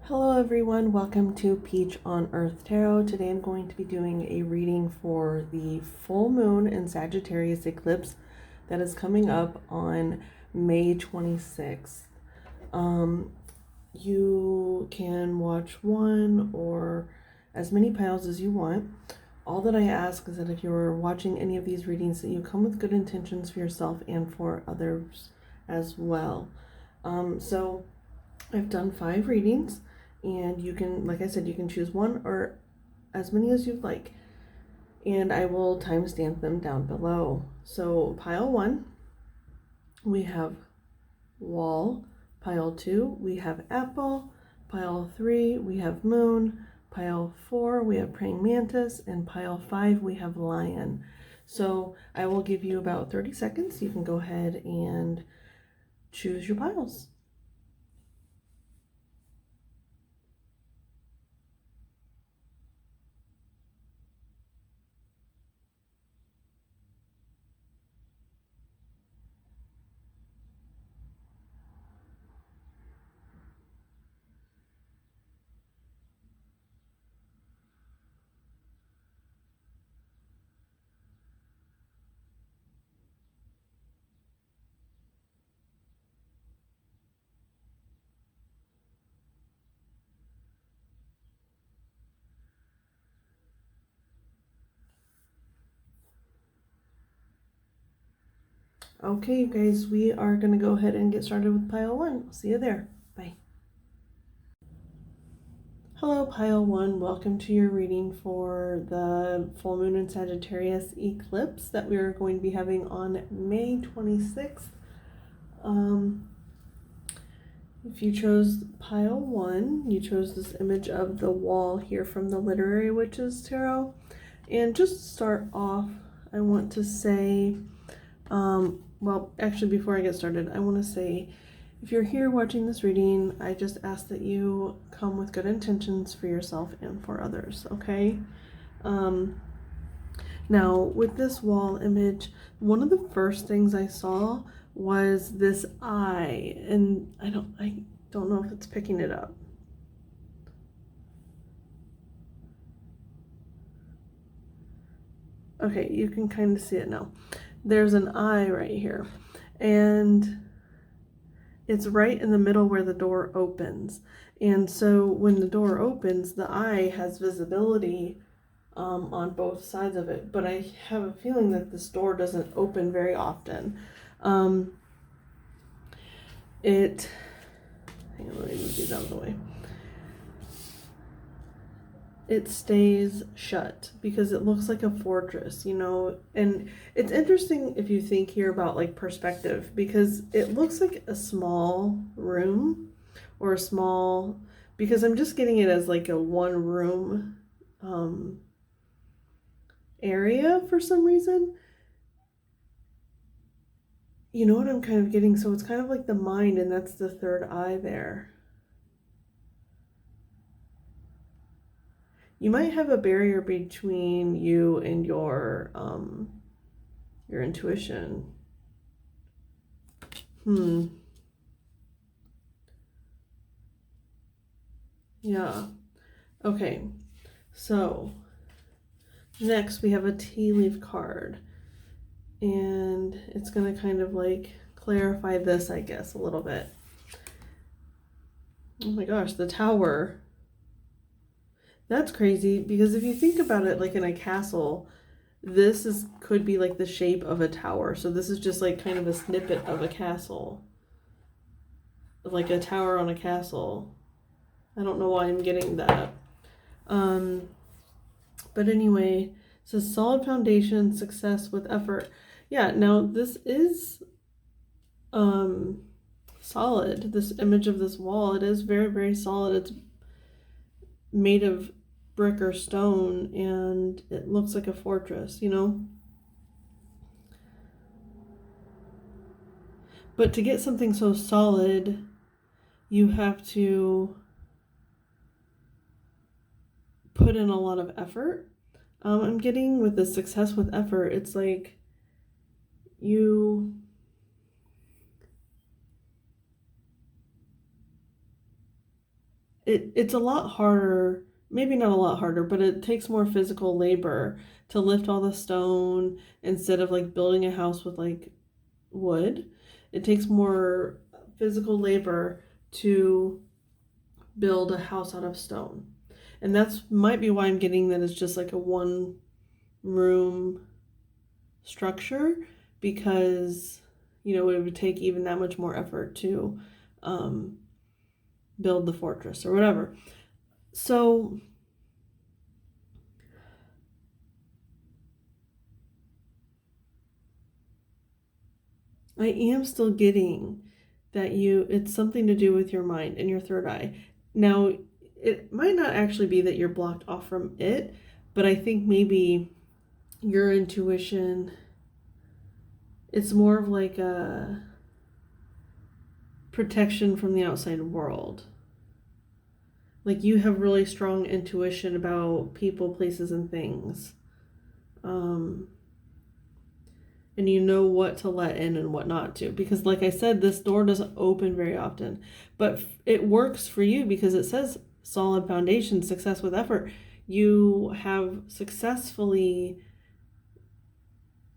Hello everyone, welcome to Peach on Earth Tarot. Today I'm going to be doing a reading for the full moon in Sagittarius Eclipse that is coming up on May 26th. You can watch one or as many piles as you want. All that I ask is that if you're watching any of these readings that you come with good intentions for yourself and for others as well. So I've done 5 readings. And you can, like I said, you can choose one or as many as you'd like. And I will timestamp them down below. So pile 1, we have wall. Pile 2, we have apple. Pile 3, we have moon. Pile 4, we have praying mantis. And pile 5, we have lion. So I will give you about 30 seconds. You can go ahead and choose your piles. Okay, you guys, we are going to go ahead and get started with pile 1. I'll see you there. Bye. Hello, pile 1. Welcome to your reading for the full moon in Sagittarius eclipse that we are going to be having on May 26th. If you chose pile 1, you chose this image of the wall here from the Literary Witches Tarot. And just to start off, I want to say, well, actually, before I get started, I want to say, if you're here watching this reading, I just ask that you come with good intentions for yourself and for others, okay? Now, with this wall image, one of the first things I saw was this eye, and I don't know if it's picking it up. Okay, you can kind of see it now. There's an eye right here, and it's right in the middle where the door opens. And so when the door opens, the eye has visibility on both sides of it. But I have a feeling that this door doesn't open very often. Hang on, let me move these out of the way. It stays shut because it looks like a fortress, you know. And it's interesting if you think here about like perspective, because it looks like a small room or a small, because I'm just getting it as like a one room area for some reason. You know what I'm kind of getting? So it's kind of like the mind, and that's the third eye there. You might have a barrier between you and your intuition. Yeah. Okay. So next we have a tea leaf card, and it's going to kind of like clarify this, I guess, a little bit. Oh my gosh, the Tower. That's crazy, because if you think about it like in a castle, this could be like the shape of a tower. So this is just like kind of a snippet of a castle. Like a tower on a castle. I don't know why I'm getting that. But anyway, it says solid foundation, success with effort. Yeah, now this is solid. This image of this wall, it is very, very solid. It's made of brick or stone, and it looks like a fortress, you know. But to get something so solid, you have to put in a lot of effort. I'm getting with the success with effort, it's like you it's a lot harder, maybe not a lot harder, but it takes more physical labor to lift all the stone instead of like building a house with like wood. It takes more physical labor to build a house out of stone. And that's might be why I'm getting that it's just like a one room structure, because it would take even that much more effort to build the fortress or whatever. So I am still getting that it's something to do with your mind and your third eye. Now, it might not actually be that you're blocked off from it, but I think maybe your intuition, it's more of like a protection from the outside world. Like you have really strong intuition about people, places, and things. And you know what to let in and what not to. Because like I said, this door doesn't open very often. But it works for you because it says solid foundation, success with effort. You have successfully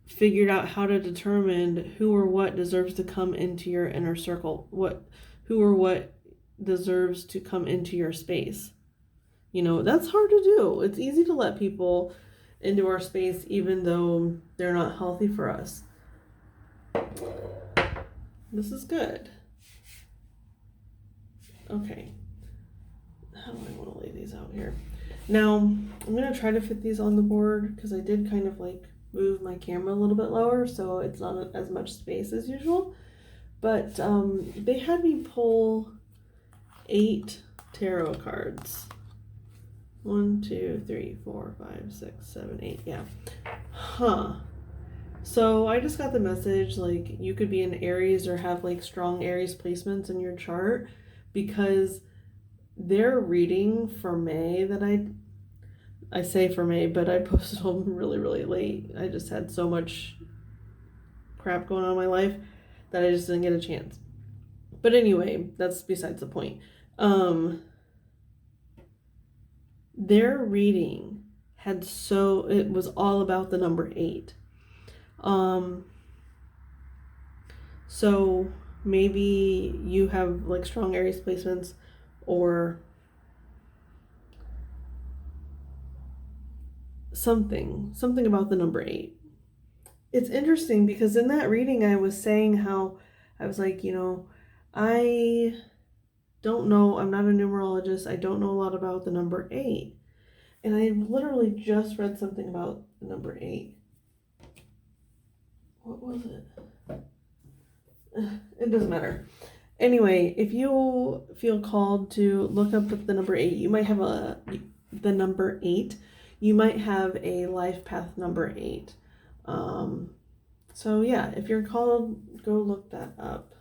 figured out how to determine who or what deserves to come into your inner circle. Who or what deserves to come into your space. That's hard to do. It's easy to let people into our space even though they're not healthy for us. This is good. Okay. How do I want to lay these out here? Now, I'm going to try to fit these on the board because I did kind of like move my camera a little bit lower so it's not as much space as usual. But they had me pull 8 tarot cards. 1, 2, 3, 4, 5, 6, 7, 8. Yeah. So I just got the message like you could be an Aries or have like strong Aries placements in your chart, because their reading for May that I say for May, but I posted them really, really late. I just had so much crap going on in my life that I just didn't get a chance. But anyway, that's besides the point. Their reading it was all about the number 8. So maybe you have like strong Aries placements or something about the number 8. It's interesting because in that reading I was saying how I was like, I don't know, I'm not a numerologist, I don't know a lot about the number 8. And I literally just read something about the number 8. What was it? It doesn't matter. Anyway, if you feel called to look up the number 8, you might have the number 8. You might have a life path number 8. So yeah, if you're called, go look that up.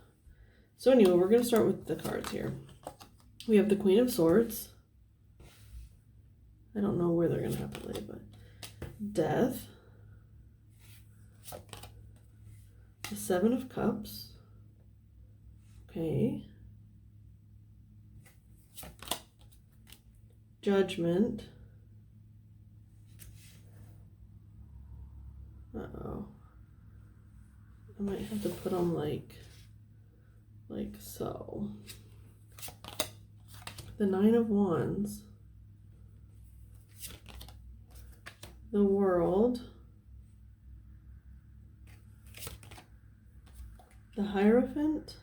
So anyway, we're going to start with the cards here. We have the Queen of Swords. I don't know where they're going to have to lay, but Death. The Seven of Cups. Okay. Judgment. Uh-oh. I might have to put them like so. The Nine of Wands. The World. The Hierophant.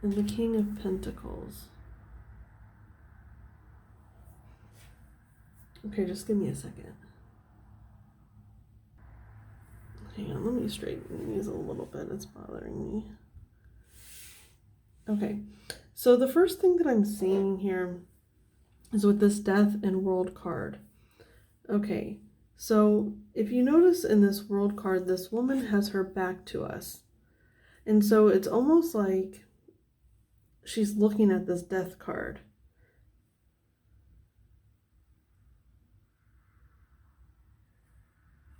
And the King of Pentacles. Okay, just give me a second. Hang on, let me straighten these a little bit. It's bothering me. Okay, so the first thing that I'm seeing here is with this Death and World card. Okay, so if you notice in this World card, this woman has her back to us. And so it's almost like she's looking at this Death card.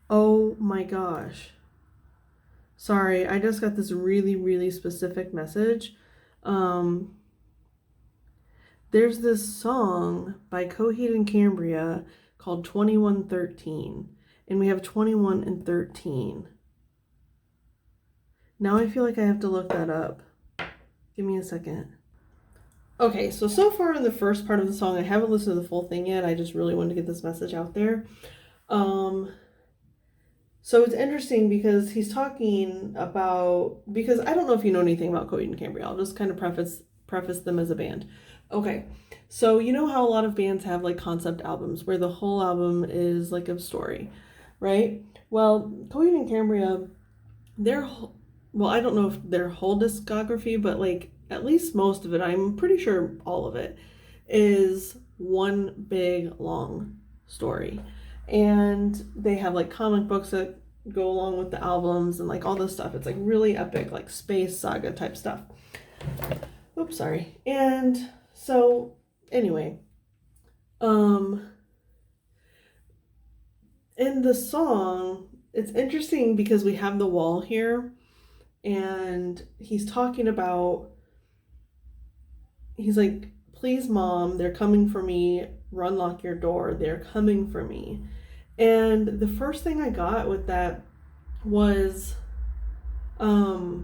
Oh my gosh. Sorry, I just got this really, really specific message. There's this song by Coheed and Cambria called 2113, and we have 21 and 13. Now I feel like I have to look that up. Give me a second. Okay, so far in the first part of the song, I haven't listened to the full thing yet. I just really wanted to get this message out there. So it's interesting because he's talking about, because I don't know if you know anything about Coheed and Cambria. I'll just kind of preface them as a band. Okay, so you know how a lot of bands have like concept albums where the whole album is like a story, right? Well, Coheed and Cambria, I don't know if their whole discography, but like at least most of it, I'm pretty sure all of it, is one big long story. And they have like comic books that go along with the albums and like all this stuff. It's like really epic, like space saga type stuff. Oops, sorry. And so anyway, in the song, it's interesting because we have the wall here, and he's talking about, he's like, please mom, they're coming for me, run, lock your door, they're coming for me. And the first thing I got with that was, now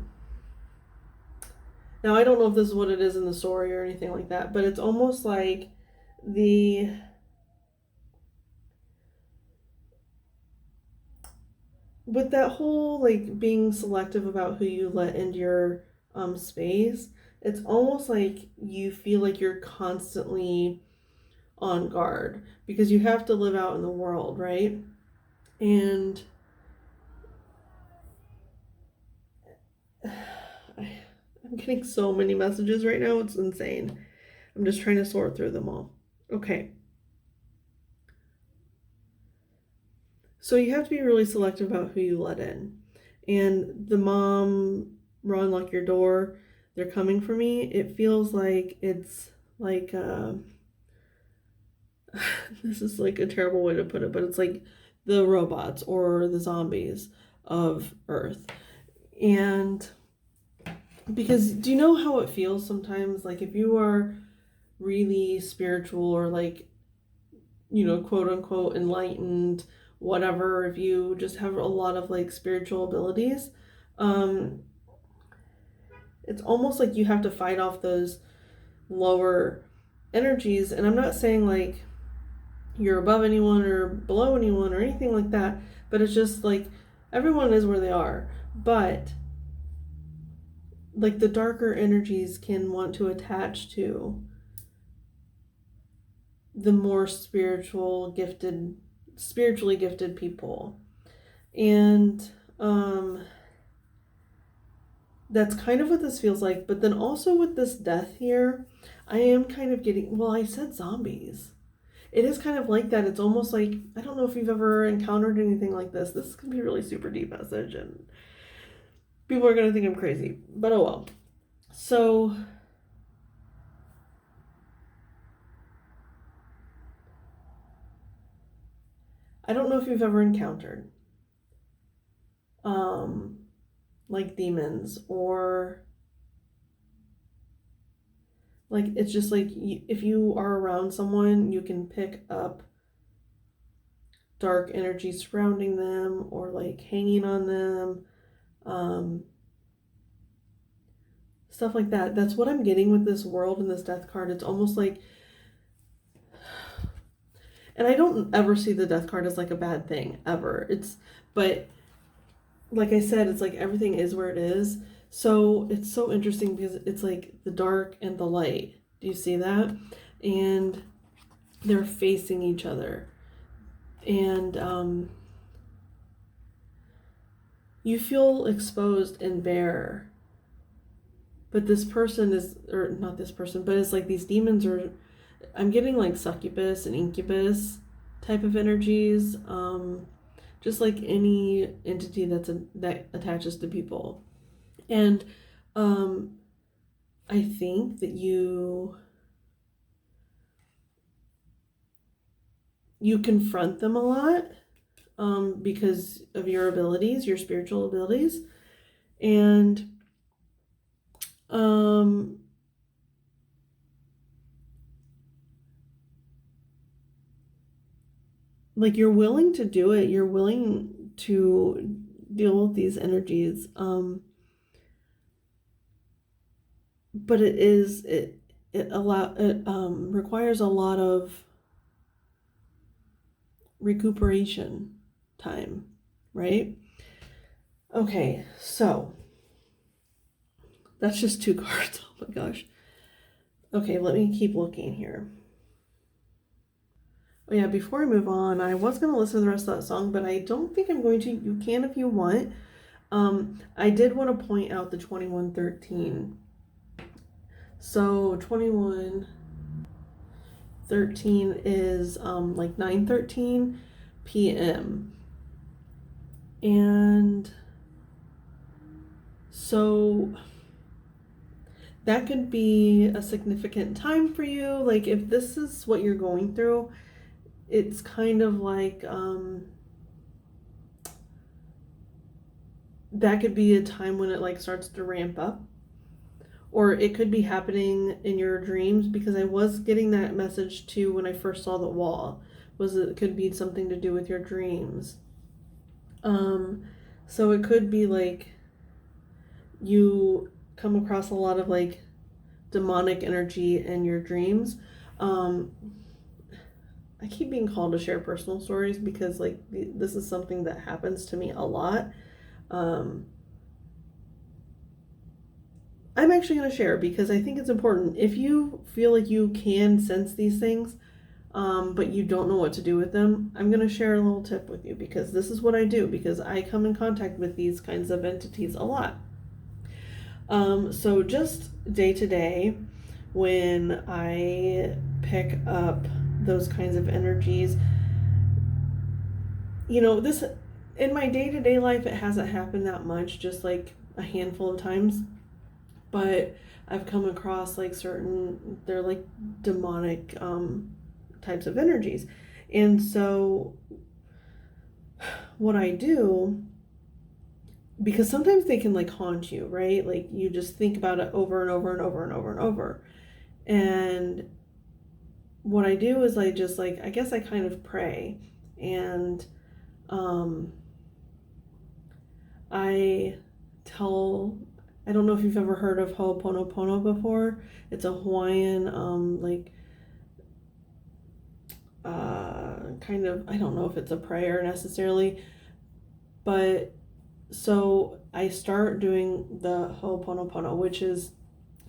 I don't know if this is what it is in the story or anything like that, but it's almost like with that whole like being selective about who you let into your space, it's almost like you feel like you're constantly on guard because you have to live out in the world, right? And I'm getting so many messages right now, it's insane. I'm just trying to sort through them all. Okay. So you have to be really selective about who you let in. And the mom, run, lock your door, they're coming for me. It feels like it's like, this is like a terrible way to put it, but it's like the robots or the zombies of Earth. And because do you know how it feels sometimes? Like if you are really spiritual or like, you know, quote unquote enlightened, whatever, if you just have a lot of like spiritual abilities, it's almost like you have to fight off those lower energies. And I'm not saying like you're above anyone or below anyone or anything like that, but it's just like everyone is where they are. But like the darker energies can want to attach to the more spiritually gifted people. And that's kind of what this feels like. But then also with this death here, I am kind of getting, well, I said zombies. It is kind of like that. It's almost like, I don't know if you've ever encountered anything like this. This can be a really super deep message and people are going to think I'm crazy, but oh well. So I don't know if you've ever encountered like demons, or like it's just like if you are around someone, you can pick up dark energy surrounding them or like hanging on them, stuff like that. That's what I'm getting with this world and this death card. It's almost like, and I don't ever see the death card as like a bad thing ever. But like I said, it's like everything is where it is. So it's so interesting because it's like the dark and the light. Do you see that? And they're facing each other. And you feel exposed and bare. But this person is, or not this person, but it's like these demons are, I'm getting like succubus and incubus type of energies. Just like any entity that attaches to people. And I think that you confront them a lot because of your abilities, your spiritual abilities. And like you're willing to do it. You're willing to deal with these energies. But it requires a lot of recuperation time, right? Okay, so that's just 2 cards. Oh my gosh. Okay, let me keep looking here. Oh yeah, before I move on, I was going to listen to the rest of that song, but I don't think I'm going to. You can if you want. I did want to point out the 2113. So 2113 is like 9:13 p.m. And so that could be a significant time for you. Like if this is what you're going through, it's kind of like that could be a time when it like starts to ramp up, or it could be happening in your dreams, because I was getting that message too when I first saw the wall, was it could be something to do with your dreams. So it could be like you come across a lot of like demonic energy in your dreams. I keep being called to share personal stories because like this is something that happens to me a lot. I'm actually going to share because I think it's important. If you feel like you can sense these things, but you don't know what to do with them, I'm going to share a little tip with you, because this is what I do, because I come in contact with these kinds of entities a lot. So just day to day, when I pick up those kinds of energies, you know, this in my day-to-day life, it hasn't happened that much, just like a handful of times, but I've come across like they're like demonic types of energies. And so what I do, because sometimes they can like haunt you, right? Like you just think about it over and over and over and over and over. And what I do is I just like, I guess I kind of pray, and I don't know if you've ever heard of Ho'oponopono before. It's a Hawaiian kind of, I don't know if it's a prayer necessarily, but so I start doing the Ho'oponopono, which is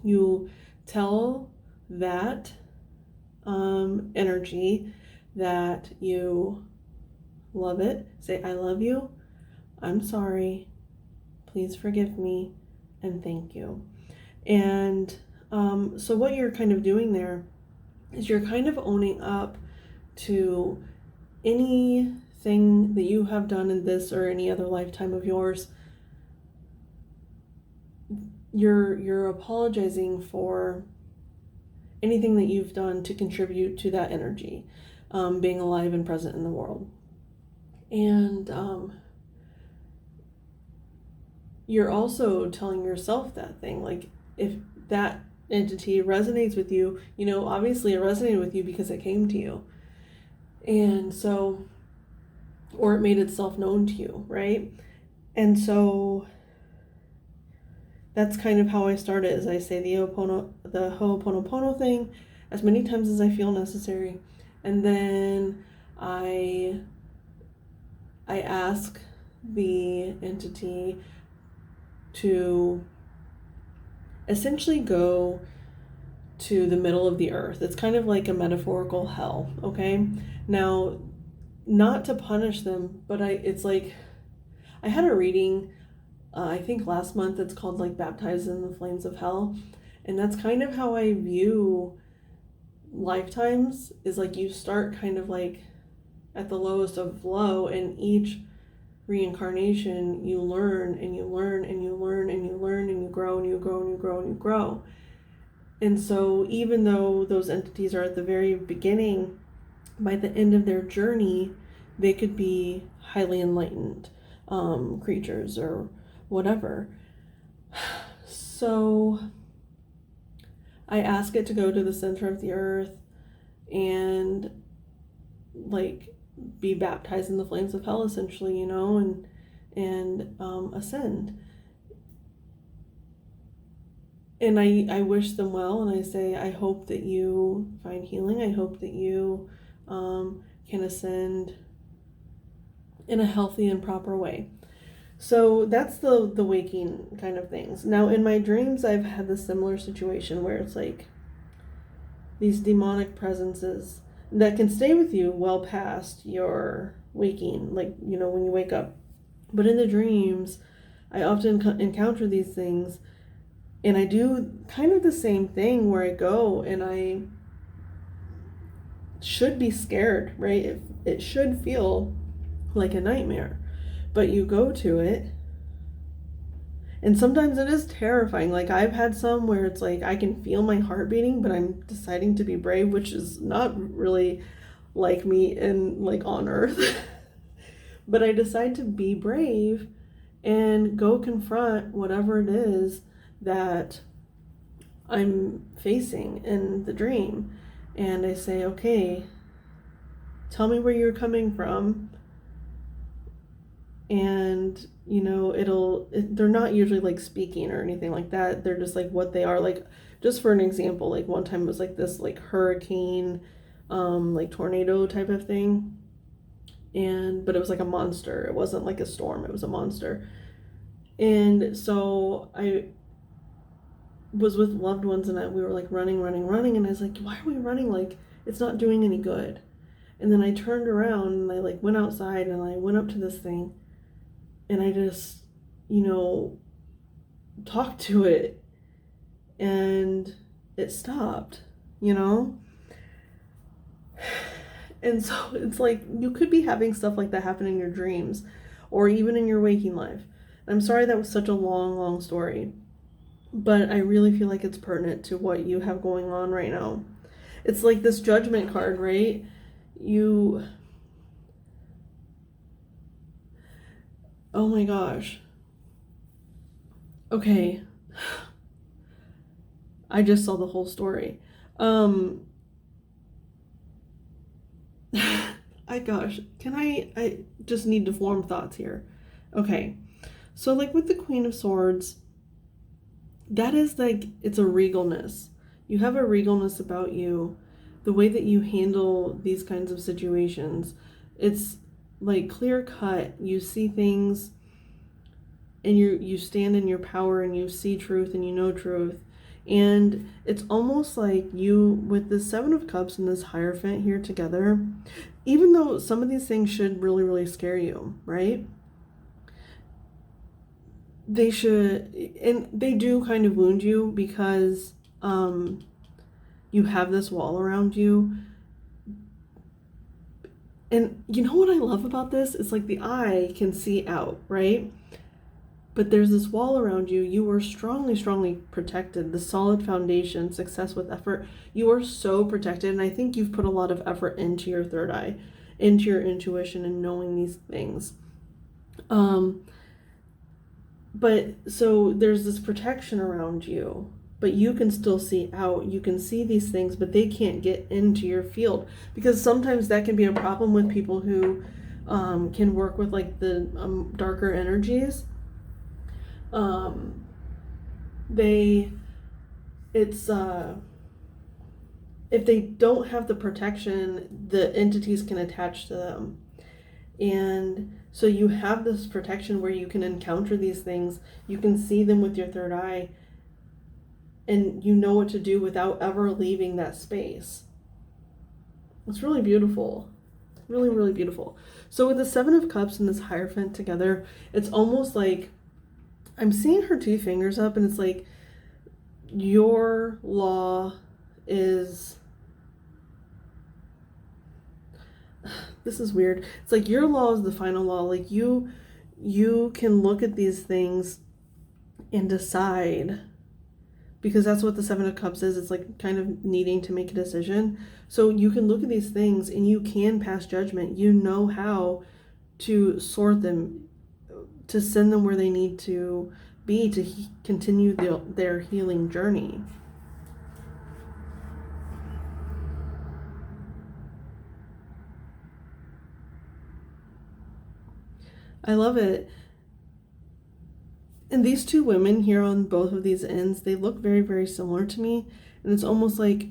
you tell that energy that you love it. Say, I love you, I'm sorry, please forgive me, and thank you. And so what you're kind of doing there is you're kind of owning up to anything that you have done in this or any other lifetime of yours. You're apologizing for anything that you've done to contribute to that energy being alive and present in the world. And you're also telling yourself that thing, like if that entity resonates with you, you know, obviously it resonated with you because it came to you. And so, or it made itself known to you, right? And so that's kind of how I start it, is I say the Ho'oponopono thing as many times as I feel necessary. And then I ask the entity to essentially go to the middle of the earth. It's kind of like a metaphorical hell, okay? Now, not to punish them, but it's like, I had a reading, I think last month, it's called like Baptized in the Flames of Hell. And that's kind of how I view lifetimes, is like you start kind of like at the lowest of low, and each reincarnation you learn and you learn and you learn and you learn and you grow and you grow and you grow and you grow. And so even though those entities are at the very beginning, by the end of their journey, they could be highly enlightened creatures or whatever. So I ask it to go to the center of the earth and like be baptized in the flames of hell, essentially, you know, and ascend. And I wish them well, and I say, I hope that you find healing. I hope that you can ascend in a healthy and proper way. So that's the waking kind of things. Now, in my dreams, I've had this similar situation where it's like these demonic presences that can stay with you well past your waking, like, you know, when you wake up. But in the dreams, I often encounter these things, and I do kind of the same thing where I go and I should be scared, right? It should feel like a nightmare, but you go to it, and sometimes it is terrifying. Like, I've had some where it's like I can feel my heart beating, but I'm deciding to be brave, which is not really like me and like on earth. But I decide to be brave and go confront whatever it is that I'm facing in the dream. And I say, okay, tell me where you're coming from. And, you know, they're not usually like speaking or anything like that. They're just like what they are. Like, just for an example, like one time it was like this like hurricane, like tornado type of thing. But it was like a monster. It wasn't like a storm. It was a monster. And so I was with loved ones, and we were like running. And I was like, why are we running? Like, it's not doing any good. And then I turned around and I like went outside and I went up to this thing, and I just, you know, talked to it, and it stopped, you know? And so it's like, you could be having stuff like that happen in your dreams or even in your waking life. I'm sorry that was such a long story, but I really feel like it's pertinent to what you have going on right now. It's like this judgment card, right? Oh my gosh. Okay. I just saw the whole story. I just need to form thoughts here. Okay. So like with the Queen of Swords, that is like, it's a regalness. You have a regalness about you. The way that you handle these kinds of situations, it's like clear cut. You see things, and you stand in your power, and you see truth, and you know truth. And it's almost like you, with the Seven of Cups and this Hierophant here together, even though some of these things should really scare you, right? They should, and they do kind of wound you because you have this wall around you. And you know what I love about this? It's like the eye can see out, right? But there's this wall around you. You are strongly protected. The solid foundation, success with effort. You are so protected. And I think you've put a lot of effort into your third eye, into your intuition and knowing these things. But so there's this protection around you, but you can still see out. You can see these things, but they can't get into your field, because sometimes that can be a problem with people who can work with like the darker energies. If they don't have the protection, the entities can attach to them. And so you have this protection where you can encounter these things, you can see them with your third eye, and you know what to do without ever leaving that space. It's really beautiful. Really beautiful. So with the Seven of Cups and this Hierophant together, it's almost like I'm seeing her two fingers up, and it's like your law is, this is weird. It's like your law is the final law. Like you can look at these things and decide, because that's what the Seven of Cups is. It's like kind of needing to make a decision. So you can look at these things and you can pass judgment. You know how to sort them, to send them where they need to be to continue their healing journey. I love it. And these two women here on both of these ends, they look very, very similar to me. And it's almost like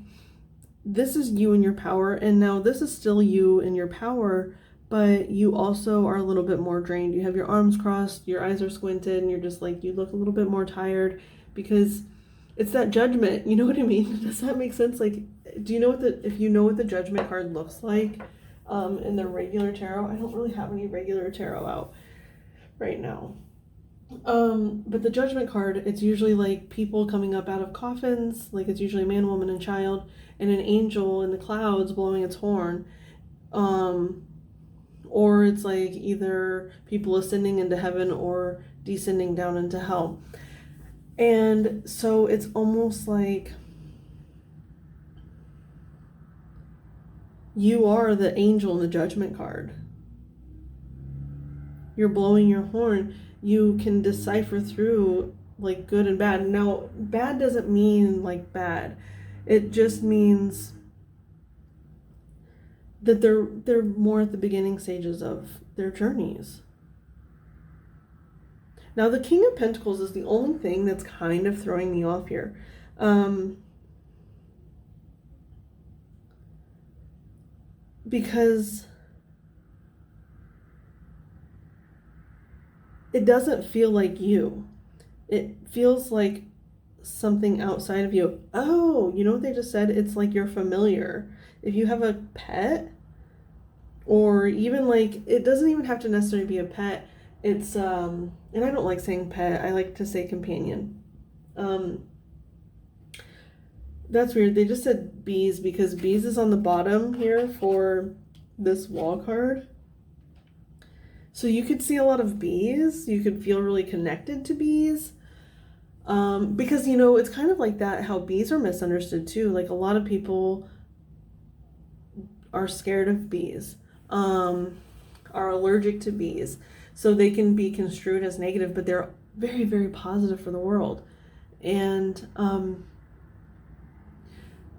this is you in your power, and now this is still you in your power, but you also are a little bit more drained. You have your arms crossed, your eyes are squinted, and you're just like, you look a little bit more tired because it's that judgment. You know what I mean? Does that make sense? Like, do you know if you know what the judgment card looks like in the regular tarot? I don't really have any regular tarot out right now. But the judgment card, it's usually like people coming up out of coffins, like it's usually a man, woman, and child, and an angel in the clouds blowing its horn. Or it's like either people ascending into heaven or descending down into hell. And so it's almost like you are the angel in the judgment card. You're blowing your horn. You can decipher through like good and bad. Now, bad doesn't mean like bad. It just means that they're more at the beginning stages of their journeys. Now, the King of Pentacles is the only thing that's kind of throwing me off here. Because it doesn't feel like you. It feels like something outside of you. Oh, you know what they just said? It's like you're familiar. If you have a pet, or even like, it doesn't even have to necessarily be a pet. It's, and I don't like saying pet. I like to say companion. That's weird. They just said bees because bees is on the bottom here for this wall card. So you could see a lot of bees. You could feel really connected to bees. Because, you know, it's kind of like that, how bees are misunderstood too. Like a lot of people are scared of bees, are allergic to bees. So they can be construed as negative, but they're very, very positive for the world. And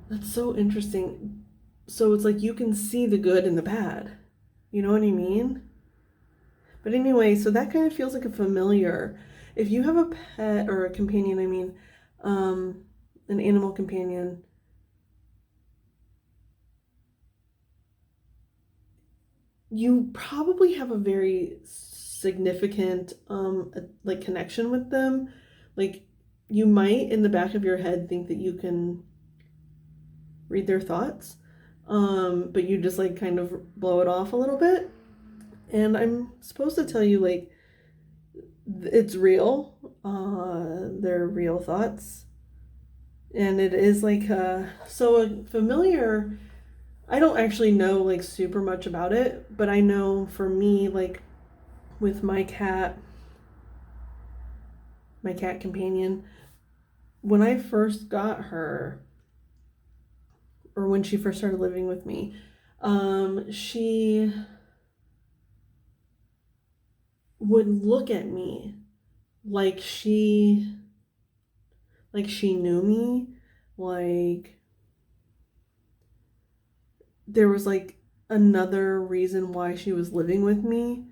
that's so interesting. So it's like you can see the good and the bad. You know what I mean? But anyway, so that kind of feels like a familiar. If you have a pet or a companion, I mean, an animal companion, you probably have a very significant, like connection with them. Like you might in the back of your head think that you can read their thoughts, but you just like kind of blow it off a little bit. And I'm supposed to tell you, like, it's real. They're real thoughts. And it is like, so a familiar, I don't actually know like super much about it, but I know for me, like with my cat companion, when I first got her, or when she first started living with me, she would look at me like she knew me, like there was like another reason why she was living with me.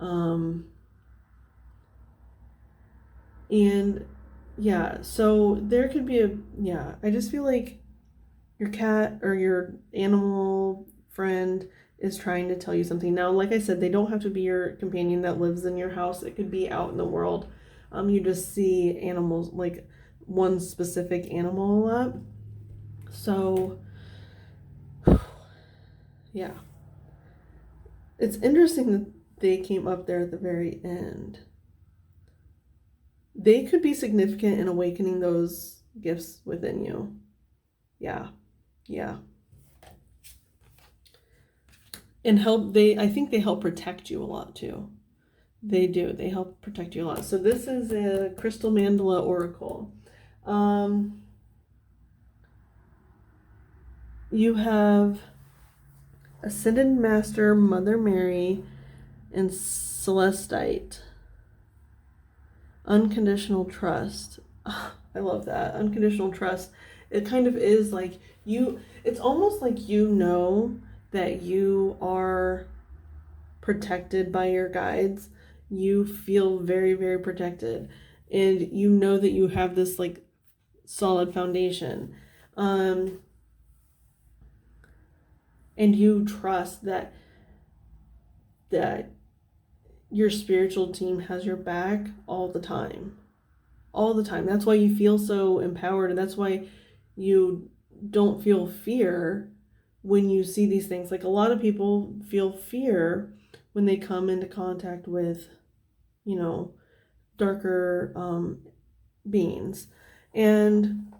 And yeah, so there could be I just feel like your cat or your animal friend is trying to tell you something. Now, like I said, they don't have to be your companion that lives in your house. It could be out in the world. You just see animals, like one specific animal a lot. So, yeah. It's interesting that they came up there at the very end. They could be significant in awakening those gifts within you. Yeah. And I think they help protect you a lot too. They do. They help protect you a lot. So this is a Crystal Mandala Oracle. You have Ascended Master, Mother Mary, and Celestite. Unconditional trust. I love that. Unconditional trust. It kind of is like it's almost like you know that you are protected by your guides. you feel very, very protected, and you know that you have this like solid foundation. And you trust that your spiritual team has your back all the time. All the time. That's why you feel so empowered, and that's why you don't feel fear when you see these things. Like, a lot of people feel fear when they come into contact with, darker beings. And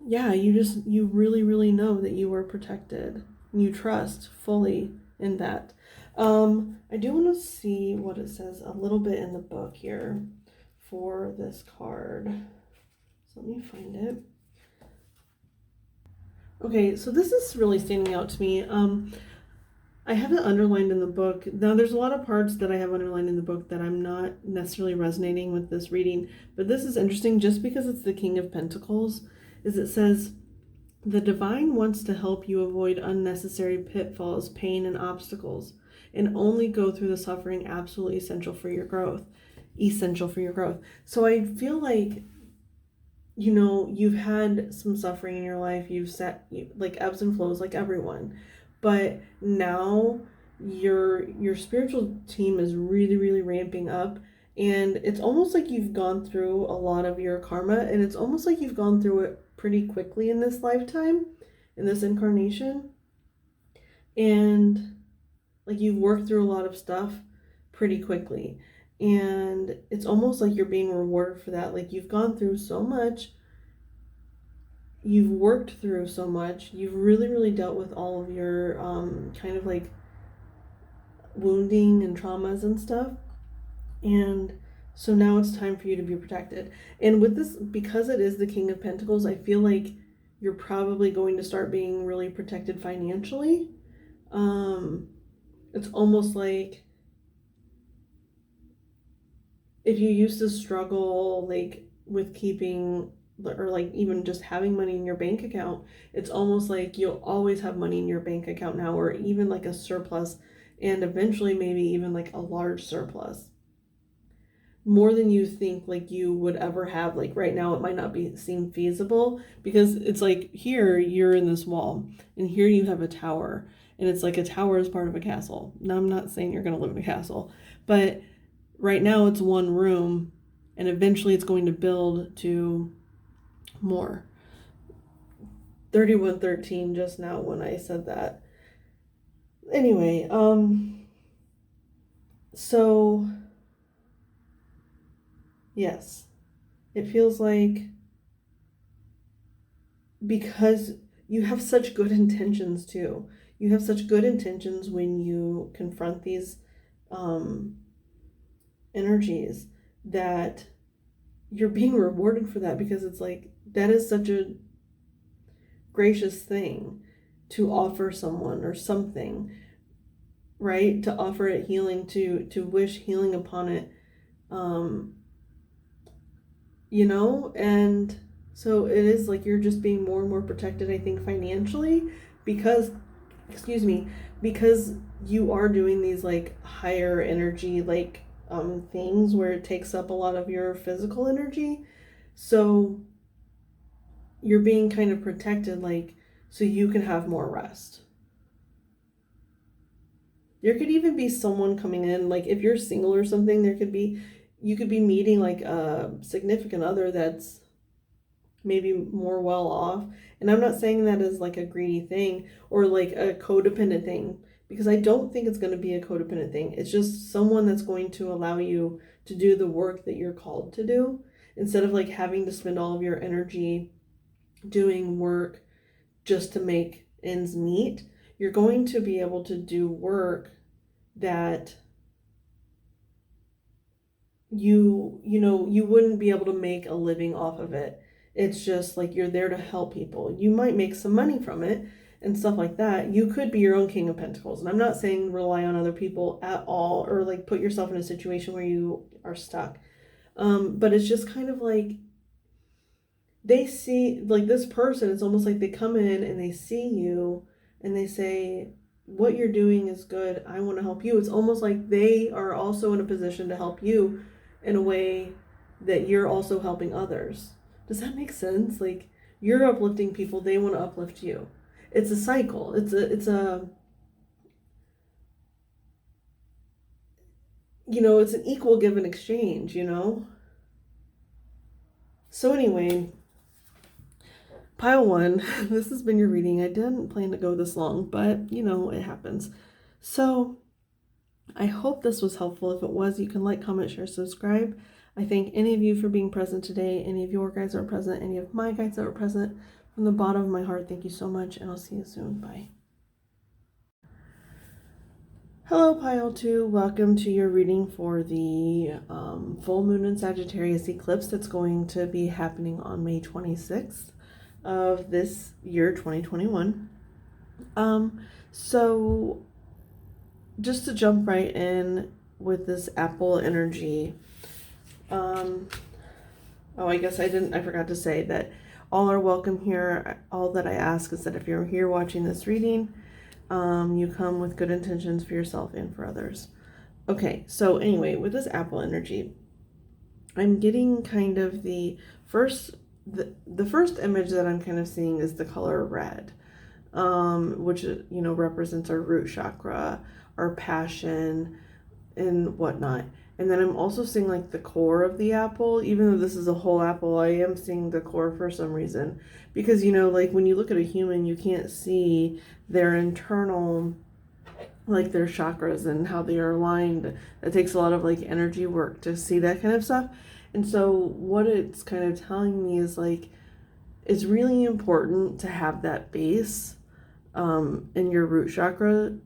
yeah, you really, really know that you are protected. You trust fully in that. I do want to see what it says a little bit in the book here for this card. So let me find it. Okay, so this is really standing out to me. I have it underlined in the book. Now, there's a lot of parts that I have underlined in the book that I'm not necessarily resonating with this reading, but this is interesting just because it's the King of Pentacles. Is it says, the divine wants to help you avoid unnecessary pitfalls, pain, and obstacles, and only go through the suffering absolutely essential for your growth. Essential for your growth. So I feel like, you've had some suffering in your life. You've set like ebbs and flows like everyone. But now your spiritual team is really, really ramping up. And it's almost like you've gone through a lot of your karma. And it's almost like you've gone through it pretty quickly in this lifetime, in this incarnation. And like you've worked through a lot of stuff pretty quickly. And it's almost like you're being rewarded for that. Like, you've gone through so much. You've worked through so much. You've really, really dealt with all of your kind of like wounding and traumas and stuff. And so now it's time for you to be protected. And with this, because it is the King of Pentacles, I feel like you're probably going to start being really protected financially. It's almost like if you used to struggle like with keeping, or like even just having money in your bank account, it's almost like you'll always have money in your bank account now, or even like a surplus, and eventually maybe even like a large surplus, more than you think like you would ever have. Like right now it might not seem feasible, because it's like here you're in this wall, and here you have a tower, and it's like a tower is part of a castle. Now, I'm not saying you're going to live in a castle, but right now it's one room, and eventually it's going to build to more. 3113 just now when I said that. Anyway, so yes, it feels like, because you have such good intentions too. You have such good intentions when you confront these energies, that you're being rewarded for that, because it's like, that is such a gracious thing to offer someone or something, right? To offer it healing, to wish healing upon it, and so it is like you're just being more and more protected, I think, financially, because because you are doing these like higher energy like things where it takes up a lot of your physical energy. So you're being kind of protected, like, so you can have more rest. There could even be someone coming in, like if you're single or something, you could be meeting like a significant other that's maybe more well off. And I'm not saying that as like a greedy thing or like a codependent thing, because I don't think it's going to be a codependent thing. It's just someone that's going to allow you to do the work that you're called to do, instead of like having to spend all of your energy doing work just to make ends meet. You're going to be able to do work that you wouldn't be able to make a living off of it. It's just like you're there to help people. You might make some money from it and stuff like that. You could be your own King of Pentacles. And I'm not saying rely on other people at all, or like put yourself in a situation where you are stuck. But it's just kind of like they see, like this person, it's almost like they come in and they see you and they say, what you're doing is good. I want to help you. It's almost like they are also in a position to help you in a way that you're also helping others. Does that make sense? Like, you're uplifting people, they want to uplift you. It's a cycle. It's a it's an equal give and exchange, So anyway, pile one, this has been your reading. I didn't plan to go this long, but it happens. So I hope this was helpful. If it was, you can like, comment, share, subscribe. I thank any of you for being present today. Any of your guides that were present, any of my guides that were present, from the bottom of my heart, thank you so much, and I'll see you soon. Bye. Hello, Pile 2. Welcome to your reading for the full moon and Sagittarius eclipse that's going to be happening on May 26th of this year, 2021. So just to jump right in with this apple energy, I guess I forgot to say that all are welcome here. All that I ask is that if you're here watching this reading, you come with good intentions for yourself and for others. Okay, so anyway, with this apple energy, I'm getting kind of the first image that I'm kind of seeing is the color red, which represents our root chakra, our passion, and whatnot. And then I'm also seeing like the core of the apple. Even though this is a whole apple, I am seeing the core for some reason. Because, like when you look at a human, you can't see their internal, like their chakras and how they are aligned. It takes a lot of like energy work to see that kind of stuff. And so what it's kind of telling me is like, it's really important to have that base in your root chakra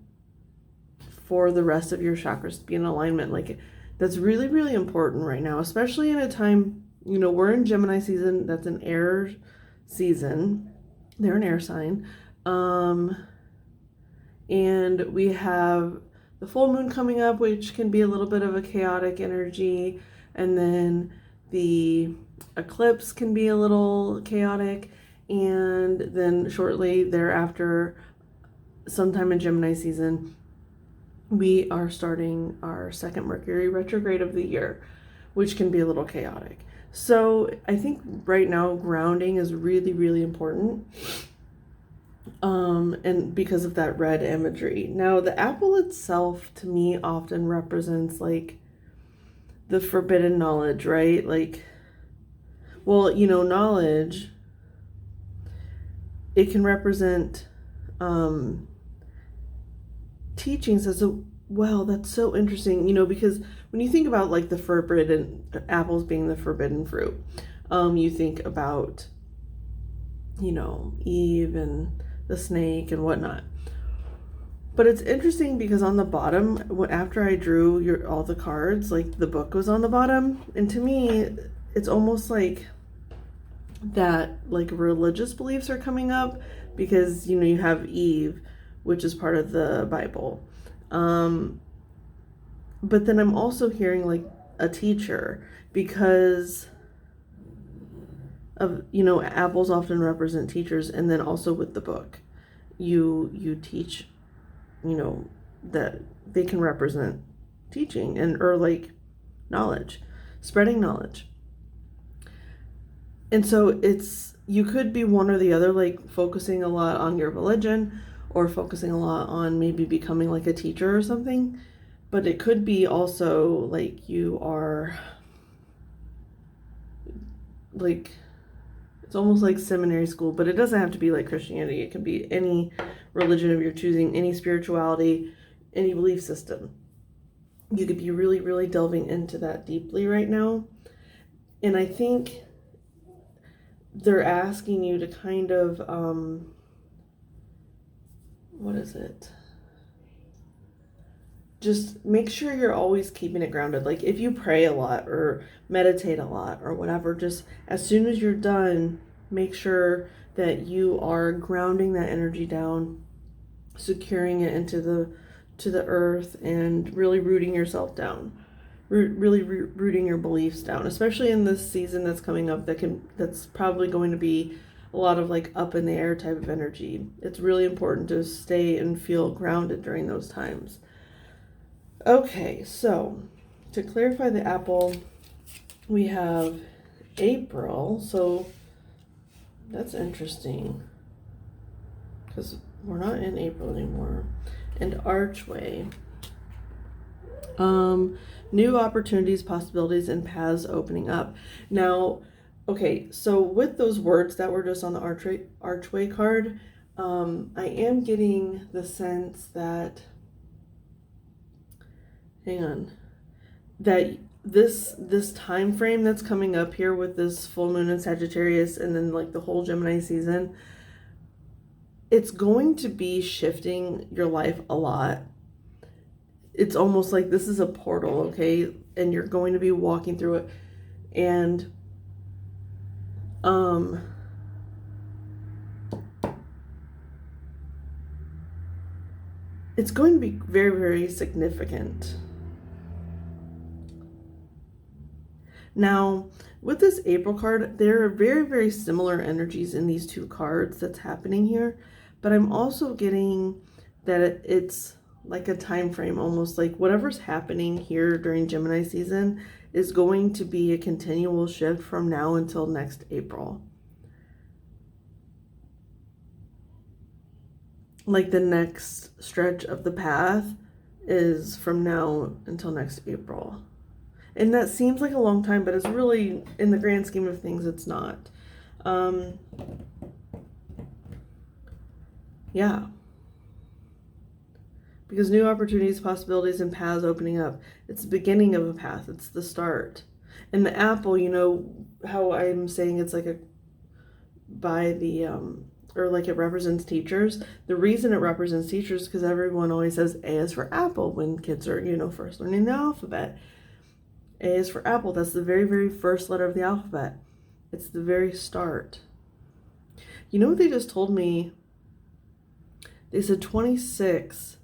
for the rest of your chakras to be in alignment. Like, that's really, really important right now, especially in a time, we're in Gemini season. That's an air season. They're an air sign. And we have the full moon coming up, which can be a little bit of a chaotic energy. And then the eclipse can be a little chaotic. And then shortly thereafter, sometime in Gemini season, we are starting our second Mercury retrograde of the year, which can be a little chaotic. So I think right now grounding is really, really important. And because of that red imagery. Now the apple itself to me often represents like the forbidden knowledge, right? Like, well, knowledge, it can represent teachings as well. That's so interesting, because when you think about like the forbidden apples being the forbidden fruit, you think about Eve and the snake and whatnot. But it's interesting because on the bottom, after I drew all the cards, like the book was on the bottom, and to me it's almost like that like religious beliefs are coming up, because you have Eve, which is part of the Bible. But then I'm also hearing like a teacher, because of, apples often represent teachers. And then also with the book, you teach, that they can represent teaching or like knowledge, spreading knowledge. And so you could be one or the other, like focusing a lot on your religion, or focusing a lot on maybe becoming like a teacher or something. But it could be also like you are like, it's almost like seminary school, but it doesn't have to be like Christianity. It could be any religion of your choosing, any spirituality, any belief system. You could be really, really delving into that deeply right now. And I think they're asking you to kind of, what is it? Just make sure you're always keeping it grounded. Like if you pray a lot or meditate a lot or whatever, just as soon as you're done, make sure that you are grounding that energy down, securing it into the earth, and really rooting yourself down, really rooting your beliefs down, especially in this season that's coming up. That's probably going to be a lot of like up in the air type of energy. It's really important to stay and feel grounded during those times. Okay, so to clarify the apple, we have April, so that's interesting because we're not in April anymore. And archway. New opportunities, possibilities, and paths opening up. Now, okay, so with those words that were just on the archway card, I am getting the sense that, hang on, that this time frame that's coming up here with this full moon in Sagittarius and then like the whole Gemini season, it's going to be shifting your life a lot. It's almost like this is a portal, okay? And you're going to be walking through it. And it's going to be very, very significant. Now, with this April card, there are very, very similar energies in these two cards that's happening here. But I'm also getting that it's like a time frame, almost like whatever's happening here during Gemini season is going to be a continual shift from now until next April. Like the next stretch of the path is from now until next April. And that seems like a long time, but it's really, in the grand scheme of things, it's not. Yeah. Because new opportunities, possibilities, and paths opening up. It's the beginning of a path. It's the start. And the apple, you know, how I'm saying it's like a, by the, or like it represents teachers. The reason it represents teachers is because everyone always says A is for apple when kids are, you know, first learning the alphabet. A is for apple. That's the very, very first letter of the alphabet. It's the very start. You know what they just told me? They said 26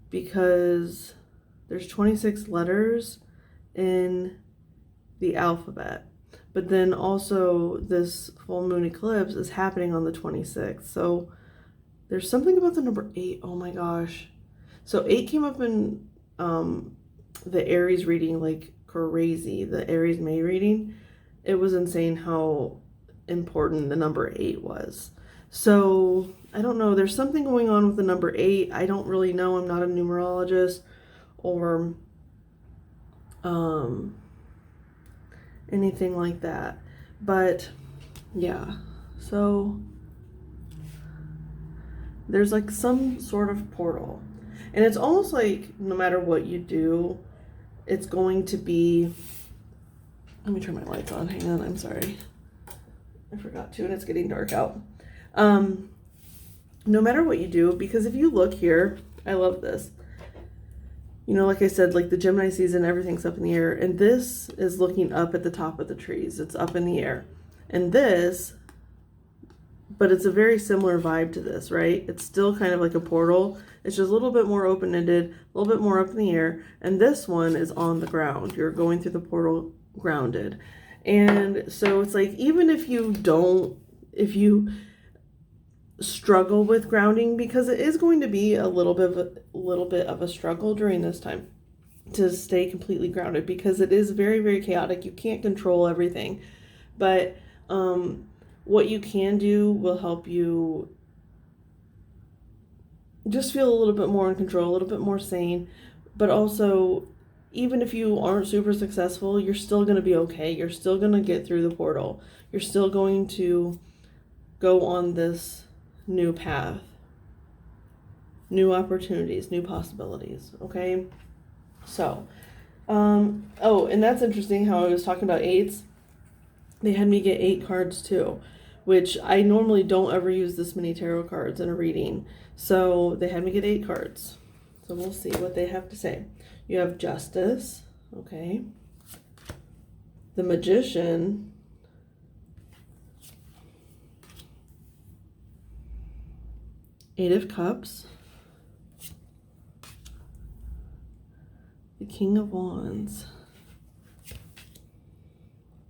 because there's 26 letters in the alphabet. But then also this full moon eclipse is happening on the 26th. So there's something about the number 8. Oh my gosh. So 8 came up in the Aries reading like crazy. The Aries May reading. It was insane how important the number 8 was. So I don't know. There's something going on with the number 8. I don't really know. I'm not a numerologist or anything like that. But yeah. So there's like some sort of portal. And it's almost like no matter what you do, it's going to be... Let me turn my lights on. Hang on. I'm sorry. I forgot to, and it's getting dark out. No matter what you do, because if you look here, I love this. You know, like I said, like the Gemini season, everything's up in the air. And this is looking up at the top of the trees. It's up in the air. And this, but it's a very similar vibe to this, right? It's still kind of like a portal. It's just a little bit more open-ended, a little bit more up in the air. And this one is on the ground. You're going through the portal grounded. And so it's like, even if you struggle with grounding, because it is going to be a little bit of a struggle during this time to stay completely grounded, because it is very, very chaotic. You can't control everything, but what you can do will help you just feel a little bit more in control, a little bit more sane. But also, even if you aren't super successful, you're still going to be okay. You're still going to get through the portal. You're still going to go on this new path, new opportunities, new possibilities. Okay. So, oh, and that's interesting how I was talking about 8s. They had me get 8 cards too, which I normally don't ever use this many tarot cards in a reading. So they had me get 8 cards. So we'll see what they have to say. You have Justice, okay. The Magician. Eight of Cups. The King of Wands.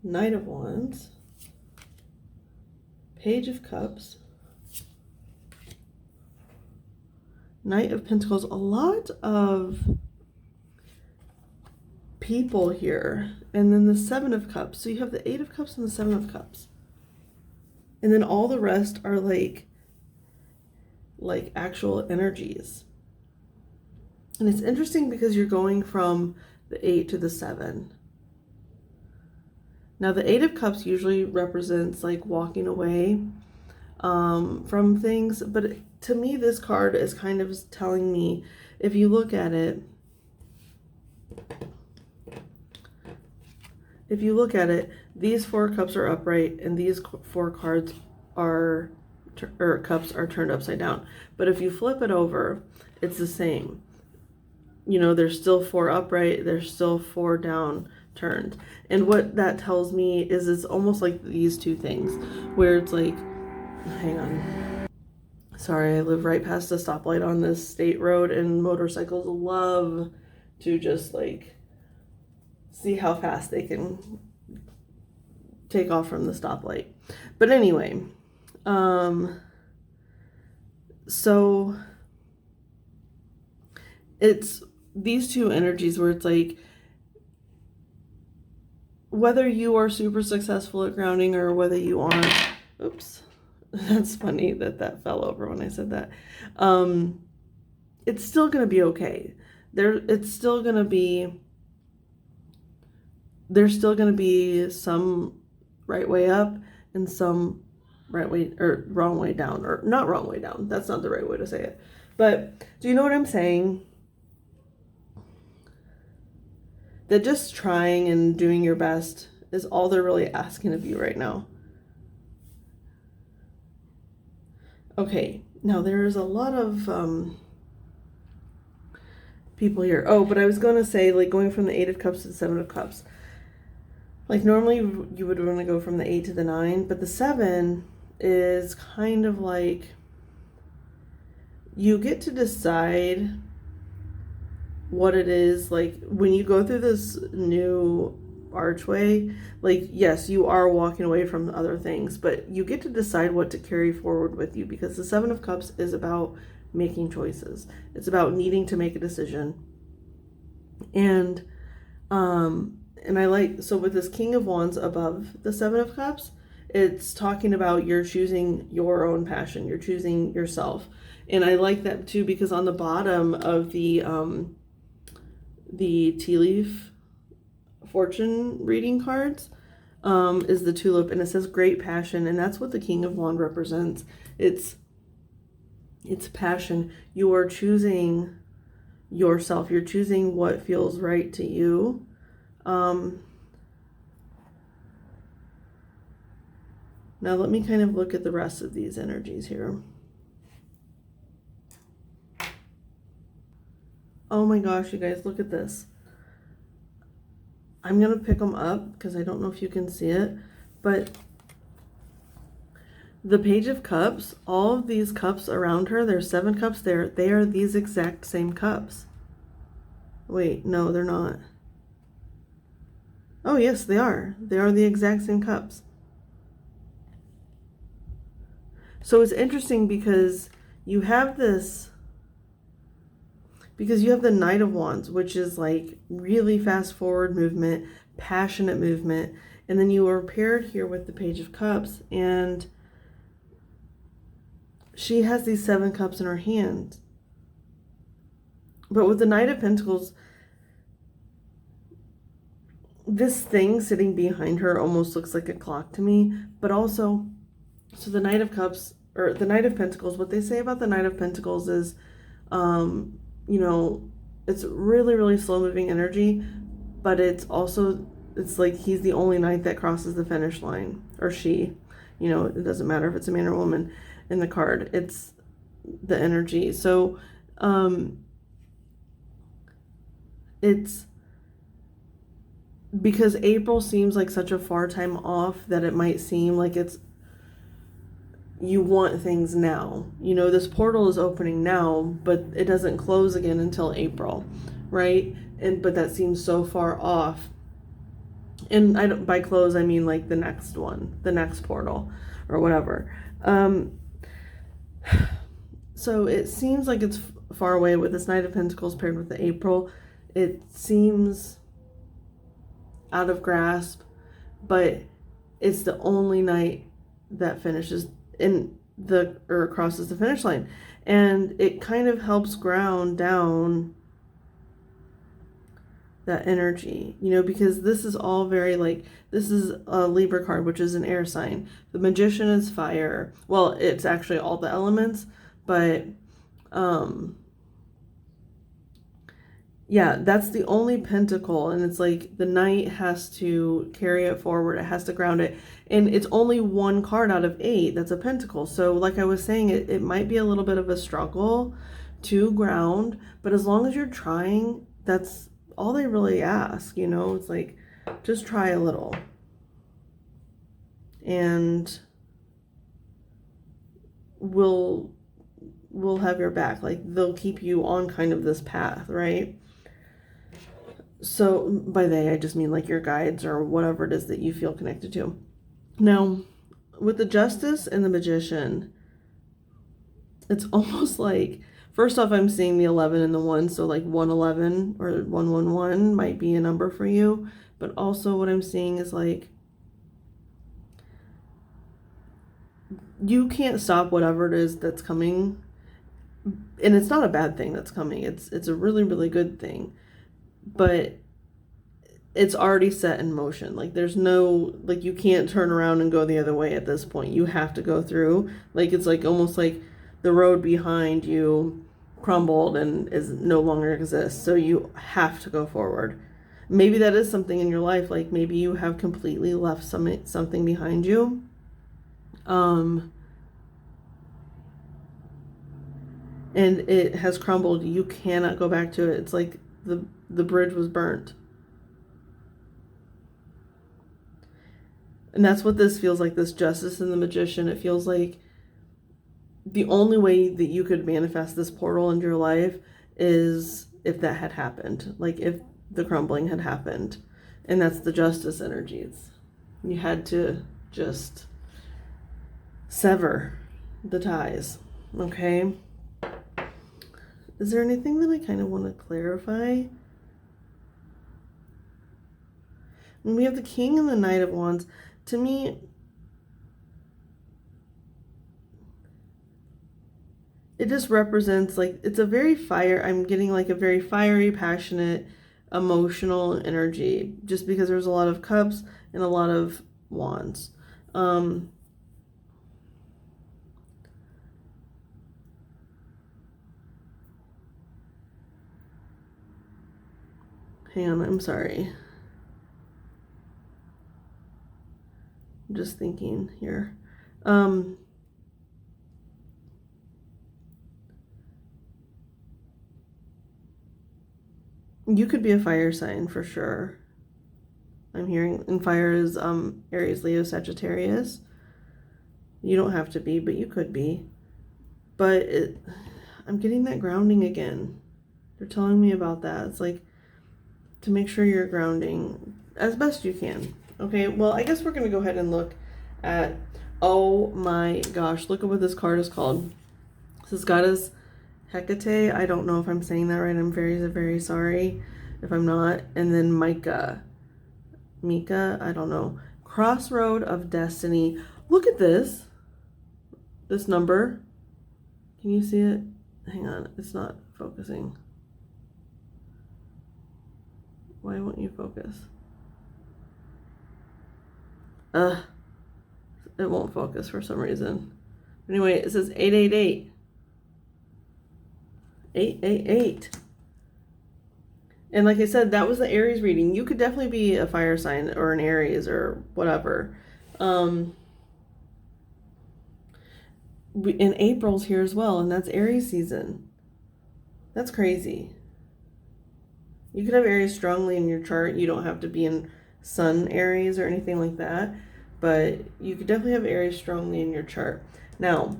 Knight of Wands. Page of Cups, Knight of Pentacles, a lot of people here, and then the Seven of Cups. So you have the Eight of Cups and the Seven of Cups. And then all the rest are like actual energies. And it's interesting because you're going from the 8 to the 7. Now the Eight of Cups usually represents like walking away from things, but to me this card is kind of telling me, if you look at it, these 4 cups are upright and these 4 cards are cups are turned upside down. But if you flip it over, it's the same. You know, there's still 4 upright, there's still 4 down turned. And what that tells me is it's almost like these two things where it's like, hang on. Sorry, I live right past a stoplight on this state road, and motorcycles love to just like see how fast they can take off from the stoplight. But anyway, so it's these two energies where it's like, whether you are super successful at grounding or whether you aren't, oops, that's funny that fell over when I said that. It's still going to be okay. There's still going to be some right way up and some right way or wrong way down, or not wrong way down. That's not the right way to say it. But do you know what I'm saying? That just trying and doing your best is all they're really asking of you right now. Okay, now there's a lot of people here. Oh, but I was going to say, like, going from the Eight of Cups to the Seven of Cups. Like, normally you would want to go from the 8 to the 9, but the 7 is kind of like you get to decide what it is. Like, when you go through this new archway, like, yes, you are walking away from other things, but you get to decide what to carry forward with you, because the Seven of Cups is about making choices. It's about needing to make a decision. And I like, so with this King of Wands above the Seven of Cups, it's talking about you're choosing your own passion, you're choosing yourself. And I like that too, because on the bottom of the tea leaf fortune reading cards is the tulip, and it says great passion, and that's what the King of Wands represents. It's passion. You are choosing yourself. You're choosing what feels right to you. Now let me kind of look at the rest of these energies here. Oh my gosh, you guys, look at this. I'm going to pick them up because I don't know if you can see it, but the Page of Cups, all of these cups around her, there's 7 cups there. They are these exact same cups. Wait, no, they're not. Oh, yes, they are. They are the exact same cups. So it's interesting because you have this, because you have the Knight of Wands, which is like really fast forward movement, passionate movement. And then you are paired here with the Page of Cups, and she has these 7 cups in her hand. But with the Knight of Pentacles, this thing sitting behind her almost looks like a clock to me. But also, so the Knight of Cups, or the Knight of Pentacles, what they say about the Knight of Pentacles is, you know, it's really, really slow moving energy, but it's also, it's like he's the only knight that crosses the finish line, or she, you know, it doesn't matter if it's a man or woman in the card, it's the energy. So, it's because April seems like such a far time off that it might seem like it's, you want things now. You know, this portal is opening now, but it doesn't close again until April, right? But that seems so far off. And by close, I mean like the next one, the next portal, or whatever. So it seems like it's far away with this Knight of Pentacles paired with the April. It seems out of grasp, but it's the only night that finishes or crosses the finish line. And it kind of helps ground down that energy, you know, because this is all very like, this is a Libra card, which is an air sign. The Magician is fire. Well, it's actually all the elements, but yeah, that's the only pentacle, and it's like the knight has to carry it forward, it has to ground it, and it's only one card out of 8 that's a pentacle. So like I was saying, it might be a little bit of a struggle to ground, but as long as you're trying, that's all they really ask, you know. It's like, just try a little, and we'll have your back. Like, they'll keep you on kind of this path, right? So by they, I just mean like your guides or whatever it is that you feel connected to. Now, with the Justice and the Magician, it's almost like, first off, I'm seeing the 11 and the 1, so like 111 or 111 might be a number for you. But also what I'm seeing is like, you can't stop whatever it is that's coming. And it's not a bad thing that's coming. It's a really, really good thing. But it's already set in motion. Like, there's no, like, you can't turn around and go the other way at this point. You have to go through. Like, it's like almost like the road behind you crumbled and is no longer exists. So you have to go forward. Maybe that is something in your life. Like, maybe you have completely left something behind you. And it has crumbled. You cannot go back to it. It's like the bridge was burnt. And that's what this feels like, this Justice and the Magician. It feels like the only way that you could manifest this portal into your life is if that had happened. Like, if the crumbling had happened. And that's the Justice energies. You had to just sever the ties. Okay? Is there anything that I kind of want to clarify? And we have the King and the Knight of Wands. To me, it just represents, like, it's a very I'm getting like a very fiery, passionate, emotional energy, just because there's a lot of cups and a lot of wands. Hang on, I'm sorry. I'm just thinking here. You could be a fire sign for sure. I'm hearing, and fire is Aries, Leo, Sagittarius. You don't have to be, but you could be. But I'm getting that grounding again. They're telling me about that. It's like, to make sure you're grounding as best you can. Okay, well, I guess we're going to go ahead and look at, oh my gosh, look at what this card is called. This is Goddess Hecate. I don't know if I'm saying that right. I'm very, very sorry if I'm not. And then Mika, I don't know. Crossroad of Destiny. Look at this number. Can you see it? Hang on, it's not focusing. Why won't you focus? It won't focus for some reason. Anyway, it says 888. 888. And like I said, that was the Aries reading. You could definitely be a fire sign or an Aries or whatever. And April's here as well, and that's Aries season. That's crazy. You could have Aries strongly in your chart. You don't have to be in Sun Aries or anything like that, but you could definitely have Aries strongly in your chart. Now,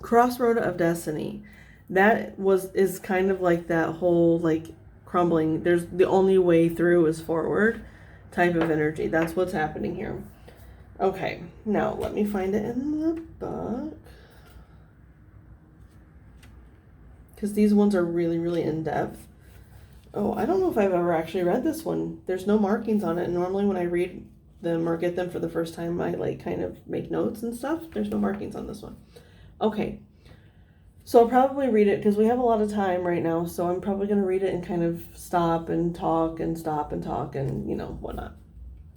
Crossroad of Destiny, is kind of like that whole like crumbling. There's the only way through is forward type of energy. That's what's happening here. Okay, now let me find it in the book. Because these ones are really, really in-depth. Oh, I don't know if I've ever actually read this one. There's no markings on it. And normally when I read them or get them for the first time, I like kind of make notes and stuff. There's no markings on this one. Okay. So I'll probably read it because we have a lot of time right now. So I'm probably going to read it and kind of stop and talk and stop and talk and, you know, whatnot.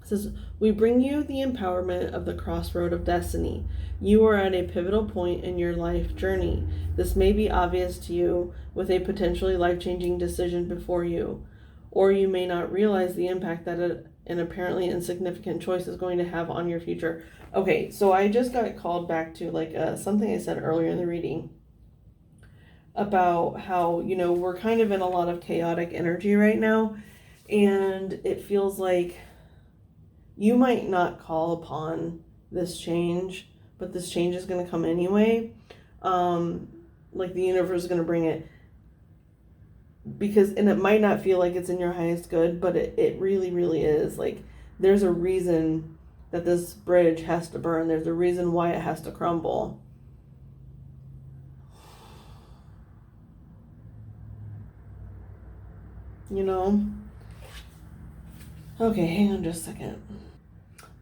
It says, we bring you the empowerment of the crossroad of destiny. You are at a pivotal point in your life journey. This may be obvious to you with a potentially life-changing decision before you, or you may not realize the impact that an apparently insignificant choice is going to have on your future. Okay, so I just got called back to like something I said earlier in the reading about how, you know, we're kind of in a lot of chaotic energy right now, and it feels like you might not call upon this change, but this change is going to come anyway. Like the universe is going to bring it, because, and it might not feel like it's in your highest good, but it really, really is. Like, there's a reason that this bridge has to burn. There's a reason why it has to crumble. You know? Okay, hang on just a second.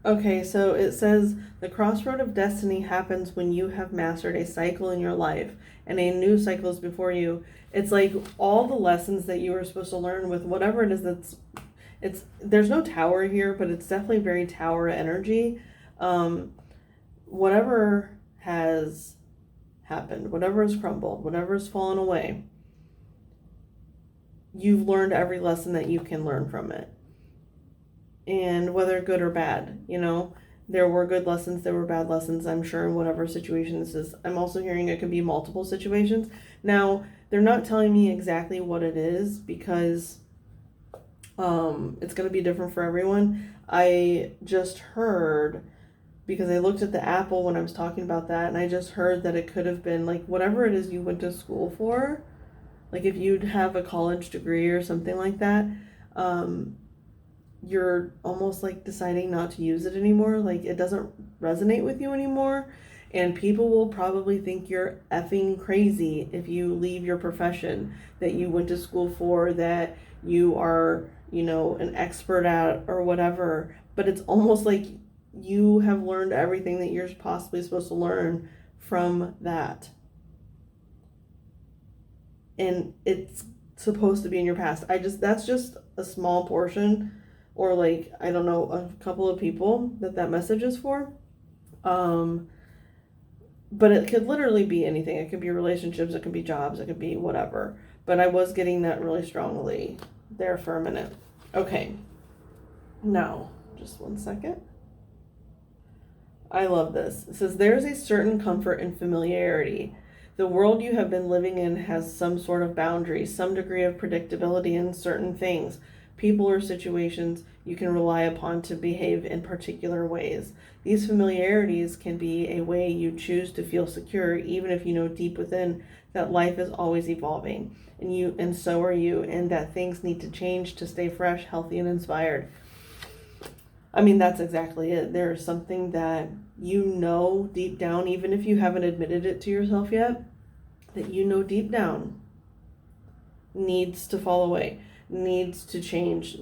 Okay, so it says the crossroad of destiny happens when you have mastered a cycle in your life and a new cycle is before you. It's like all the lessons that you were supposed to learn with whatever it is there's no tower here, but it's definitely very tower energy. Whatever has happened, whatever has crumbled, whatever has fallen away, you've learned every lesson that you can learn from it. And whether good or bad, you know, there were good lessons, there were bad lessons, I'm sure, in whatever situation this is. I'm also hearing it could be multiple situations. Now, they're not telling me exactly what it is because it's going to be different for everyone. I just heard, because I looked at the apple when I was talking about that, and I just heard that it could have been like whatever it is you went to school for, like if you'd have a college degree or something like that, you're almost like deciding not to use it anymore. Like it doesn't resonate with you anymore. And people will probably think you're effing crazy if you leave your profession that you went to school for, that you are, you know, an expert at or whatever. But it's almost like you have learned everything that you're possibly supposed to learn from that. And it's supposed to be in your past. That's just a small portion, or like, I don't know, a couple of people that message is for. But it could literally be anything. It could be relationships, it could be jobs, it could be whatever. But I was getting that really strongly there for a minute. Okay. Now, just one second. I love this. It says, there's a certain comfort in familiarity. The world you have been living in has some sort of boundary, some degree of predictability in certain things, people or situations you can rely upon to behave in particular ways. These familiarities can be a way you choose to feel secure, even if you know deep within that life is always evolving, and so are you, and that things need to change to stay fresh, healthy, and inspired. I mean, that's exactly it. There is something that you know deep down, even if you haven't admitted it to yourself yet, that you know deep down needs to fall away, needs to change.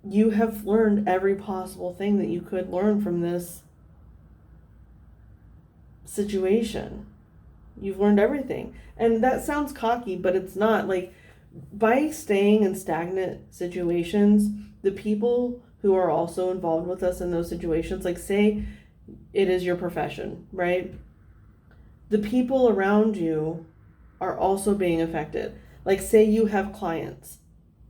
You have learned every possible thing that you could learn from this situation. You've learned everything. And that sounds cocky, but it's not. Like, by staying in stagnant situations, the people who are also involved with us in those situations, like say it is your profession, right? The people around you are also being affected. Like say you have clients,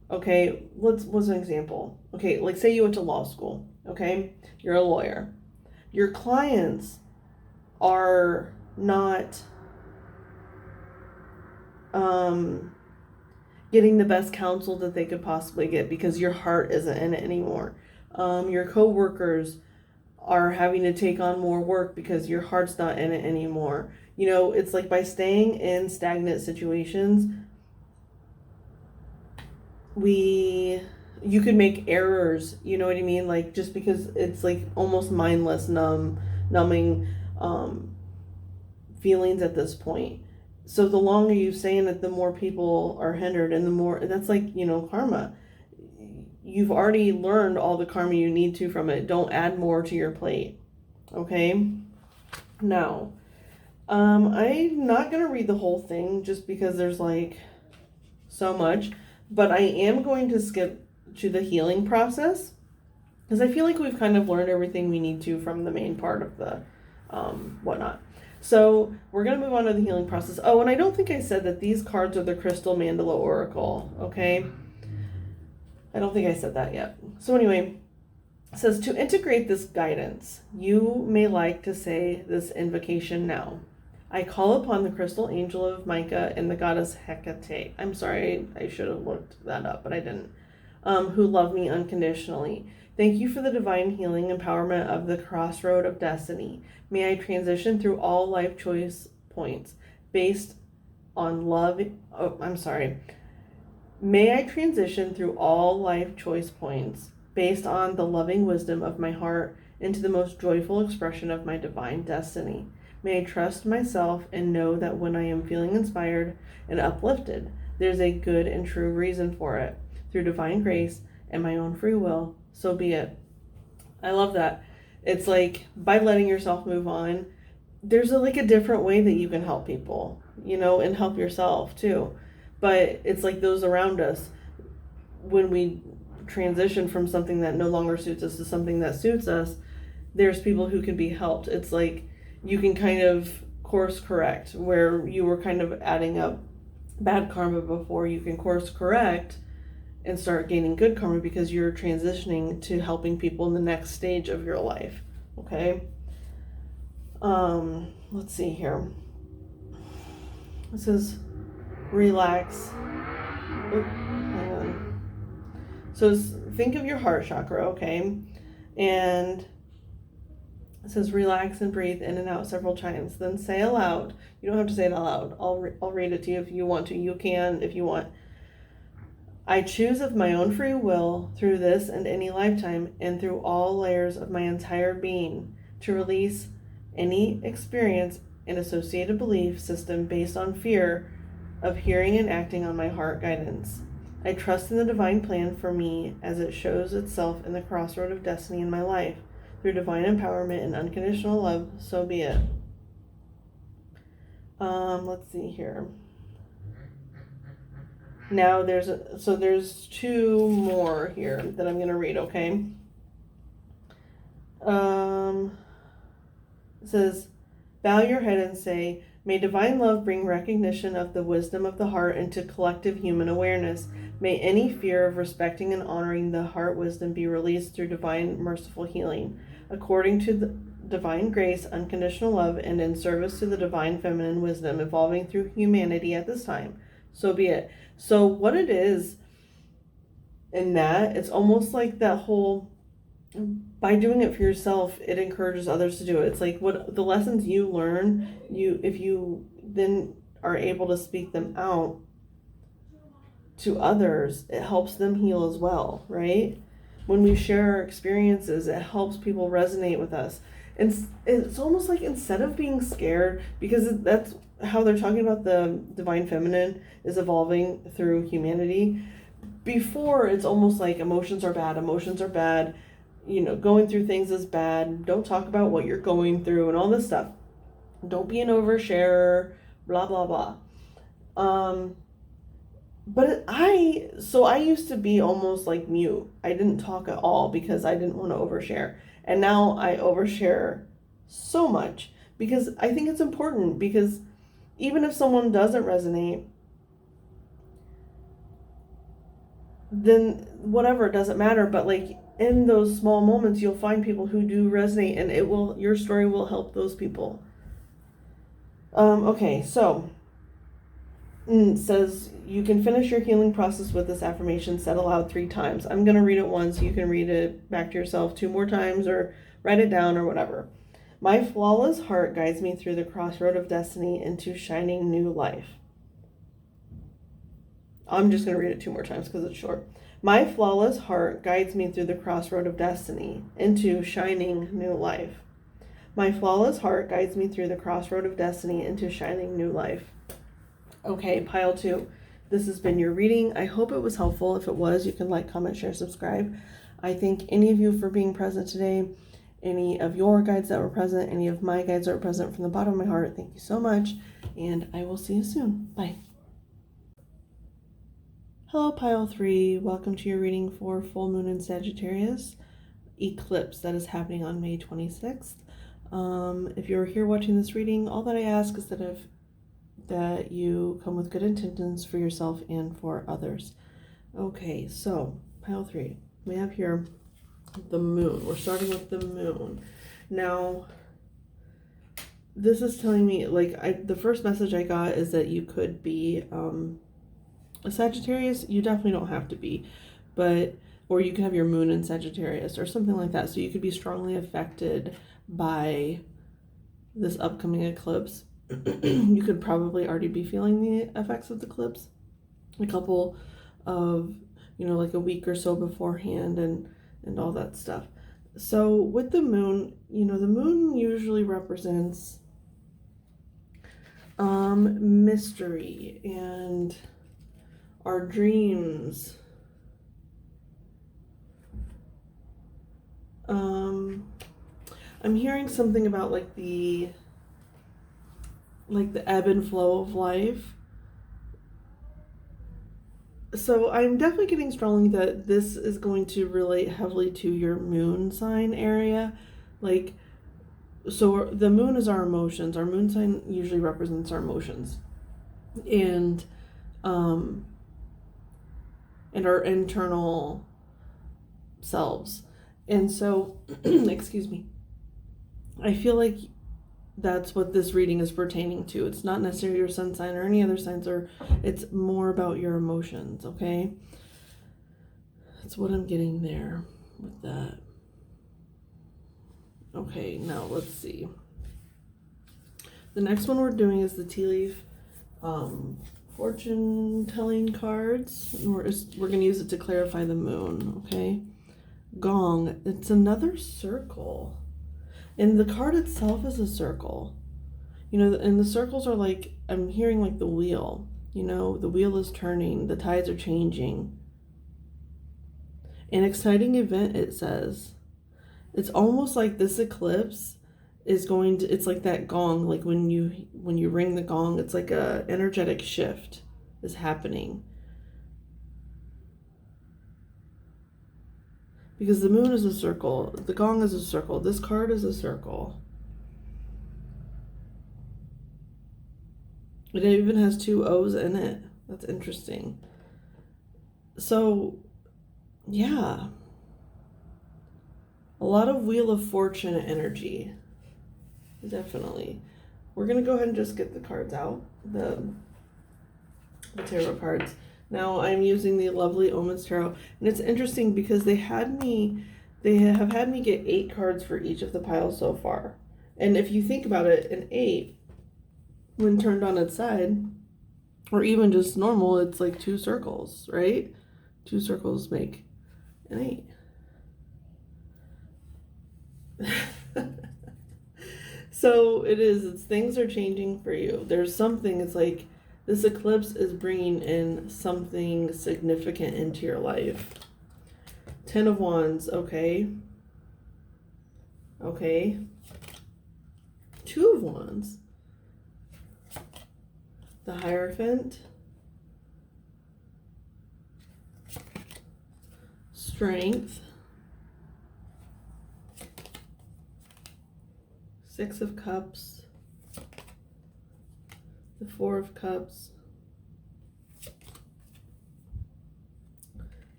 okay? What's an example? Okay, like say you went to law school, okay? You're a lawyer. Your clients are not getting the best counsel that they could possibly get because your heart isn't in it anymore. Your co-workers are having to take on more work because your heart's not in it anymore. You know, it's like by staying in stagnant situations, we you could make errors, you know what I mean? Like, just because it's like almost mindless, numbing feelings at this point. So the longer you stay in it, the more people are hindered, and the more, that's like, karma. You've already learned all the karma you need to from it. Don't add more to your plate. Okay? Now, I'm not going to read the whole thing just because there's like so much, but I am going to skip to the healing process because I feel like we've kind of learned everything we need to from the main part of the whatnot. So we're going to move on to the healing process. Oh, and I don't think I said that these cards are the Crystal Mandala Oracle, okay? I don't think I said that yet. So anyway, it says, to integrate this guidance, you may like to say this invocation now. I call upon the crystal angel of Micah and the goddess Hecate. I'm sorry, I should have looked that up, but I didn't. Who love me unconditionally. Thank you for the divine healing empowerment of the crossroad of destiny. May I transition through all life choice points based on love. May I transition through all life choice points based on the loving wisdom of my heart into the most joyful expression of my divine destiny. May I trust myself and know that when I am feeling inspired and uplifted, there's a good and true reason for it. Through divine grace and my own free will, so be it. I love that. It's like, by letting yourself move on, there's a different way that you can help people, and help yourself too. But it's like those around us, when we transition from something that no longer suits us to something that suits us, there's people who can be helped. It's like you can kind of course correct where you were kind of adding up bad karma before. You can course correct and start gaining good karma because you're transitioning to helping people in the next stage of your life. Okay. Let's see here. It says relax. Oh, hang on. So think of your heart chakra, okay? And it says relax and breathe in and out several times. Then say aloud. You don't have to say it out loud. I'll read it to you if you want to. You can if you want. I choose of my own free will through this and any lifetime and through all layers of my entire being to release any experience and associated belief system based on fear of hearing and acting on my heart guidance. I trust in the divine plan for me as it shows itself in the crossroad of destiny in my life. Through divine empowerment and unconditional love, so be it. Let's see here. Now there's two more here that I'm going to read, okay? It says, bow your head and say, may divine love bring recognition of the wisdom of the heart into collective human awareness. May any fear of respecting and honoring the heart wisdom be released through divine merciful healing. According to the divine grace, unconditional love, and in service to the divine feminine wisdom evolving through humanity at this time. So be it. So what it is in that, it's almost like that whole, by doing it for yourself, it encourages others to do it. It's like what the lessons you learn, if you then are able to speak them out to others, it helps them heal as well, right? When we share our experiences, it helps people resonate with us. And it's almost like, instead of being scared, because that's how they're talking about the divine feminine is evolving through humanity. Before, it's almost like emotions are bad, going through things is bad, don't talk about what you're going through and all this stuff. Don't be an oversharer, blah, blah, blah. But I used to be almost like mute. I didn't talk at all because I didn't want to overshare. And now I overshare so much because I think it's important, because even if someone doesn't resonate, then whatever, it doesn't matter. But like in those small moments, you'll find people who do resonate, and your story will help those people. Okay, so it says you can finish your healing process with this affirmation said aloud 3 times. I'm going to read it once. You can read it back to yourself 2 more times or write it down or whatever. My flawless heart guides me through the crossroad of destiny into shining new life. I'm just going to read it 2 more times because it's short. My flawless heart guides me through the crossroad of destiny into shining new life. My flawless heart guides me through the crossroad of destiny into shining new life. Okay, pile 2. This has been your reading. I hope it was helpful. If it was, you can like, comment, share, subscribe. I thank any of you for being present today. Any of your guides that were present, any of my guides that were present, from the bottom of my heart, thank you so much. And I will see you soon. Bye. Hello, pile 3. Welcome to your reading for full moon in Sagittarius eclipse that is happening on May 26th. If you're here watching this reading, all that I ask is that you come with good intentions for yourself and for others. Okay, so pile 3, we have here the moon. We're starting with the moon. Now, this is telling me, like, the first message I got is that you could be a Sagittarius. You definitely don't have to be, or you could have your moon in Sagittarius or something like that. So you could be strongly affected by this upcoming eclipse. You could probably already be feeling the effects of the eclipse a couple of, like a week or so beforehand and all that stuff. So with the moon, the moon usually represents mystery and our dreams. I'm hearing something about like the ebb and flow of life. So I'm definitely getting strongly that this is going to relate heavily to your moon sign area. So the moon is our emotions. Our moon sign usually represents our emotions. And our internal selves. And so, excuse me, I feel like that's what this reading is pertaining to. It's not necessarily your sun sign or any other signs, it's more about your emotions, okay? That's what I'm getting there with that. Okay, now let's see. The next one we're doing is the tea leaf fortune telling cards. We're going to use it to clarify the moon, okay? Gong, it's another circle. And the card itself is a circle. And the circles are like, I'm hearing like the wheel. The wheel is turning, the tides are changing. An exciting event, it says. It's almost like this eclipse is going to, it's like that gong, like when you ring the gong, it's like a energetic shift is happening. Because the moon is a circle, the gong is a circle, this card is a circle. It even has 2 O's in it. That's interesting. So, yeah. A lot of Wheel of Fortune energy. Definitely. We're going to go ahead and just get the cards out. The tarot cards. Now I'm using the Lovely Omens Tarot. And it's interesting because they have had me get 8 cards for each of the piles so far. And if you think about it, an 8, when turned on its side, or even just normal, it's like 2 circles, right? 2 circles make an 8. So things are changing for you. There's something, it's like this eclipse is bringing in something significant into your life. 10 of Wands, okay. Okay. 2 of Wands. The Hierophant. Strength. 6 of Cups. The 4 of Cups.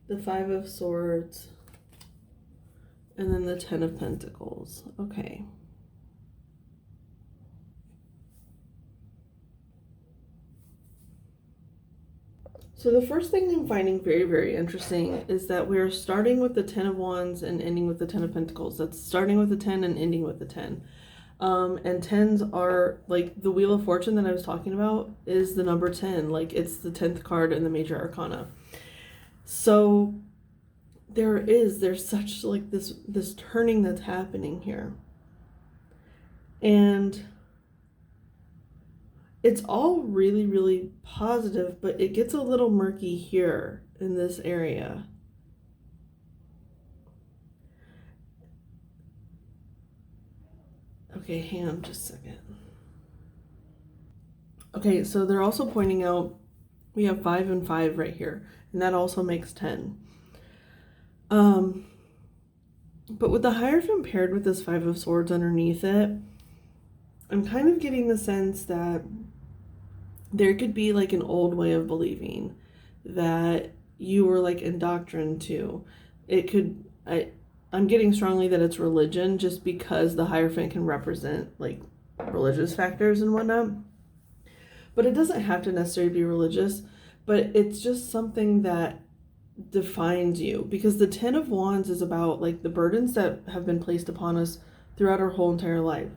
The 5 of Swords. And then the 10 of Pentacles. Okay. So the first thing I'm finding very, very interesting is that we're starting with the 10 of Wands and ending with the 10 of Pentacles. That's starting with the 10 and ending with the 10. And 10s are like the Wheel of Fortune that I was talking about is the number 10. Like it's the 10th card in the Major Arcana. So there's such like this turning that's happening here. And it's all really, really positive, but it gets a little murky here in this area. Okay, hang on just a second. Okay, so they're also pointing out we have 5 and 5 right here, and that also makes 10. But with the Hierophant paired with this 5 of Swords underneath it, I'm kind of getting the sense that there could be like an old way of believing that you were like indoctrined to. It could, I'm getting strongly that it's religion, just because the Hierophant can represent like religious factors and whatnot. But it doesn't have to necessarily be religious, but it's just something that defines you, because the 10 of Wands is about like the burdens that have been placed upon us throughout our whole entire life.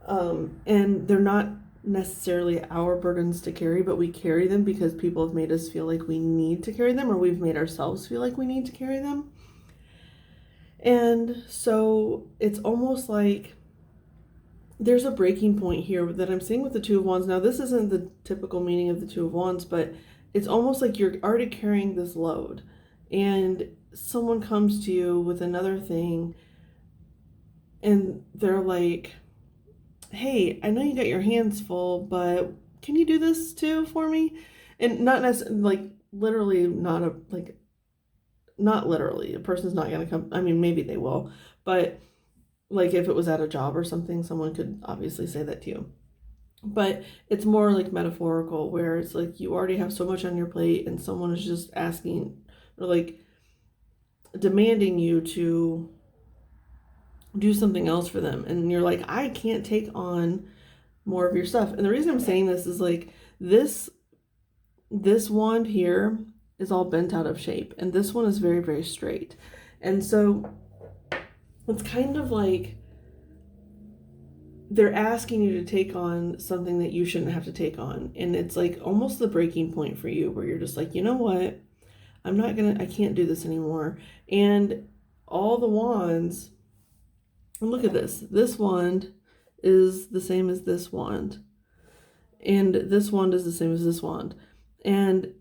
And they're not necessarily our burdens to carry, but we carry them because people have made us feel like we need to carry them, or we've made ourselves feel like we need to carry them. And so it's almost like there's a breaking point here that I'm seeing with the 2 of Wands. Now, this isn't the typical meaning of the 2 of Wands, but it's almost like you're already carrying this load, and someone comes to you with another thing, and they're like, hey, I know you got your hands full, but can you do this too for me? And not necessarily, like, literally, not literally. A person's not going to come. I mean, maybe they will, but like if it was at a job or something, someone could obviously say that to you. But it's more like metaphorical, where it's like you already have so much on your plate and someone is just asking or like demanding you to do something else for them. And you're like, I can't take on more of your stuff. And the reason I'm saying this is like this wand here is all bent out of shape, and this one is very, very straight. And so it's kind of like they're asking you to take on something that you shouldn't have to take on. And it's like almost the breaking point for you, where you're just like, you know what? I can't do this anymore. And all the wands, and look at this. This wand is the same as this wand. And this wand is the same as this wand.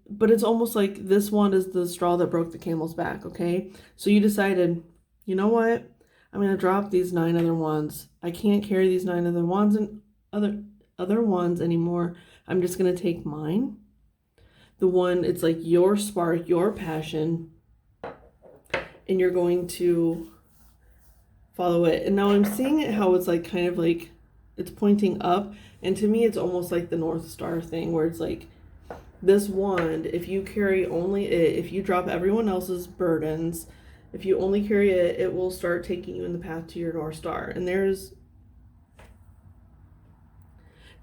But it's almost like this wand is the straw that broke the camel's back, okay? So you decided, you know what? I'm going to drop these 9 other wands. I can't carry these 9 other wands and other wands anymore. I'm just going to take mine. The one, it's like your spark, your passion, and you're going to follow it. And now I'm seeing it how it's like kind of like it's pointing up. And to me, it's almost like the North Star thing, where it's like this wand, if you carry only it, if you drop everyone else's burdens, if you only carry it, it will start taking you in the path to your North Star. And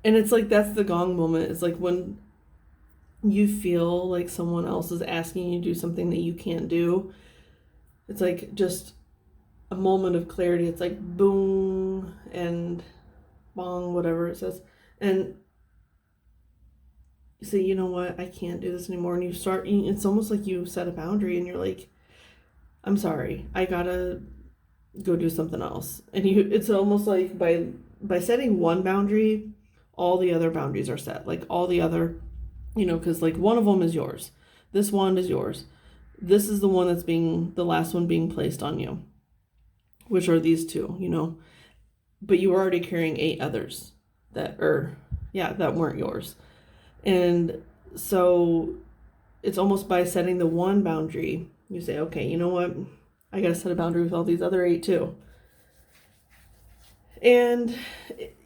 it's like, that's the gong moment. It's like when you feel like someone else is asking you to do something that you can't do. It's like just a moment of clarity. It's like boom and bong, whatever it says. And you say, you know what, I can't do this anymore. And it's almost like you set a boundary and you're like, I'm sorry, I gotta go do something else. And it's almost like by setting one boundary, all the other boundaries are set. Like all the other, because like one of them is yours. This wand is yours. This is the one that's the last one being placed on you, which are these 2, but you were already carrying 8 others that weren't yours. And so it's almost by setting the one boundary, you say, okay, you know what? I got to set a boundary with all these other 8 too. And,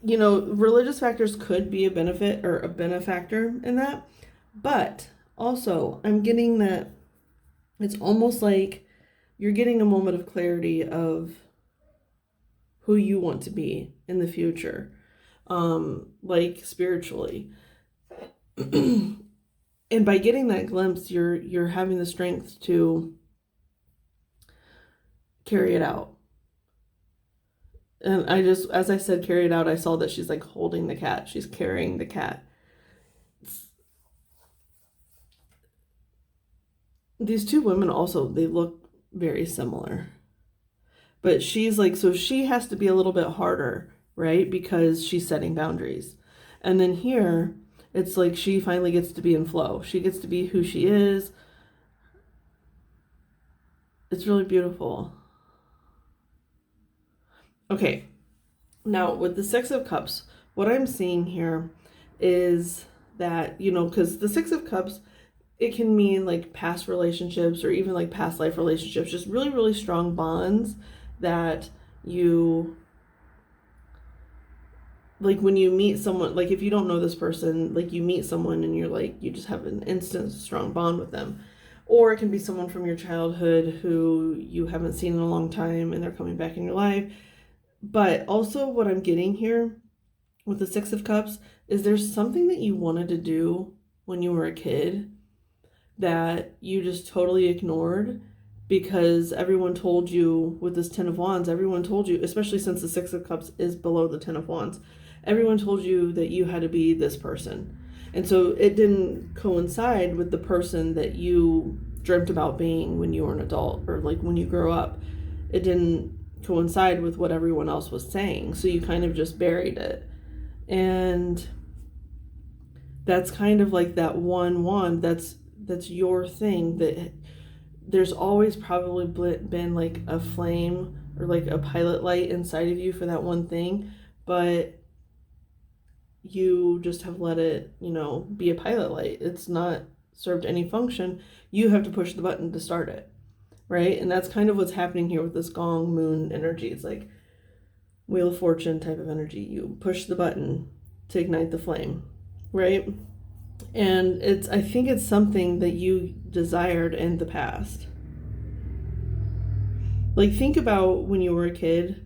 religious factors could be a benefit or a benefactor in that. But also, I'm getting that it's almost like you're getting a moment of clarity of who you want to be in the future, like spiritually. And by getting that glimpse, you're having the strength to carry it out. And as I said, carry it out, I saw that she's like holding the cat. She's carrying the cat. These 2 women also, they look very similar. But she's like, so she has to be a little bit harder, right? Because she's setting boundaries. And then here, it's like she finally gets to be in flow. She gets to be who she is. It's really beautiful. Okay, now with the Six of Cups, what I'm seeing here is that, you know, because the Six of Cups, it can mean like past relationships or even like past life relationships, just really, really strong bonds that you, like when you meet someone, like if you don't know this person, like you meet someone and you're like, you just have an instant strong bond with them. Or it can be someone from your childhood who you haven't seen in a long time and they're coming back in your life. But also what I'm getting here with the Six of Cups is there's something that you wanted to do when you were a kid that you just totally ignored because everyone told you with this Ten of Wands, everyone told you, especially since the Six of Cups is below the Ten of Wands, everyone told you that you had to be this person. And so it didn't coincide with the person that you dreamt about being when you were an adult or like when you grow up. It didn't coincide with what everyone else was saying. So you kind of just buried it. And that's kind of like that one wand that's your thing, that there's always probably been like a flame or like a pilot light inside of you for that one thing, but you just have let it, you know, be a pilot light. It's not served any function. You have to push the button to start it, right? And that's kind of what's happening here with this gong moon energy. It's like Wheel of Fortune type of energy. You push the button to ignite the flame, right? And I think it's something that you desired in the past. Like think about when you were a kid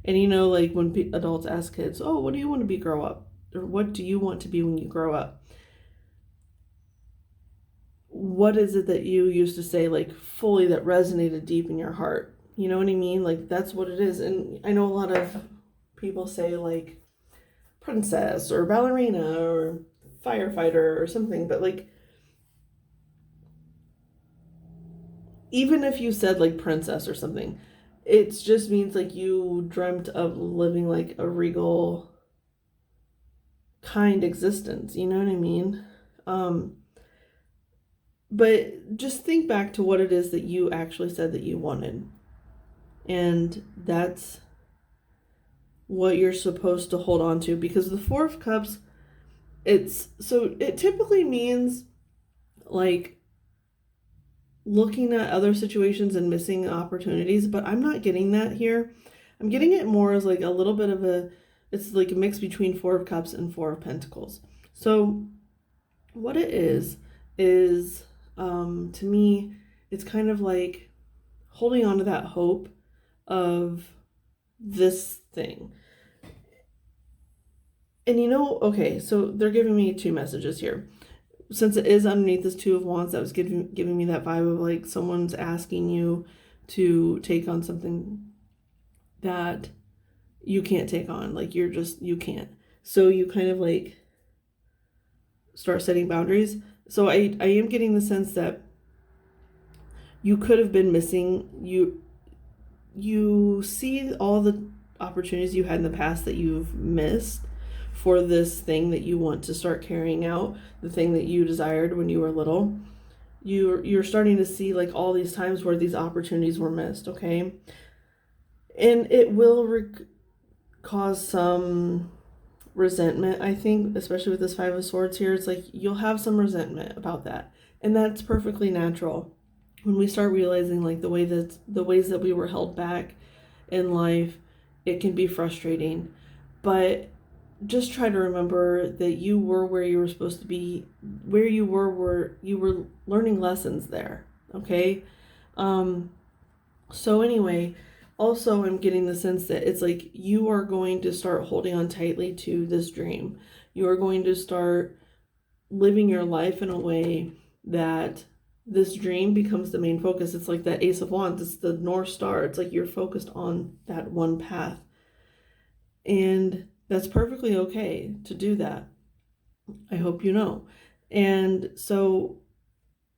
and you know, like when adults ask kids, oh, what do you want to be grow up? Or what do you want to be when you grow up? What is it that you used to say like fully that resonated deep in your heart? You know what I mean? Like that's what it is. And I know a lot of people say like princess or ballerina or firefighter or something, but like even if you said like princess or something, it just means like you dreamt of living like a regal kind existence, you know what I mean? But just think back to what it is that you actually said that you wanted, and that's what you're supposed to hold on to. Because the Four of Cups, it typically means like looking at other situations and missing opportunities, but I'm not getting that here. I'm getting it more as like a little bit of it's like a mix between Four of Cups and Four of Pentacles. So what it is to me, it's kind of like holding on to that hope of this thing. And you know, okay, so they're giving me two messages here. Since it is underneath this Two of Wands, that was giving me that vibe of like someone's asking you to take on something that you can't take on. Like you can't. So you kind of like start setting boundaries. So I am getting the sense that you could have been missing. You see all the opportunities you had in the past that you've missed for this thing that you want to start carrying out, the thing that you desired when you were little. You're starting to see like all these times where these opportunities were missed, okay? And it will cause some resentment, I think, especially with this Five of Swords here. It's like you'll have some resentment about that, and that's perfectly natural. When we start realizing like the ways that we were held back in life, it can be frustrating. But just try to remember that you were where you were supposed to be. Where you were learning lessons there, okay? So anyway, also I'm getting the sense that it's like you are going to start holding on tightly to this dream. You are going to start living your life in a way that this dream becomes the main focus. It's like that Ace of Wands. It's the North Star. It's like you're focused on that one path. And that's perfectly okay to do that. I hope you know. And so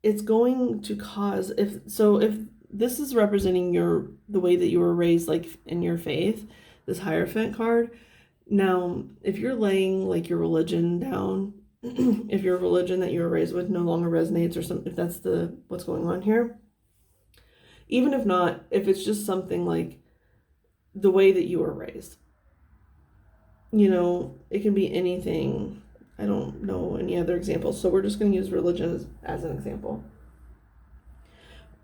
it's going to cause, if this is representing the way that you were raised, like in your faith, this Hierophant card. Now, if you're laying like your religion down, if your religion that you were raised with no longer resonates, or something, if that's what's going on here, even if not, if it's just something like the way that you were raised, you know, it can be anything. I don't know any other examples, so we're just going to use religion as an example.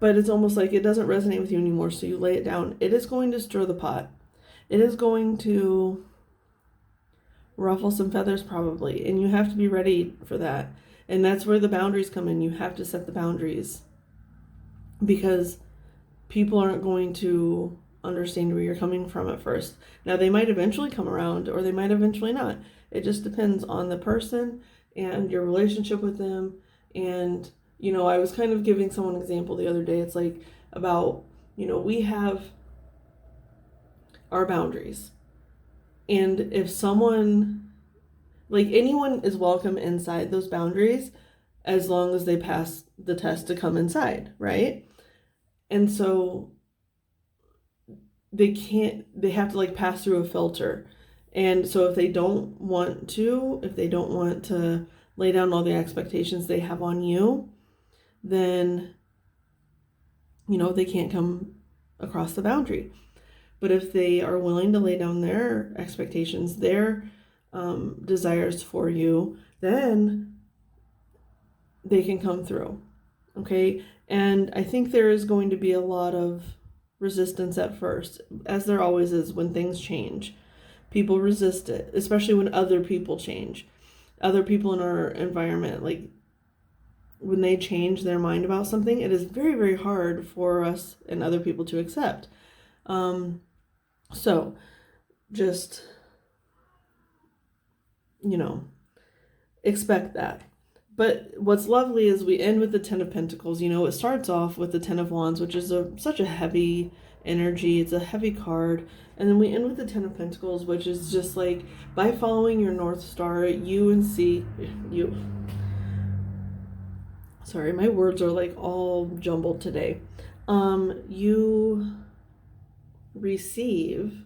But it's almost like it doesn't resonate with you anymore, so you lay it down. It is going to stir the pot. It is going to ruffle some feathers probably, and you have to be ready for that. And that's where the boundaries come in. You have to set the boundaries, because people aren't going to understand where you're coming from at first. Now, they might eventually come around, or they might eventually not. It just depends on the person and your relationship with them. And, you know, I was kind of giving someone an example the other day. It's like about, you know, we have our boundaries. And if someone, like anyone is welcome inside those boundaries as long as they pass the test to come inside, right? And so they have to like pass through a filter. And so if they don't want to lay down all the expectations they have on you, then, you know, they can't come across the boundary. But if they are willing to lay down their expectations, their desires for you, then they can come through. Okay. And I think there is going to be a lot of resistance at first, as there always is when things change. People resist it, especially when other people change. Other people in our environment, like when they change their mind about something, it is very, very hard for us and other people to accept. So just, you know, expect that. But what's lovely is we end with the Ten of Pentacles. You know, it starts off with the Ten of Wands, which is such a heavy energy. It's a heavy card. And then we end with the Ten of Pentacles, which is just like, by following your North Star, sorry, my words are like all jumbled today. You receive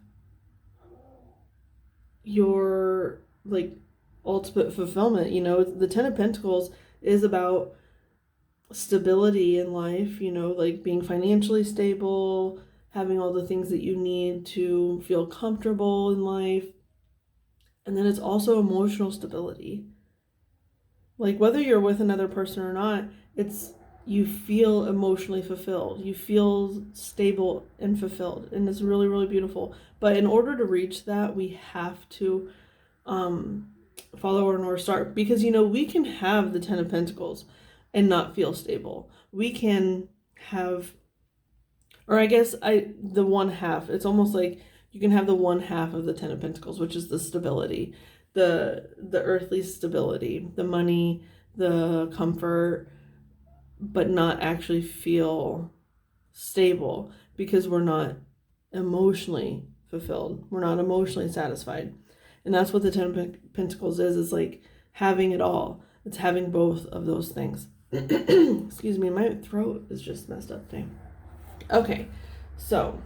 your like ultimate fulfillment. You know, the Ten of Pentacles is about stability in life, you know, like being financially stable, having all the things that you need to feel comfortable in life. And then it's also emotional stability. Like whether you're with another person or not, you feel emotionally fulfilled. You feel stable and fulfilled. And it's really, really beautiful. But in order to reach that, we have to follow our North Star. Because, you know, we can have the Ten of Pentacles and not feel stable. We can have, or I guess the one half. It's almost like you can have the one half of the Ten of Pentacles, which is the stability, the earthly stability, the money, the comfort, but not actually feel stable because we're not emotionally fulfilled. We're not emotionally satisfied. And that's what the Ten of Pentacles is. It's like having it all. It's having both of those things. Excuse me, my throat is just messed up today. Okay, so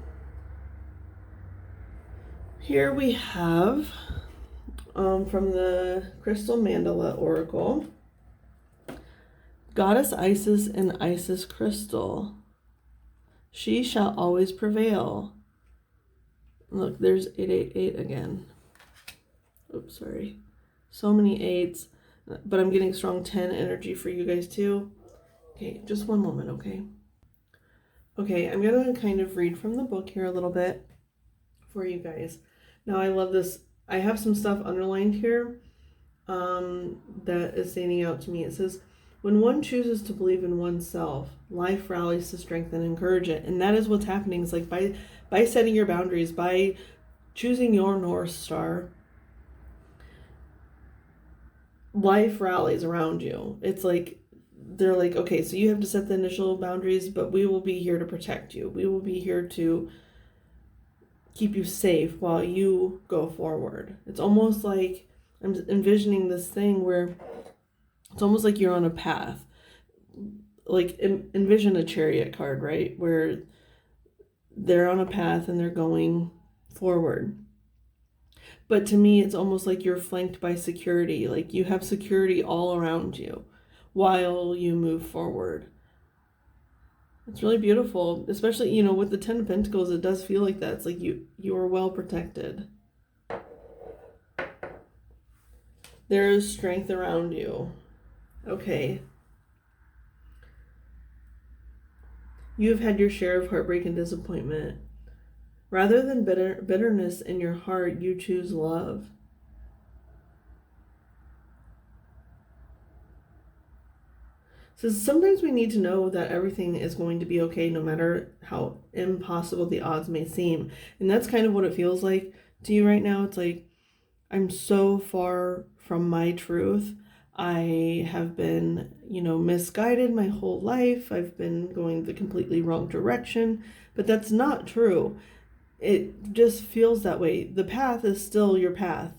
here we have from the Crystal Mandala Oracle, Goddess Isis and Isis Crystal. She shall always prevail. Look, there's 888 again. Oops, sorry. So many eights, but I'm getting strong 10 energy for you guys too. Okay, just one moment, okay? Okay, I'm going to kind of read from the book here a little bit for you guys. Now, I love this. I have some stuff underlined here that is standing out to me. It says, when one chooses to believe in oneself, life rallies to strengthen and encourage it. And that is what's happening. It's like by setting your boundaries, by choosing your North Star, life rallies around you. It's like, they're like, okay, so you have to set the initial boundaries, but we will be here to protect you. We will be here to keep you safe while you go forward. It's almost like I'm envisioning this thing where it's almost like you're on a path. like envision a chariot card, right? Where they're on a path and they're going forward. But to me, it's almost like you're flanked by security. Like you have security all around you while you move forward. It's really beautiful, especially, you know, with the Ten of Pentacles, it does feel like that. It's like you are well protected. There is strength around you. Okay. You've had your share of heartbreak and disappointment. Rather than bitterness in your heart, you choose love. So sometimes we need to know that everything is going to be okay no matter how impossible the odds may seem. And that's kind of what it feels like to you right now. It's like, I'm so far from my truth. I have been, you know, misguided my whole life. I've been going the completely wrong direction, but that's not true. It just feels that way. The path is still your path,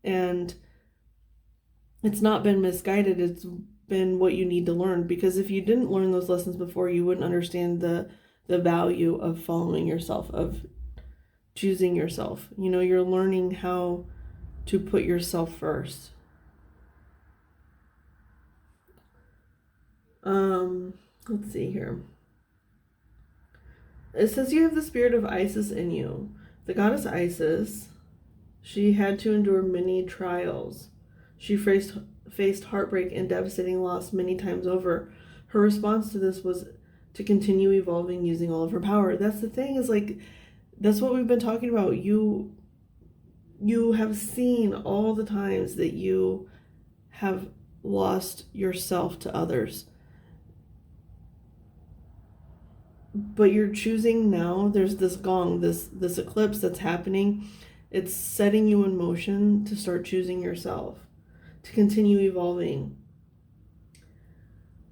and it's not been misguided. It's been what you need to learn, because if you didn't learn those lessons before, you wouldn't understand the value of following yourself, of choosing yourself. You know, you're learning how to put yourself first. Let's see here. It says you have the spirit of Isis in you. The goddess Isis, she had to endure many trials. She faced heartbreak and devastating loss many times over. Her response to this was to continue evolving using all of her power. That's the thing, is like, that's what we've been talking about. You have seen all the times that you have lost yourself to others. But you're choosing now. There's this gong, this eclipse that's happening. It's setting you in motion to start choosing yourself, to continue evolving.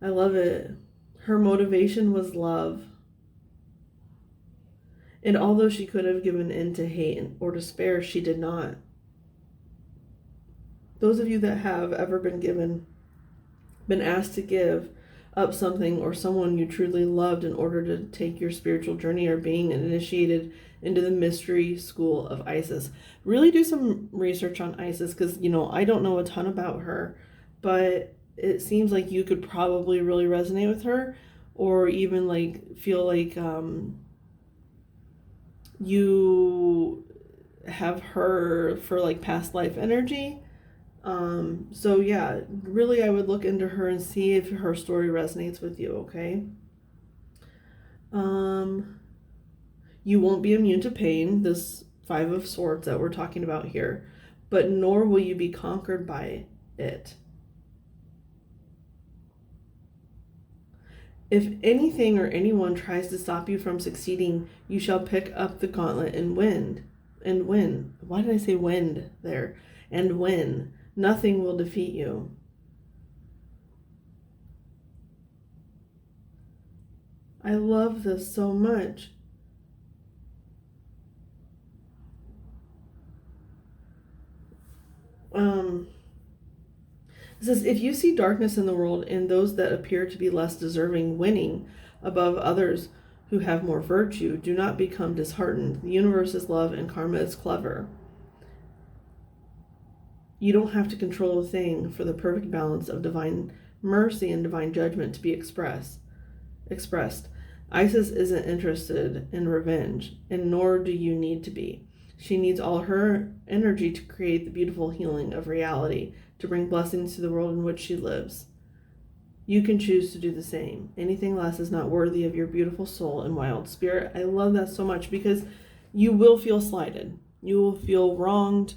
I love it. Her motivation was love. And although she could have given in to hate or despair, she did not. Those of you that have ever been asked to give up something or someone you truly loved in order to take your spiritual journey, are being initiated into the mystery school of Isis. Really do some research on Isis, because, you know, I don't know a ton about her, but it seems like you could probably really resonate with her, or even like feel like you have her for like past life energy. So yeah, really I would look into her and see if her story resonates with you, okay? You won't be immune to pain, this Five of Swords that we're talking about here, but nor will you be conquered by it. If anything or anyone tries to stop you from succeeding, you shall pick up the gauntlet and win. And win. Why did I say wind there? And win. Nothing will defeat you. I love this so much. It says, if you see darkness in the world and those that appear to be less deserving winning above others who have more virtue, do not become disheartened. The universe is love and karma is clever. You don't have to control a thing for the perfect balance of divine mercy and divine judgment to be expressed. Isis isn't interested in revenge, and nor do you need to be. She needs all her energy to create the beautiful healing of reality, to bring blessings to the world in which she lives. You can choose to do the same. Anything less is not worthy of your beautiful soul and wild spirit. I love that so much, because you will feel slighted. You will feel wronged,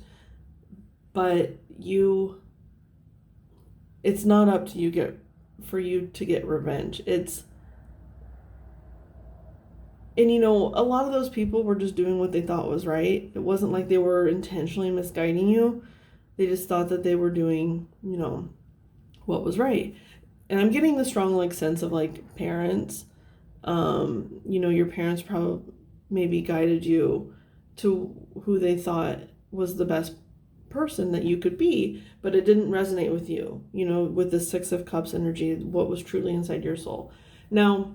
but it's not up to you for you to get revenge. And you know, a lot of those people were just doing what they thought was right. It wasn't like they were intentionally misguiding you. They just thought that they were doing, you know, what was right. And I'm getting the strong like sense of like parents. You know, your parents probably maybe guided you to who they thought was the best person that you could be, but it didn't resonate with you, you know, with the Six of Cups energy, what was truly inside your soul. Now,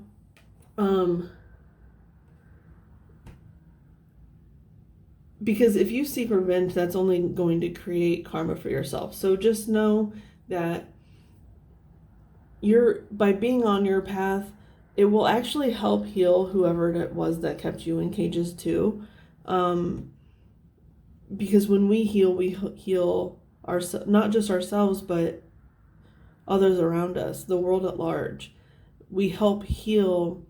because if you seek revenge, that's only going to create karma for yourself. So just know that by being on your path, it will actually help heal whoever it was that kept you in cages too. Because when we heal not just ourselves, but others around us, the world at large. We help heal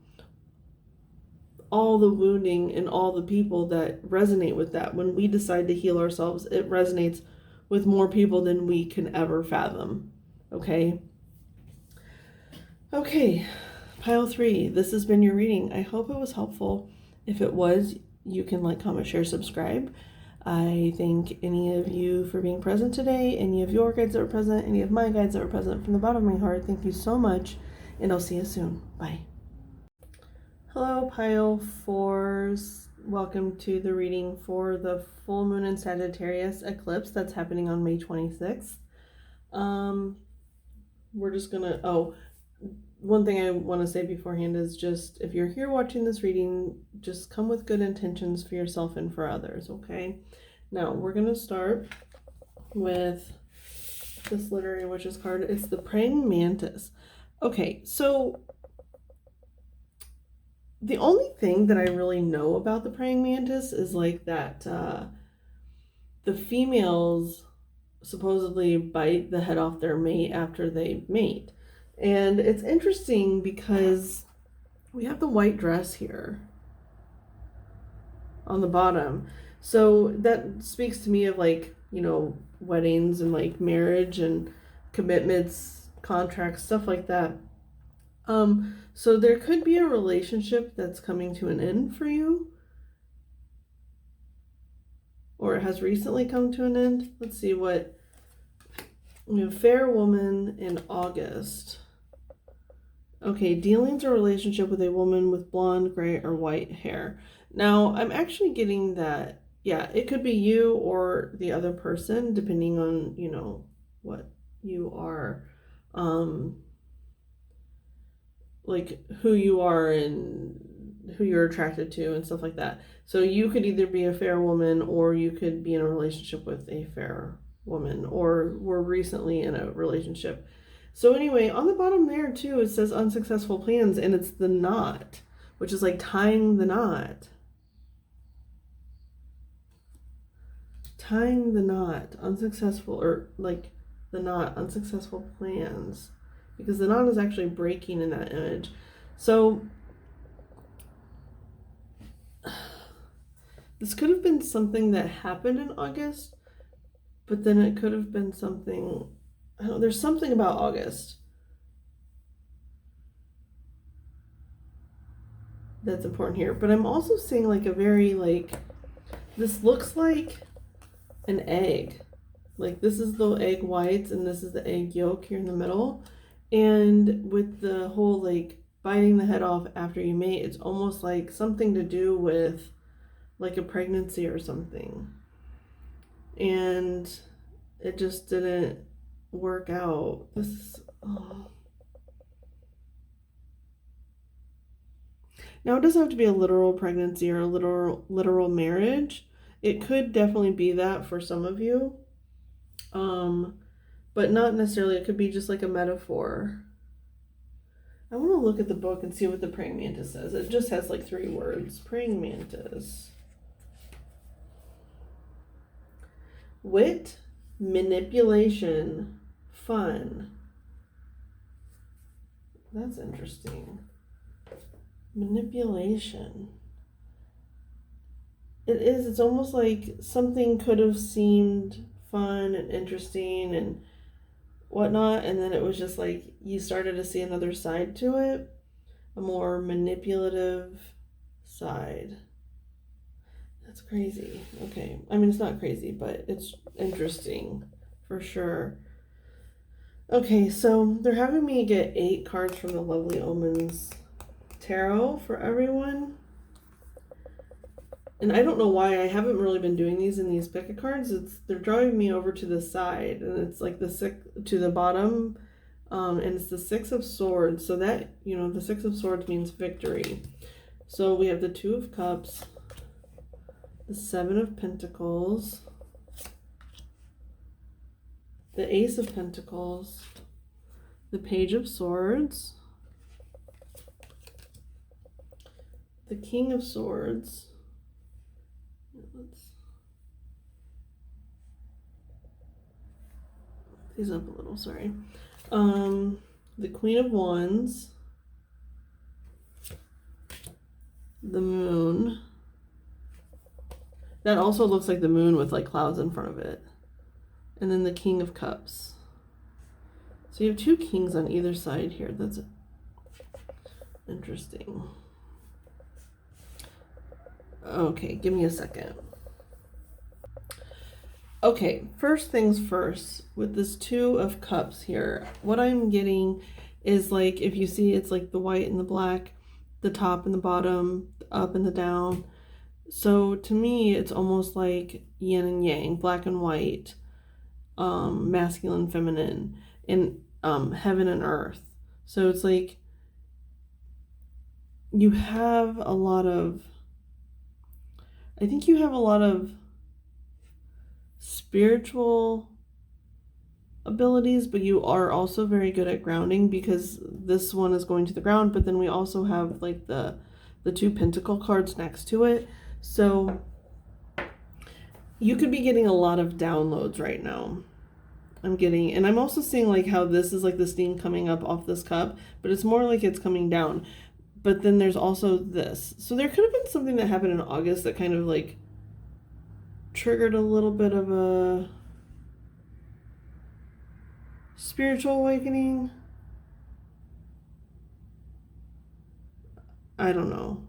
all the wounding and all the people that resonate with that. When we decide to heal ourselves, it resonates with more people than we can ever fathom. Okay? Okay, pile 3. This has been your reading. I hope it was helpful. If it was, you can like, comment, share, subscribe. I thank any of you for being present today, any of your guides that were present, any of my guides that were present. From the bottom of my heart, thank you so much, and I'll see you soon. Bye. Hello, pile 4s. Welcome to the reading for the full moon in Sagittarius eclipse that's happening on May 26th. We're just gonna, one thing I want to say beforehand is just, if you're here watching this reading, just come with good intentions for yourself and for others, okay? Now, we're going to start with this Literary Witches card. It's the Praying Mantis. Okay, so the only thing that I really know about the Praying Mantis is like that the females supposedly bite the head off their mate after they mate. And it's interesting because we have the white dress here on the bottom. So that speaks to me of like, you know, weddings and like marriage and commitments, contracts, stuff like that. So there could be a relationship that's coming to an end for you, or it has recently come to an end. Let's see what we have. Fair woman in August. Okay, dealings or relationship with a woman with blonde, gray, or white hair. Now, I'm actually getting that, yeah, it could be you or the other person, depending on, you know, what you are, like who you are and who you're attracted to and stuff like that. So you could either be a fair woman, or you could be in a relationship with a fair woman, or were recently in a relationship. So anyway, on the bottom there too, it says unsuccessful plans, and it's the knot, which is like tying the knot. Tying the knot, unsuccessful, or like the knot, unsuccessful plans, because the knot is actually breaking in that image. So this could have been something that happened in August, but then it could have been something, I don't know, there's something about August that's important here. But I'm also seeing like a very like, this looks like an egg. Like this is the egg whites and this is the egg yolk here in the middle. And with the whole like biting the head off after you mate, it's almost like something to do with like a pregnancy or something. And it just didn't work out. This is, Now it doesn't have to be a literal pregnancy or a literal marriage. It could definitely be that for some of you. But not necessarily. It could be just like a metaphor. I want to look at the book and see what the Praying Mantis says. It just has like 3 words. Praying Mantis. Wit, manipulation, fun. That's interesting. Manipulation. It is. It's almost like something could have seemed fun and interesting and whatnot, and then it was just like you started to see another side to it, a more manipulative side. That's crazy. Okay, I mean, it's not crazy, but it's interesting for sure. Okay, so they're having me get 8 cards from the Lovely Omens Tarot for everyone. And I don't know why I haven't really been doing these in these pick a cards. They're drawing me over to the side, and it's like the six to the bottom, and it's the Six of Swords. So that, you know, the Six of Swords means victory. So we have the Two of Cups, the Seven of Pentacles, the Ace of Pentacles, the Page of Swords, the King of Swords. Let's these up a little, sorry. The Queen of Wands, the Moon. That also looks like the moon with like clouds in front of it. And then the King of Cups. So you have two kings on either side here. That's interesting. Okay, give me a second. Okay, first things first, with this Two of Cups here, what I'm getting is like, if you see, it's like the white and the black, the top and the bottom, the up and the down. So to me, it's almost like yin and yang, black and white, masculine, feminine, and heaven and earth. So it's like you have a lot of, I think you have a lot of spiritual abilities, but you are also very good at grounding, because this one is going to the ground, but then we also have like the two pentacle cards next to it. So you could be getting a lot of downloads right now. And I'm also seeing like how this is like the steam coming up off this cup, but it's more like it's coming down. But then there's also this. So there could have been something that happened in August that kind of like triggered a little bit of a spiritual awakening. I don't know.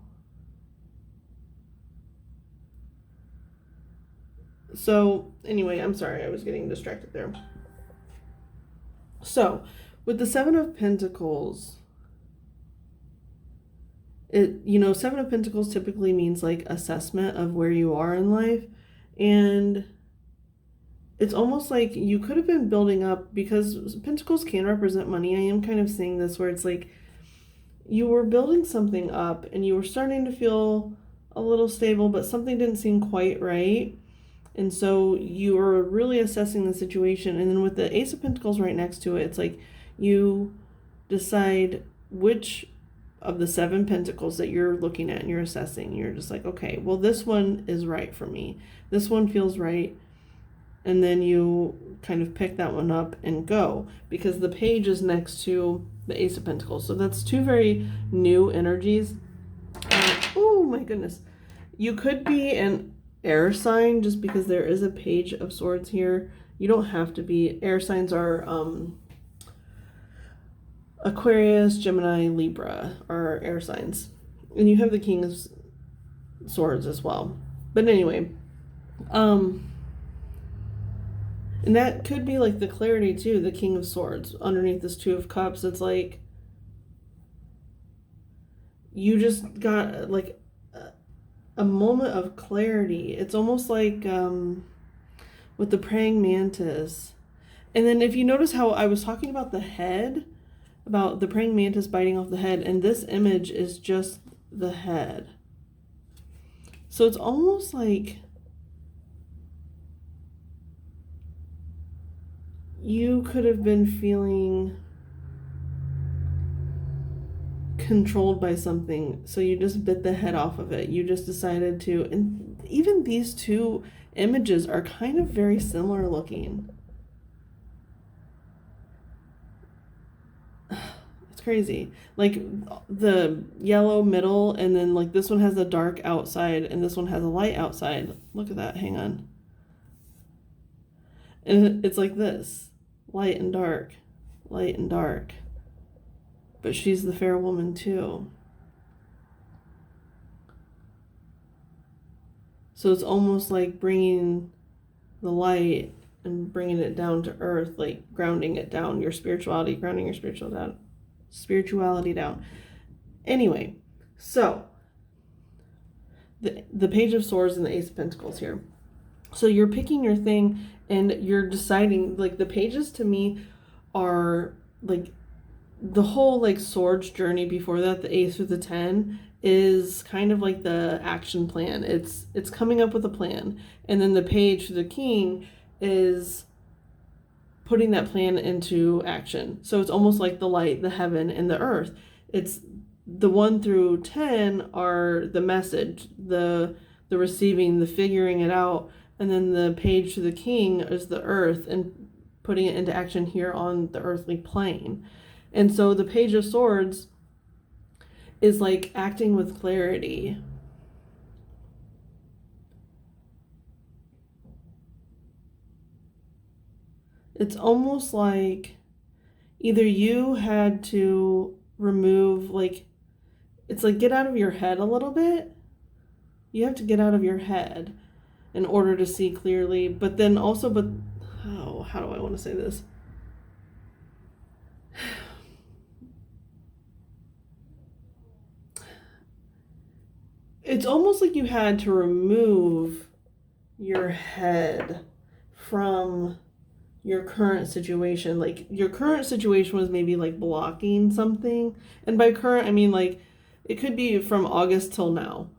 So anyway, I'm sorry, I was getting distracted there. So with the Seven of Pentacles, Seven of Pentacles typically means like assessment of where you are in life. And it's almost like you could have been building up, because Pentacles can represent money. I am kind of seeing this where it's like you were building something up and you were starting to feel a little stable, but something didn't seem quite right. And so you were really assessing the situation. And then with the Ace of Pentacles right next to it, it's like you decide which of the Seven Pentacles that you're looking at and you're assessing. You're just like, okay, well, this one is right for me. This one feels right. And then you kind of pick that one up and go, because the Page is next to the Ace of Pentacles. So that's two very new energies. Oh my goodness. You could be an air sign, just because there is a Page of Swords here. You don't have to be. Air signs are Aquarius, Gemini, Libra are air signs. And you have the King of Swords as well. But anyway, and that could be like the clarity too, the King of Swords underneath this Two of Cups. It's like you just got like a moment of clarity. It's almost like with the praying mantis. And then if you notice how I was talking about the head, about the praying mantis biting off the head, and this image is just the head. So it's almost like you could have been feeling controlled by something, so you just bit the head off of it. You just decided to, and even these two images are kind of very similar looking. It's crazy. Like the yellow middle, and then like this one has a dark outside and this one has a light outside. Look at that, hang on. And it's like this, light and dark, light and dark. But she's the fair woman too. So it's almost like bringing the light and bringing it down to earth, like grounding it down, your spirituality, grounding your spirituality down. Anyway, so the Page of Swords and the Ace of Pentacles here. So you're picking your thing and you're deciding, like, the pages to me are like the whole like swords journey before that. The Ace through the 10 is kind of like the action plan. It's coming up with a plan. And then the Page through the King is putting that plan into action. So it's almost like the light, the heaven, and the earth. It's the 1 through 10 are the message, the receiving, the figuring it out. And then the Page to the King is the earth and putting it into action here on the earthly plane. And so the Page of Swords is like acting with clarity. It's almost like either you had to remove, like, it's like get out of your head a little bit. You have to get out of your head in order to see clearly. But then also, how do I want to say this? It's almost like you had to remove your head from your current situation. Like, your current situation was maybe like blocking something. And by current, I mean like it could be from August till now,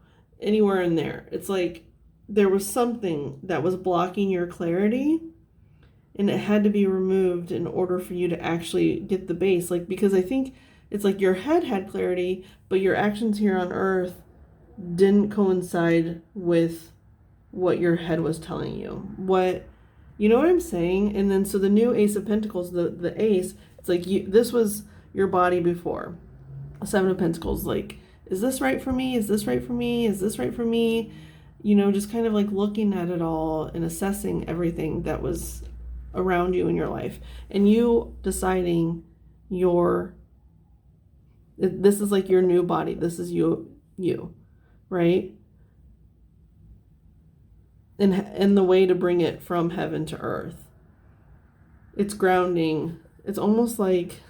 anywhere in there. It's like there was something that was blocking your clarity, and it had to be removed in order for you to actually get the base. Like, because I think it's like your head had clarity, but your actions here on earth didn't coincide with what your head was telling you. You know what I'm saying? And then so the new Ace of Pentacles, the Ace, it's like this was your body before. 7 of Pentacles, like, is this right for me? Is this right for me? Is this right for me? You know, just kind of like looking at it all and assessing everything that was around you in your life. And you deciding this is like your new body. This is you, right? And the way to bring it from heaven to earth. It's grounding. It's almost like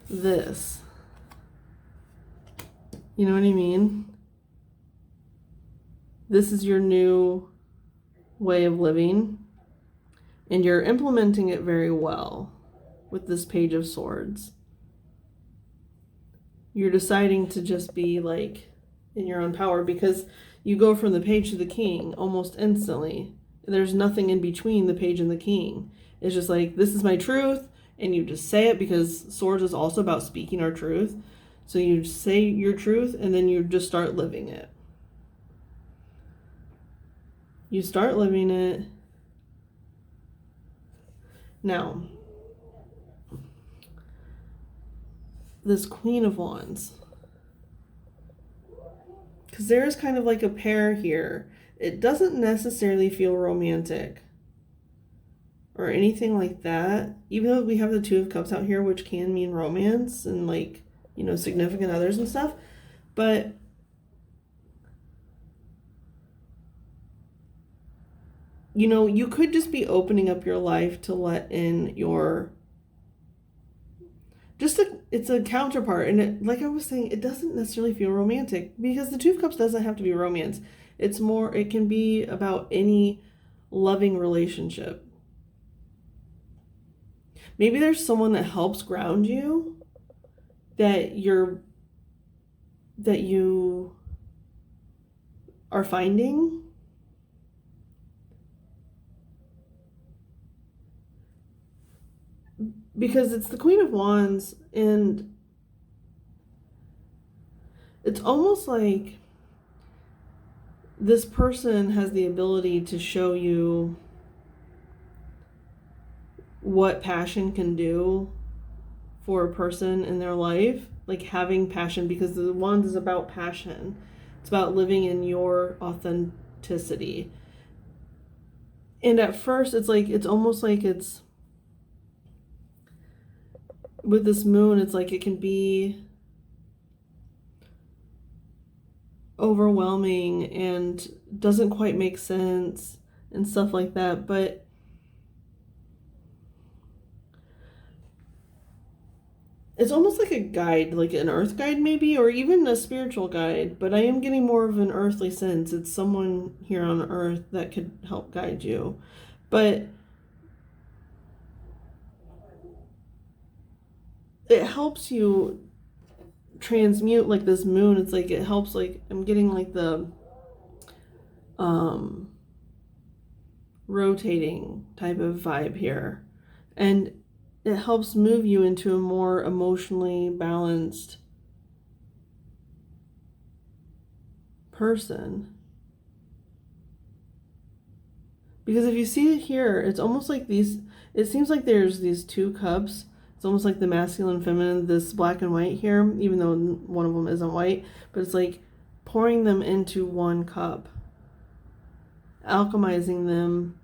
this. You know what I mean? This is your new way of living, and you're implementing it very well with this Page of Swords. You're deciding to just be like in your own power, because you go from the Page to the King almost instantly. There's nothing in between the Page and the King. It's just like, this is my truth, and you just say it, because Swords is also about speaking our truth. So you say your truth, and then you just start living it. You start living it. Now, this Queen of Wands, because there is kind of like a pair here. It doesn't necessarily feel romantic or anything like that, even though we have the 2 of Cups out here, which can mean romance and, like, you know, significant others and stuff. But you know, you could just be opening up your life to let in your it's a counterpart. And like I was saying, it doesn't necessarily feel romantic, because the 2 of Cups doesn't have to be romance. It can be about any loving relationship. Maybe there's someone that helps ground you, that you are finding. Because it's the Queen of Wands, and it's almost like this person has the ability to show you what passion can do for a person in their life. Like, having passion, because the Wands is about passion. It's about living in your authenticity. And at first, it's almost like it's, with this Moon, it's like it can be overwhelming and doesn't quite make sense and stuff like that. But it's almost like a guide, like an earth guide maybe, or even a spiritual guide, but I am getting more of an earthly sense. It's someone here on earth that could help guide you. But it helps you transmute, like this moon. It's like it helps, like I'm getting like the rotating type of vibe here, and it helps move you into a more emotionally balanced person. Because if you see it here, it's almost like it seems like there's these two cups. It's almost like the masculine and feminine, this black and white here, even though one of them isn't white, but it's like pouring them into one cup, alchemizing them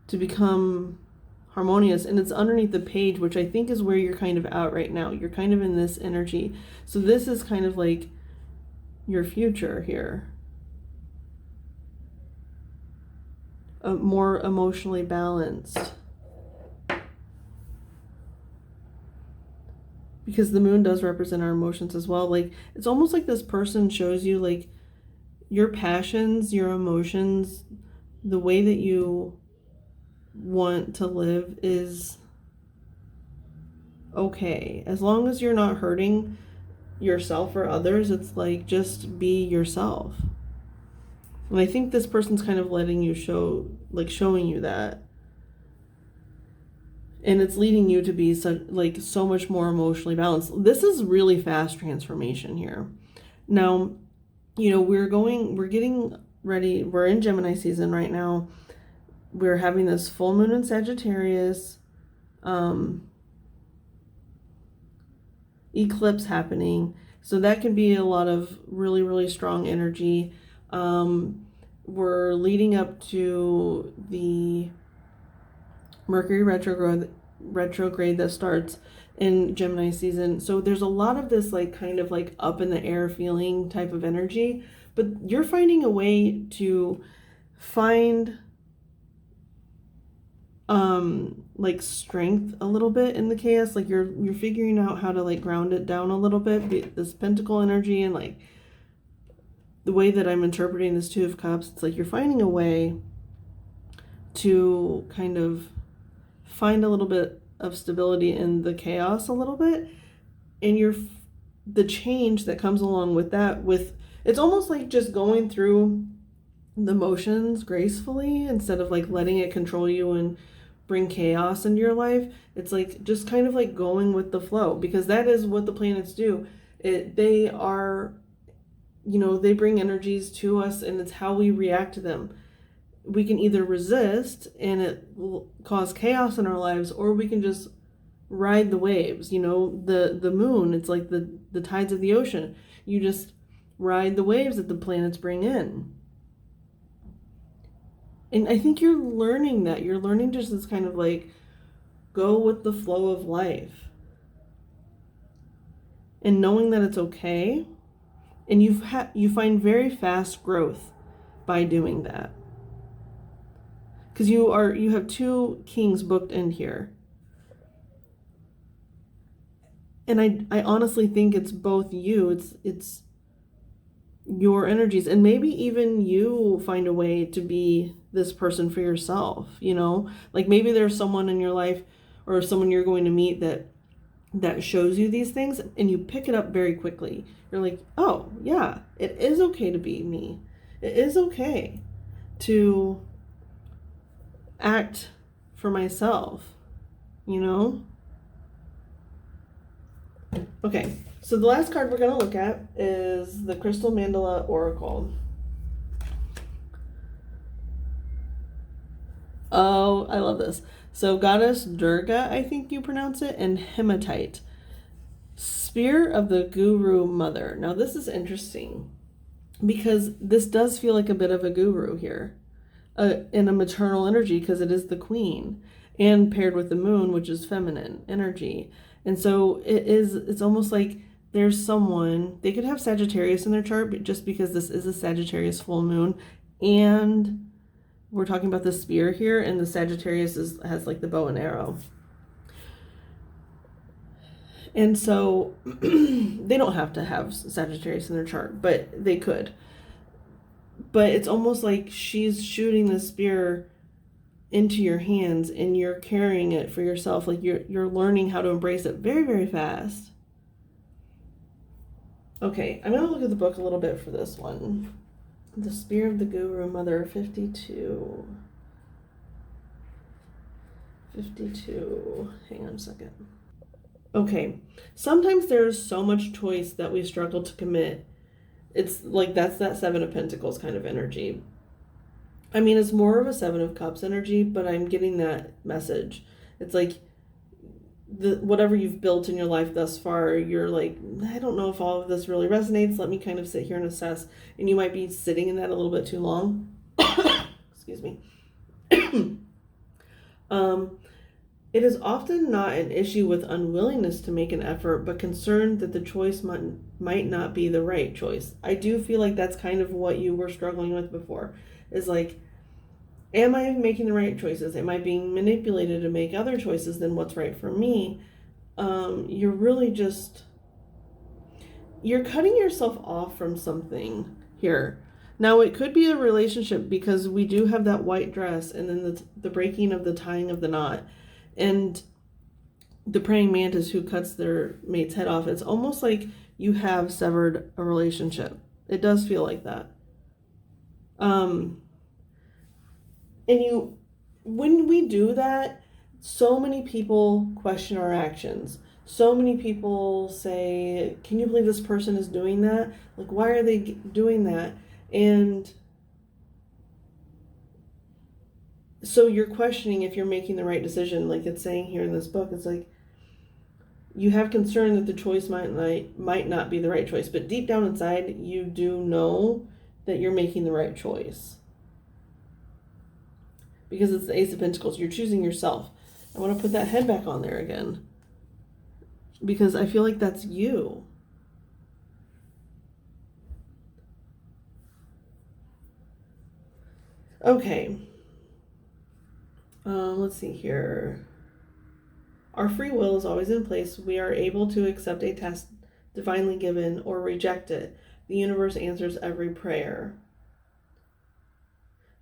to become harmonious. And it's underneath the page, which I think is where you're kind of out right now. You're kind of in this energy. So this is kind of like your future here. More emotionally balanced. Because the moon does represent our emotions as well. Like, it's almost like this person shows you, like, your passions, your emotions, the way that you want to live is okay. As long as you're not hurting yourself or others, it's like, just be yourself. And I think this person's kind of letting you showing you that. And it's leading you to be so much more emotionally balanced. This is really fast transformation here. Now, we're getting ready. We're in Gemini season right now. We're having this full moon in Sagittarius eclipse happening. So that can be a lot of really, really strong energy. We're leading up to the Mercury retrograde that starts in Gemini season. So there's a lot of this kind of up in the air feeling type of energy, but you're finding a way to find strength a little bit in the chaos. Like you're figuring out how to ground it down a little bit, this pentacle energy, and the way that I'm interpreting this Two of Cups, it's like you're finding a way to kind of find a little bit of stability in the chaos a little bit, and the change that comes along with that, it's almost like just going through the motions gracefully instead of letting it control you and bring chaos into your life. It's just kind of going with the flow, because that is what the planets do. They are, they bring energies to us, and it's how we react to them. We can either resist and it will cause chaos in our lives, or we can just ride the waves. The moon, it's like the tides of the ocean. You just ride the waves that the planets bring in. And I think you're learning that. You're learning just this kind of go with the flow of life. And knowing that it's okay. And you find very fast growth by doing that. Because you have two kings booked in here. And I honestly think it's both you. It's your energies. And maybe even you find a way to be this person for yourself, maybe there's someone in your life or someone you're going to meet that shows you these things, and you pick it up very quickly. You're like, oh yeah, it is okay to be me. It is okay to act for myself, Okay, so the last card we're going to look at is the Crystal Mandala Oracle. Oh, I love this. So Goddess Durga, I think you pronounce it, and Hematite. Spear of the Guru Mother. Now this is interesting because this does feel like a bit of a guru here. In a maternal energy, because it is the queen, and paired with the moon, which is feminine energy. And so it's almost like there's someone, they could have Sagittarius in their chart, but just because this is a Sagittarius full moon, and we're talking about the spear here, and the Sagittarius has the bow and arrow. And so they don't have to have Sagittarius in their chart, but they could. But it's almost like she's shooting the spear into your hands and you're carrying it for yourself. Like you're learning how to embrace it very, very fast. Okay, I'm going to look at the book a little bit for this one. The Spear of the Guru Mother, 52. 52. Hang on a second. Okay, sometimes there's so much choice that we struggle to commit. It's like that's that Seven of Pentacles kind of energy. I mean, it's more of a Seven of Cups energy, but I'm getting that message. It's like whatever you've built in your life thus far, you're like, I don't know if all of this really resonates. Let me kind of sit here and assess. And you might be sitting in that a little bit too long. Excuse me. It is often not an issue with unwillingness to make an effort, but concern that the choice might not be the right choice. I do feel like that's kind of what you were struggling with before. Is like, am I making the right choices? Am I being manipulated to make other choices than what's right for me? You're really just, you're cutting yourself off from something here. Now, it could be a relationship because we do have that white dress and then the breaking of the tying of the knot and the praying mantis who cuts their mate's head off. It's almost like you have severed a relationship. It does feel like that. And when we do that, so many people question our actions. So many people say, can you believe this person is doing that? Like, why are they doing that? And so you're questioning if you're making the right decision. Like it's saying here in this book, it's like you have concern that the choice might not be the right choice. But deep down inside, you do know that you're making the right choice. Because it's the Ace of Pentacles. You're choosing yourself. I want to put that head back on there again. Because I feel like that's you. Okay. Let's see here. Our free will is always in place. We are able to accept a task divinely given or reject it. The universe answers every prayer.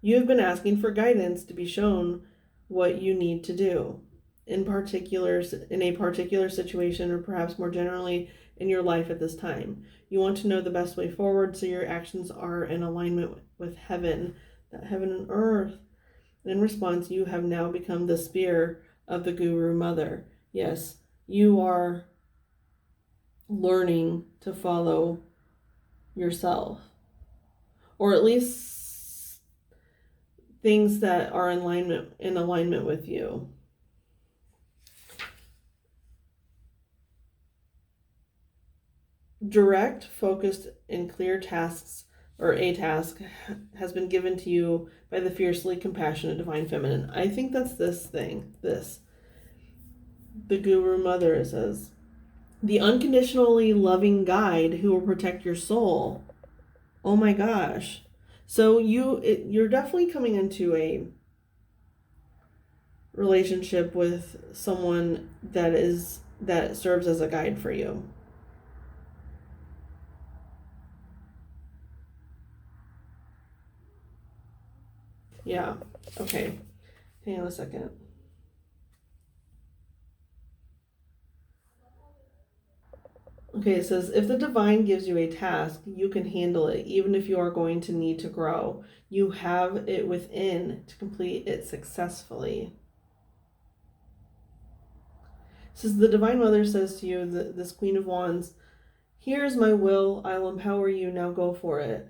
You have been asking for guidance to be shown what you need to do. In a particular situation, or perhaps more generally in your life at this time. You want to know the best way forward so your actions are in alignment with heaven, that heaven and earth. In response, you have now become the spear of the Guru Mother. Yes, you are learning to follow yourself, or at least things that are in alignment with you. Direct, focused, and clear tasks, or a task, has been given to you by the fiercely compassionate divine feminine. I think that's this thing. The Guru Mother, it says. The unconditionally loving guide who will protect your soul. Oh my gosh. So you're definitely coming into a relationship with someone that serves as a guide for you. Yeah. Okay. Hang on a second. Okay, it says, if the divine gives you a task, you can handle it, even if you are going to need to grow. You have it within to complete it successfully. It says, the Divine Mother says to you, this Queen of Wands, here's my will, I'll empower you, now go for it.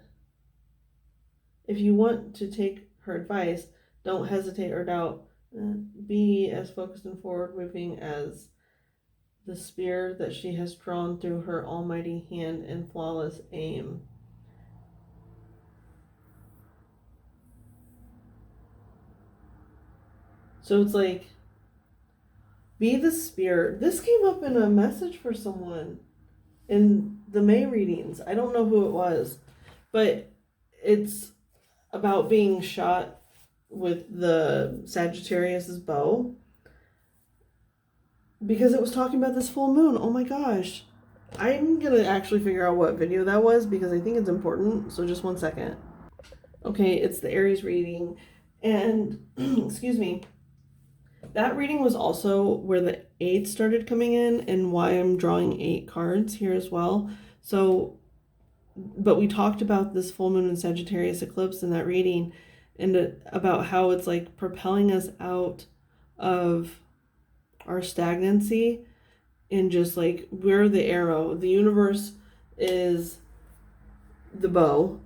If you want to take her advice, don't hesitate or doubt. Be as focused and forward moving as the spear that she has drawn through her almighty hand and flawless aim. So it's like, be the spear. This came up in a message for someone in the May readings. I don't know who it was, but it's about being shot with the Sagittarius's bow. because it was talking about this full moon. Oh my gosh. I'm gonna actually figure out what video that was because I think it's important. So just one second. Okay, it's the Aries reading. And, excuse me, that reading was also where the 8 started coming in and why I'm drawing 8 cards here as well. So, but we talked about this full moon and Sagittarius eclipse in that reading and about how it's like propelling us out of our stagnancy and just like we're the arrow. The universe is the bow.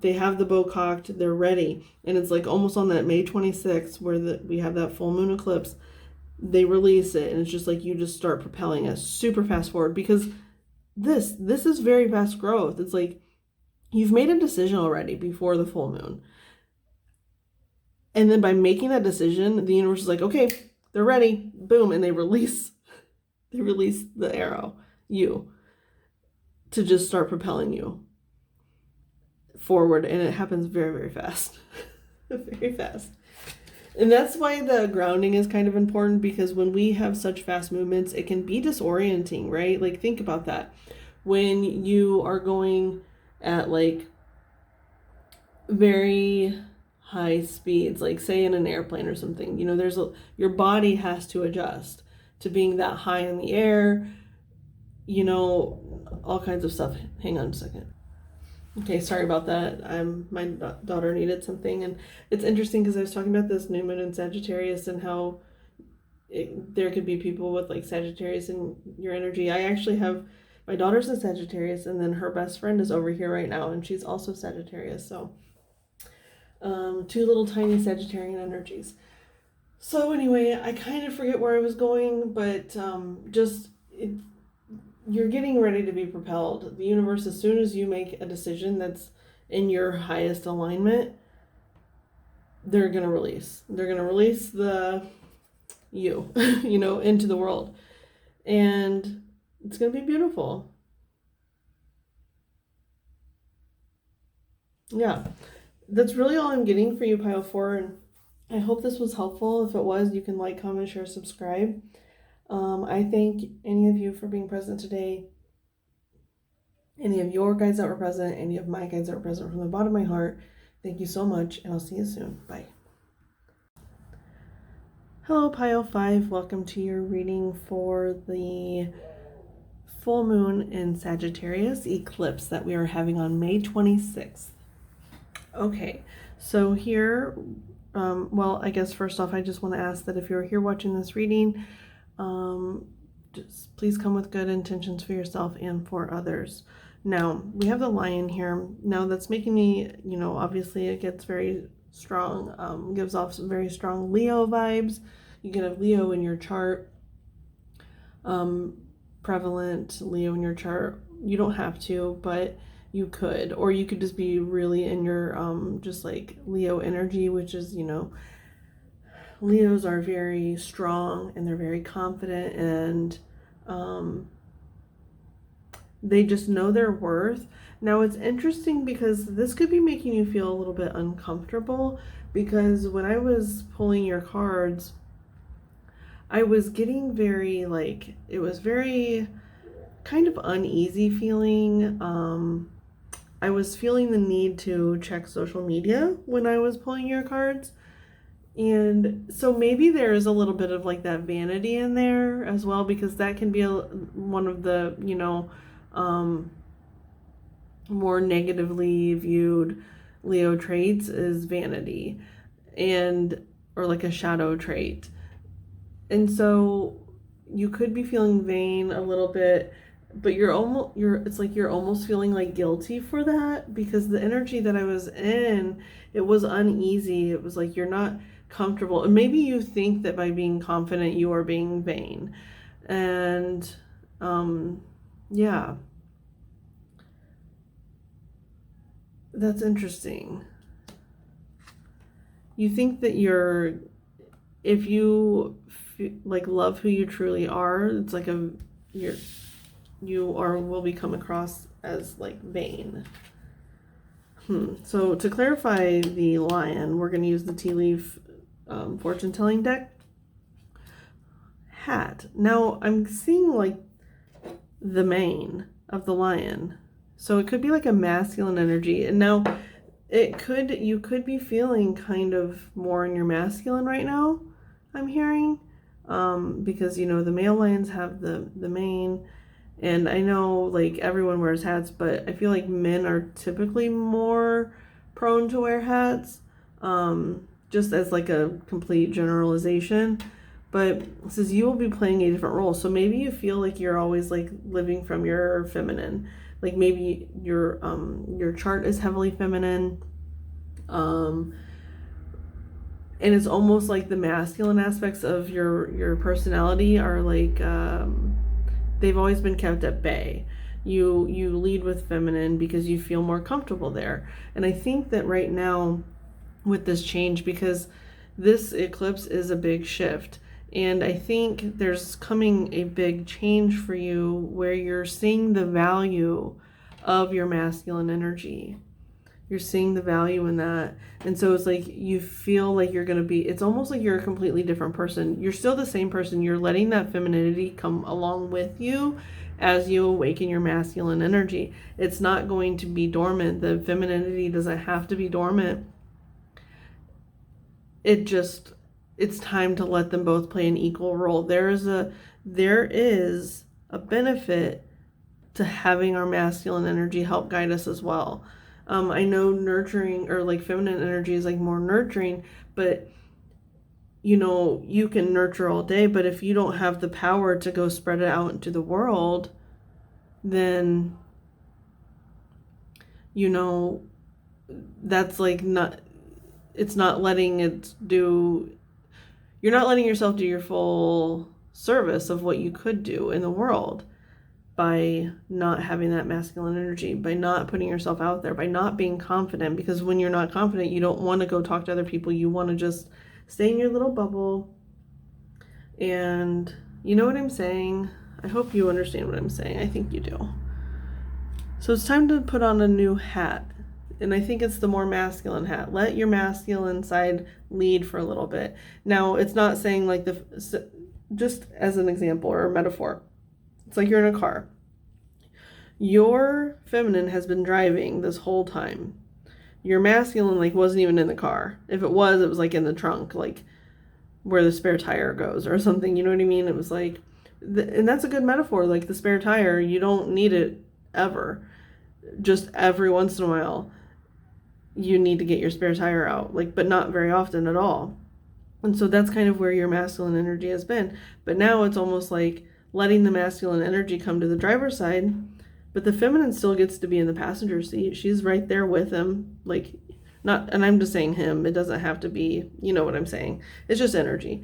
They have the bow cocked, they're ready, and it's like almost on that May 26th where we have that full moon eclipse, they release it and it's just like you just start propelling us super fast forward because this is very fast growth. It's like you've made a decision already before the full moon, and then by making that decision the universe is like, okay, they're ready, boom, and they release the arrow, you, to just start propelling you forward, and it happens very, very fast. Very fast. And that's why the grounding is kind of important, because when we have such fast movements, it can be disorienting, right? Like, think about that. When you are going at like very high speeds, like say in an airplane or something, you know, your body has to adjust to being that high in the air, you know, all kinds of stuff. Hang on a second. Okay, sorry about that. My daughter needed something, and it's interesting because I was talking about this new moon in Sagittarius and how there could be people with like Sagittarius in your energy. I actually have my daughter's a Sagittarius, and then her best friend is over here right now, and she's also Sagittarius. So, 2 little tiny Sagittarian energies. So anyway, I kind of forget where I was going, but you're getting ready to be propelled. The universe, as soon as you make a decision that's in your highest alignment, they're going to release the you, you know, into the world. And it's going to be beautiful. Yeah, that's really all I'm getting for you, Pile 4. And I hope this was helpful. If it was, you can like, comment, share, subscribe. I thank any of you for being present today. Any of your guides that were present, any of my guides that were present, from the bottom of my heart, thank you so much, and I'll see you soon. Bye. Hello, Pile 5. Welcome to your reading for the full moon in Sagittarius eclipse that we are having on May 26th. Okay, so here, well, I guess first off, I just want to ask that if you're here watching this reading, just please come with good intentions for yourself and for others. Now, we have the Lion here. Now, that's making me, you know, obviously it gets very strong, gives off some very strong Leo vibes. You can have Leo in your chart, prevalent Leo in your chart. You don't have to, but you could. Or you could just be really in your, just like Leo energy, which is, you know, Leos are very strong and they're very confident, and they just know their worth. Now, it's interesting because this could be making you feel a little bit uncomfortable, because when I was pulling your cards, I was getting very, like, it was very kind of uneasy feeling. I was feeling the need to check social media when I was pulling your cards. And so maybe there's a little bit of like that vanity in there as well, because that can be one of the, you know, more negatively viewed Leo traits is vanity, and or like a shadow trait. And so you could be feeling vain a little bit, but it's like you're almost feeling like guilty for that, because the energy that I was in, it was uneasy. It was like you're not comfortable, and maybe you think that by being confident you are being vain. And yeah, that's interesting. You think that if you like love who you truly are, it's like will be come across as like vain. So to clarify the Lion, we're going to use the tea leaf fortune telling deck. hat. Now I'm seeing like the mane of the lion. So it could be like a masculine energy. And now you could be feeling kind of more in your masculine right now, I'm hearing. Because, you know, the male lions have the mane. And I know like everyone wears hats, but I feel like men are typically more prone to wear hats. Just as like a complete generalization. But it says you will be playing a different role. So maybe you feel like you're always like living from your feminine. Like maybe your chart is heavily feminine. And it's almost like the masculine aspects of your personality are like they've always been kept at bay. You lead with feminine because you feel more comfortable there. And I think that right now with this change, because this eclipse is a big shift, and I think there's coming a big change for you where you're seeing the value of your masculine energy. You're seeing the value in that. And so it's like you feel like you're going to be, it's almost like you're a completely different person. You're still the same person. You're letting that femininity come along with you as you awaken your masculine energy. It's not going to be dormant. The femininity doesn't have to be dormant. It's time to let them both play an equal role. There is a benefit to having our masculine energy help guide us as well. I know nurturing or like feminine energy is like more nurturing, but you know, you can nurture all day, but if you don't have the power to go spread it out into the world, then, you know, that's like it's not letting it do, you're not letting yourself do your full service of what you could do in the world by not having that masculine energy, by not putting yourself out there, by not being confident. Because when you're not confident, you don't want to go talk to other people. You want to just stay in your little bubble. And you know what I'm saying? I hope you understand what I'm saying. I think you do. So it's time to put on a new hat. And I think it's the more masculine hat. Let your masculine side lead for a little bit. Now, it's not saying like just as an example or a metaphor, it's like you're in a car. Your feminine has been driving this whole time. Your masculine like wasn't even in the car. If it was like in the trunk, like where the spare tire goes or something. You know what I mean? It was like, and that's a good metaphor. Like the spare tire, you don't need it ever. Just every once in a while, you need to get your spare tire out, like, but not very often at all. And so that's kind of where your masculine energy has been. But now it's almost like letting the masculine energy come to the driver's side, but the feminine still gets to be in the passenger seat. She's right there with him, like, not, and I'm just saying him, it doesn't have to be, you know what I'm saying. It's just energy.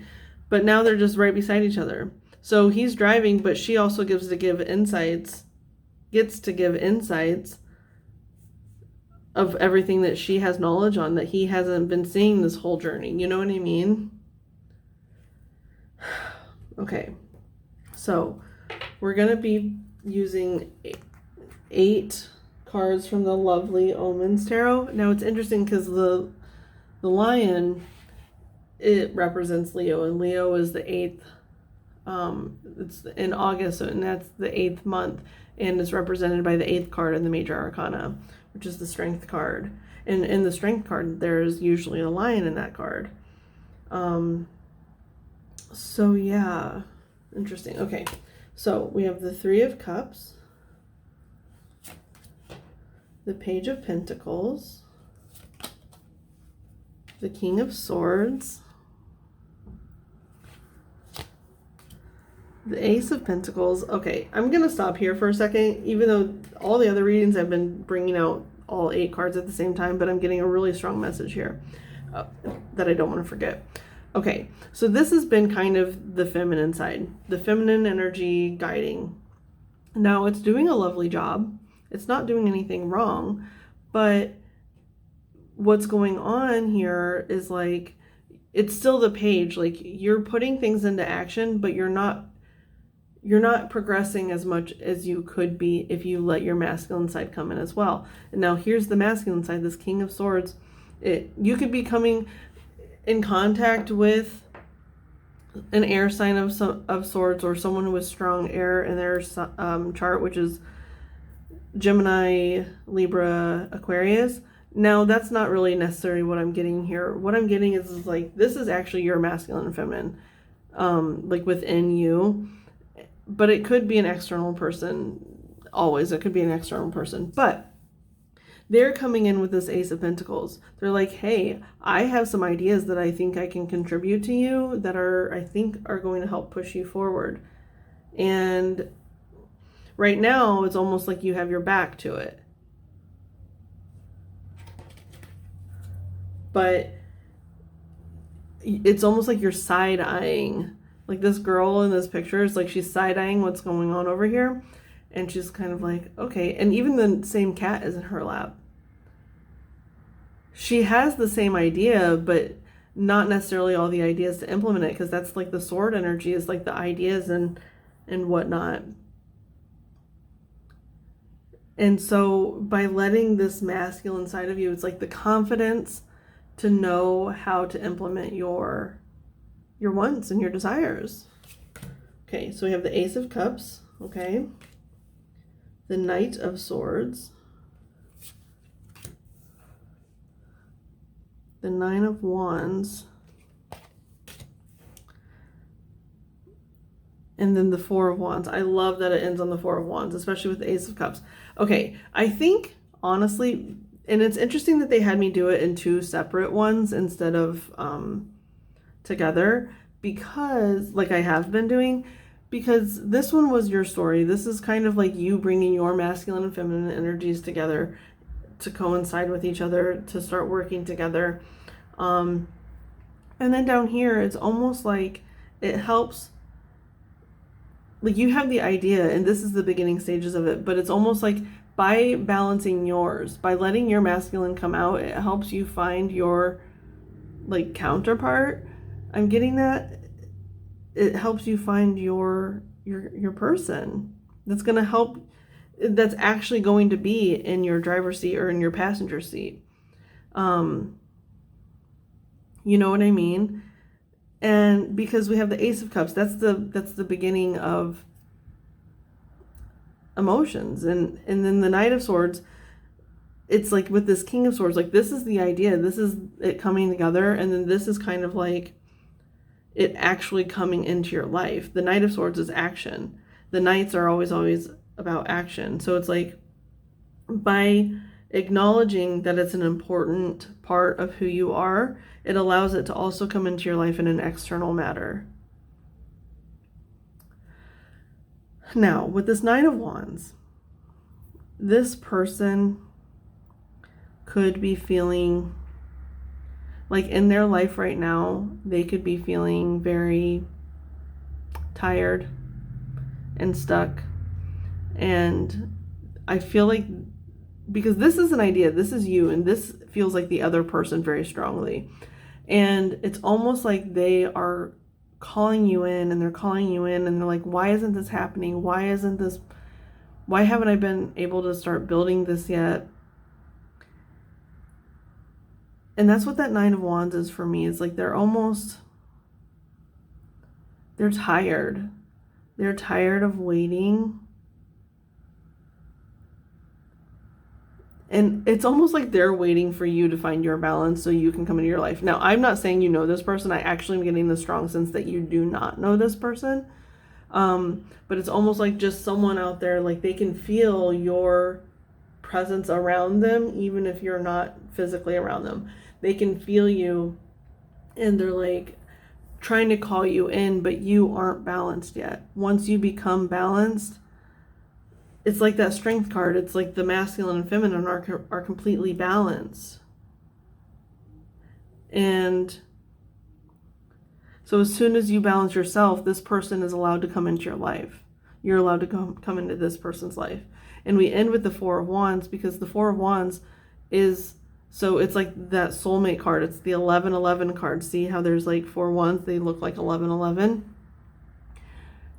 But now they're just right beside each other. So he's driving, but she also gets to give insights of everything that she has knowledge on that he hasn't been seeing this whole journey. You know what I mean? Okay. So we're going to be using 8 cards from the Lovely Omens Tarot. Now it's interesting because the lion, it represents Leo, and Leo is the 8th. It's in August, and that's the 8th month, and it's represented by the 8th card in the Major Arcana, which is the Strength card. And in the Strength card, there's usually a lion in that card. So yeah, interesting. Okay, so we have the 3 of Cups, the Page of Pentacles, the King of Swords, the Ace of Pentacles. Okay, I'm going to stop here for a second, even though all the other readings I've been bringing out all 8 cards at the same time, but I'm getting a really strong message here that I don't want to forget. Okay, so this has been kind of the feminine side, the feminine energy guiding. Now it's doing a lovely job. It's not doing anything wrong, but what's going on here is like, it's still the page, like you're putting things into action, but you're not progressing as much as you could be if you let your masculine side come in as well. And now here's the masculine side, this King of Swords. You could be coming in contact with an air sign of sorts, or someone who has strong air in their chart, which is Gemini, Libra, Aquarius. Now, that's not really necessarily what I'm getting here. What I'm getting is like, this is actually your masculine and feminine, like within you. But it could be an external person. Always, it could be an external person. But they're coming in with this Ace of Pentacles. They're like, hey, I have some ideas that I think I can contribute to you that I think are going to help push you forward. And right now, it's almost like you have your back to it. But it's almost like you're side-eyeing. Like this girl in this picture is like, she's side-eyeing what's going on over here. And she's kind of like, okay. And even the same cat is in her lap. She has the same idea, but not necessarily all the ideas to implement it, because that's like the sword energy, is like the ideas and whatnot. And so by letting this masculine side of you, it's like the confidence to know how to implement your wants and your desires. Okay, so we have the Ace of Cups, okay? The Knight of Swords. The Nine of Wands. And then the Four of Wands. I love that it ends on the Four of Wands, especially with the Ace of Cups. Okay, I think, honestly, and it's interesting that they had me do it in two separate ones instead of together, because, like I have been doing, because this one was your story. This is kind of like you bringing your masculine and feminine energies together to coincide with each other, to start working together. And then down here, it's almost like it helps. Like you have the idea, and this is the beginning stages of it, but it's almost like by balancing yours, by letting your masculine come out, it helps you find your like counterpart. I'm getting that. It helps you find your person that's going to help, that's actually going to be in your driver's seat or in your passenger seat. You know what I mean? And because we have the Ace of Cups, that's the beginning of emotions. And then the Knight of Swords, it's like with this King of Swords, like this is the idea, this is it coming together, and then this is kind of like it actually coming into your life. The Knight of Swords is action. The Knights are always about action. So it's like by acknowledging that it's an important part of who you are, it allows it to also come into your life in an external matter. Now, with this Nine of Wands, this person could be feeling like in their life right now, they could be feeling very tired and stuck. And I feel like, because this is an idea, this is you, and this feels like the other person very strongly. And it's almost like they are calling you in, and they're calling you in, and they're like, why isn't this happening? Why haven't I been able to start building this yet? And that's what that Nine of Wands is for me. It's like they're tired. They're tired of waiting. And it's almost like they're waiting for you to find your balance so you can come into your life. Now, I'm not saying you know this person. I actually am getting the strong sense that you do not know this person. But it's almost like just someone out there, like they can feel your presence around them, even if you're not physically around them. They can feel you, and they're like trying to call you in, but you aren't balanced yet. Once you become balanced, it's like that Strength card. It's like the masculine and feminine are completely balanced. And so as soon as you balance yourself, this person is allowed to come into your life. You're allowed to come into this person's life. And we end with the Four of Wands, because the Four of Wands is, so it's like that soulmate card. It's the 11-11 card. See how there's like 4 wands? They look like 11-11.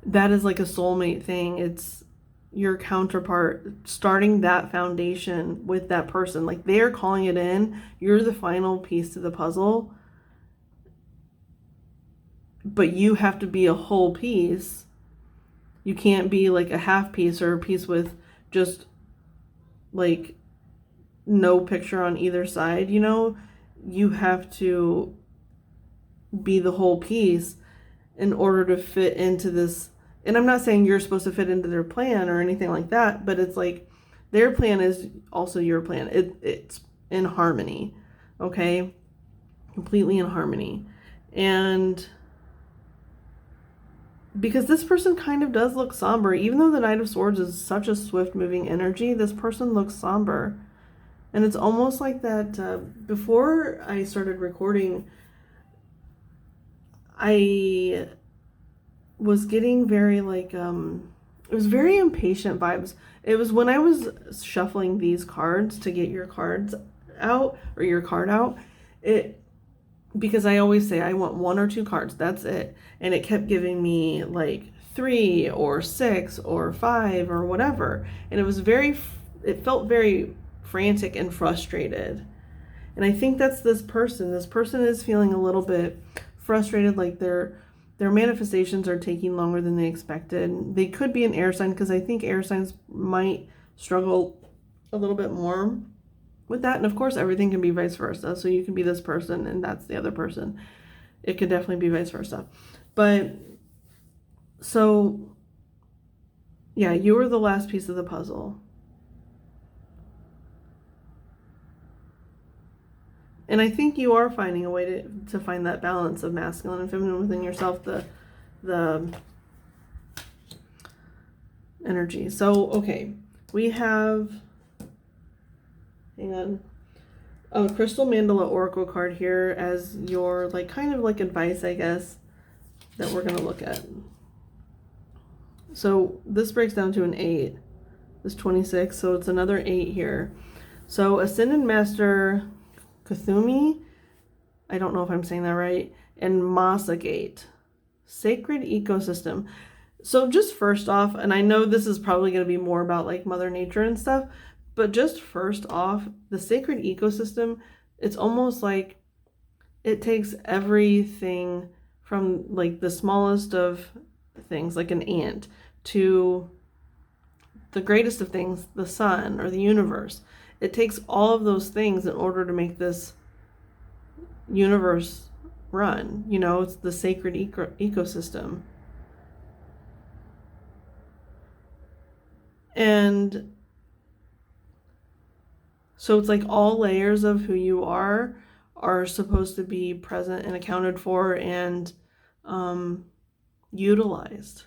That is like a soulmate thing. It's your counterpart, starting that foundation with that person. Like they're calling it in. You're the final piece to the puzzle. but you have to be a whole piece. You can't be like a half piece or a piece with just like no picture on either side, you know? You have to be the whole piece in order to fit into this. And I'm not saying you're supposed to fit into their plan or anything like that, but it's like their plan is also your plan. It's in harmony, okay? Completely in harmony. And because this person kind of does look somber, even though the Knight of Swords is such a swift moving energy, this person looks somber. And it's almost like that. Before I started recording, I was getting very like, it was very impatient vibes. It was when I was shuffling these cards to get your cards out, or your card out, because I always say I want 1 or 2 cards, that's it. And it kept giving me like 3 or 6 or 5 or whatever. And it felt very frantic and frustrated. And I think that's this person. This person is feeling a little bit frustrated, like their manifestations are taking longer than they expected. They could be an air sign, because I think air signs might struggle a little bit more with that. And of course, everything can be vice versa. So you can be this person and that's the other person. It could definitely be vice versa. But so, yeah, you were the last piece of the puzzle. And I think you are finding a way to find that balance of masculine and feminine within yourself, the energy. So, okay, we have, hang on, a Crystal Mandala Oracle card here as your, like, kind of like advice, I guess, that we're going to look at. So this breaks down to an 8. This 26, so it's another 8 here. So Ascended Master Kuthumi, I don't know if I'm saying that right, and Masagate, Sacred Ecosystem. So just first off, and I know this is probably going to be more about like Mother Nature and stuff, but just first off, the sacred ecosystem, it's almost like it takes everything from like the smallest of things, like an ant, to the greatest of things, the sun or the universe. It takes all of those things in order to make this universe run. You know, it's the sacred ecosystem. And so it's like all layers of who you are supposed to be present and accounted for and utilized.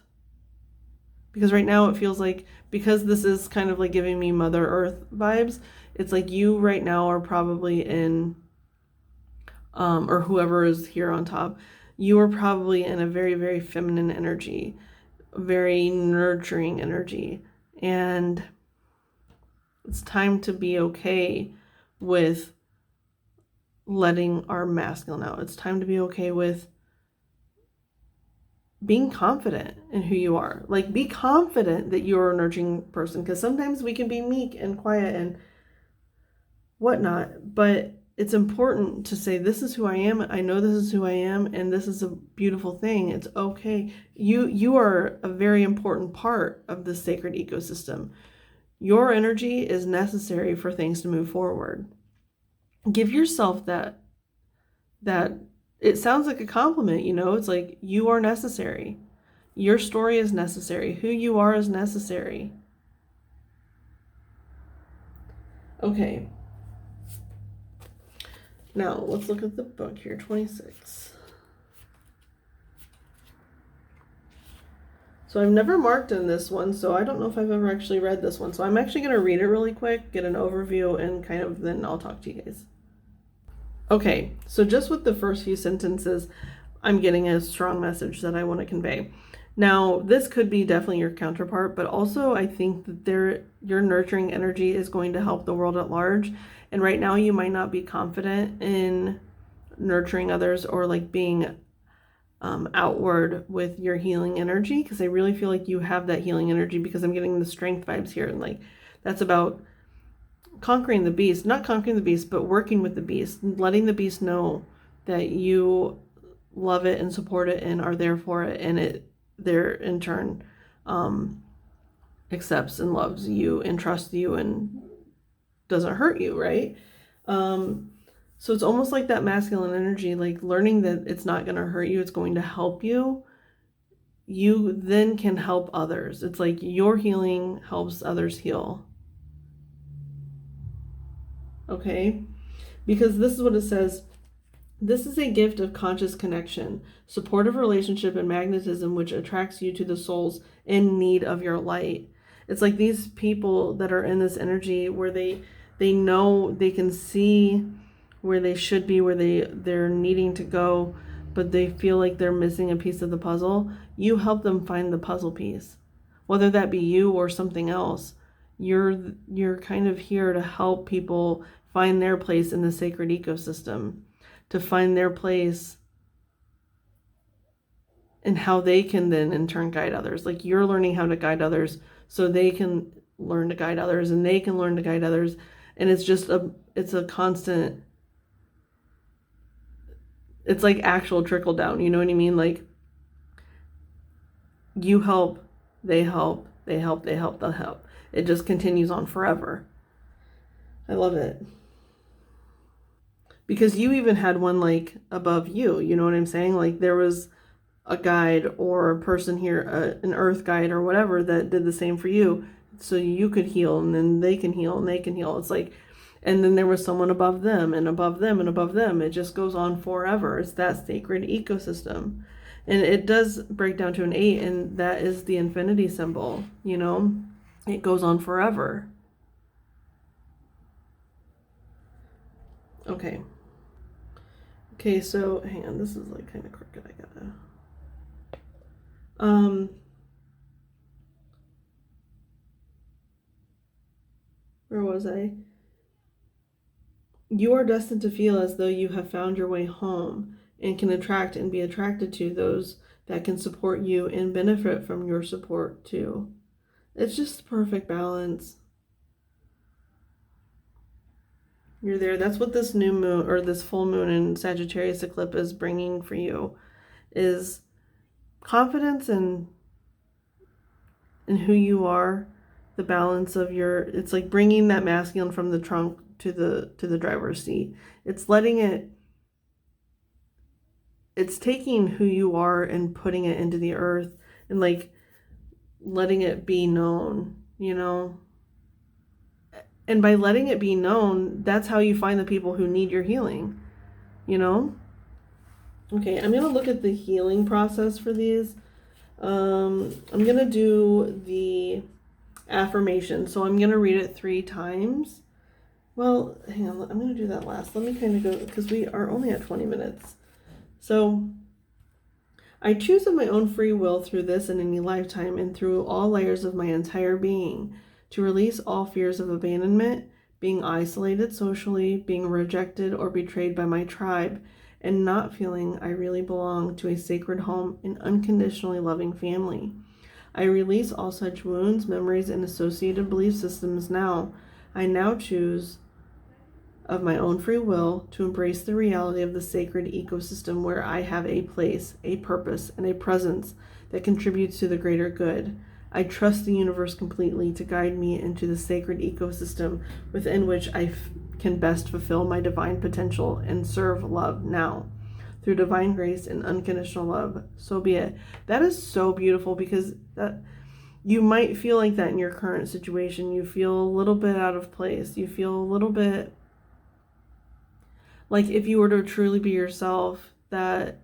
Because right now it feels like, because this is kind of like giving me Mother Earth vibes, it's like you right now are probably in, or whoever is here on top, you are probably in a very, very feminine energy, very nurturing energy. And it's time to be okay with letting our masculine out. It's time to be okay with being confident in who you are. Like, be confident that you're a nurturing person, because sometimes we can be meek and quiet and whatnot, but it's important to say, this is who I am. I know this is who I am, and this is a beautiful thing. It's okay. You are a very important part of the sacred ecosystem. Your energy is necessary for things to move forward. Give yourself that it sounds like a compliment, you know, it's like you are necessary. Your story is necessary. Who you are is necessary. Okay. Now, let's look at the book here, 26. So I've never marked in this one, so I don't know if I've ever actually read this one. So I'm actually going to read it really quick, get an overview, and kind of then I'll talk to you guys. Okay, so just with the first few sentences, I'm getting a strong message that I want to convey. Now, this could be definitely your counterpart, but also I think that your nurturing energy is going to help the world at large. And right now you might not be confident in nurturing others or like being outward with your healing energy, because I really feel like you have that healing energy, because I'm getting the strength vibes here, and like that's about conquering the beast, not conquering the beast, but working with the beast, letting the beast know that you love it and support it and are there for it, and they're in turn accepts and loves you and trusts you and doesn't hurt you, right? So it's almost like that masculine energy, like learning that it's not going to hurt you, it's going to help you. You then can help others. It's like your healing helps others heal. Okay? Because this is what it says. This is a gift of conscious connection, supportive relationship, and magnetism, which attracts you to the souls in need of your light. It's like these people that are in this energy where they know, they can see where they should be, where they're needing to go, but they feel like they're missing a piece of the puzzle. You help them find the puzzle piece, whether that be you or something else. You're kind of here to help people find their place in the sacred ecosystem, to find their place and how they can then in turn guide others. Like you're learning how to guide others so they can learn to guide others, and they can learn to guide others. And it's just it's a constant, it's like actual trickle down, you know what I mean? Like you help, they help, they help, they help, they'll help. It just continues on forever. I love it. Because you even had one like above you, you know what I'm saying? Like there was a guide or a person here, an earth guide or whatever that did the same for you, so you could heal, and then they can heal and they can heal. It's like, and then there was someone above them and above them and above them. It just goes on forever. It's that sacred ecosystem. And it does break down to an 8, and that is the infinity symbol, you know? It goes on forever. Okay. Okay, so hang on, this is like kind of crooked. I gotta where was I? You are destined to feel as though you have found your way home and can attract and be attracted to those that can support you and benefit from your support too. It's just perfect balance. You're there. That's what this new moon or this full moon in Sagittarius Eclipse is bringing for you, is confidence in who you are, the balance of your, it's like bringing that masculine from the trunk to the driver's seat. It's letting it, it's taking who you are and putting it into the earth and like letting it be known, you know? And by letting it be known, that's how you find the people who need your healing, you know? Okay, I'm going to look at the healing process for these. I'm going to do the affirmation. So I'm going to read it 3 times. Well, hang on. I'm going to do that last. Let me kind of go, because we are only at 20 minutes. So I choose of my own free will through this and any lifetime and through all layers of my entire being to release all fears of abandonment, being isolated socially, being rejected or betrayed by my tribe, and not feeling I really belong to a sacred home and unconditionally loving family. I release all such wounds, memories, and associated belief systems now. I now choose of my own free will to embrace the reality of the sacred ecosystem where I have a place, a purpose, and a presence that contributes to the greater good. I trust the universe completely to guide me into the sacred ecosystem within which I can best fulfill my divine potential and serve love now. Through divine grace and unconditional love, so be it. That is so beautiful, because that you might feel like that in your current situation. You feel a little bit out of place. You feel a little bit like if you were to truly be yourself, that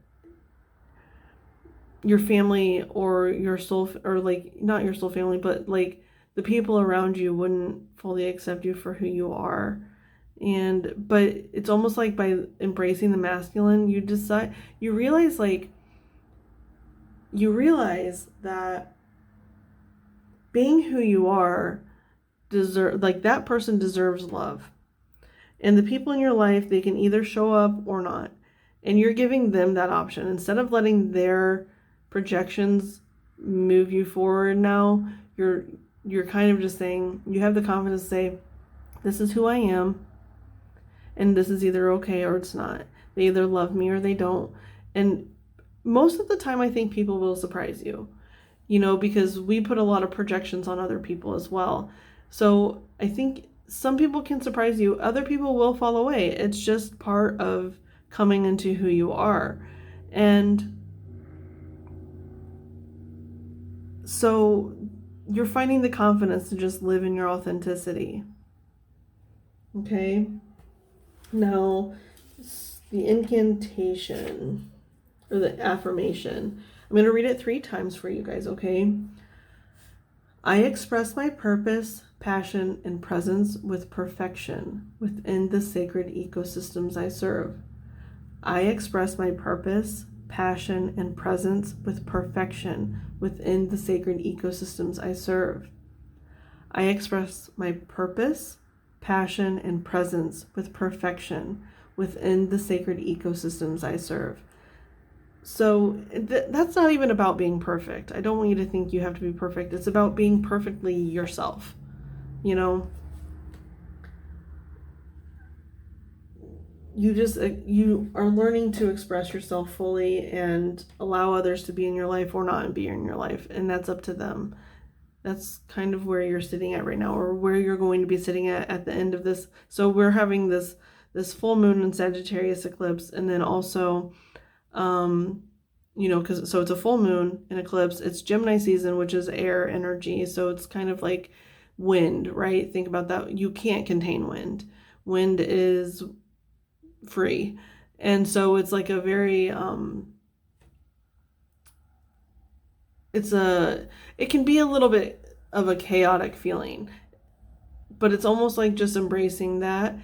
your family or your soul, or like not your soul family, but like the people around you wouldn't fully accept you for who you are. But it's almost like by embracing the masculine, you realize that being who you are that person deserves love. And the people in your life, they can either show up or not. And you're giving them that option. Instead of letting their projections move you forward now, you're kind of just saying, you have the confidence to say, this is who I am, and this is either okay or it's not. They either love me or they don't. And most of the time I think people will surprise you, because we put a lot of projections on other people as well. So I think some people can surprise you, other people will fall away. It's just part of coming into who you are. And so you're finding the confidence to just live in your authenticity. Okay? Now, the incantation or the affirmation. I'm going to read it 3 times for you guys, okay? I express my purpose, passion, and presence with perfection within the sacred ecosystems I serve. I express my purpose, passion, and presence with perfection within the sacred ecosystems I serve. I express my purpose, passion, and presence with perfection within the sacred ecosystems I serve. So that's not even about being perfect. I don't want you to think you have to be perfect. It's about being perfectly yourself, You you are learning to express yourself fully and allow others to be in your life or not be in your life, and that's up to them. That's kind of where you're sitting at right now, or where you're going to be sitting at the end of this. So we're having this full moon in Sagittarius eclipse, and then also so it's a full moon in eclipse. It's Gemini season, which is air energy, so it's kind of like wind, right? Think about that. You can't contain wind. Wind is free, and so it's like a very it can be a little bit of a chaotic feeling, but it's almost like just embracing that.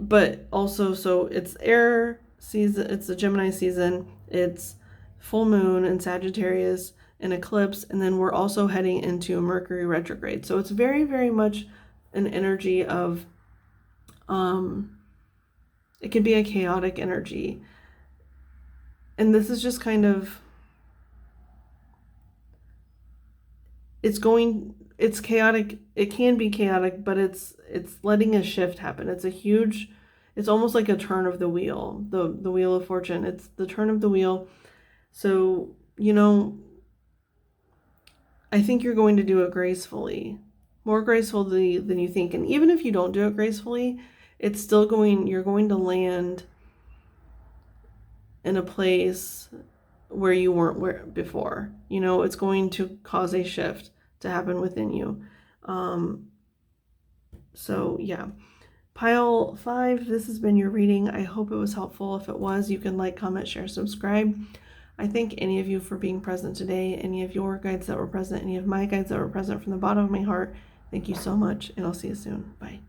But also, so it's air season, it's the Gemini season, it's full moon in Sagittarius, an eclipse, and then we're also heading into Mercury retrograde. So it's very, very much an energy of it can be a chaotic energy. And this is just kind of it's chaotic. It can be chaotic, but it's letting a shift happen. It's almost like a turn of the wheel, the wheel of fortune. It's the turn of the wheel. So, I think you're going to do it gracefully, more gracefully than you think. And even if you don't do it gracefully, you're going to land in a place where you weren't before. It's going to cause a shift to happen within you. So yeah. Pile 5, this has been your reading. I hope it was helpful. If it was, you can like, comment, share, subscribe. I thank any of you for being present today, any of your guides that were present, any of my guides that were present from the bottom of my heart. Thank you so much, and I'll see you soon. Bye.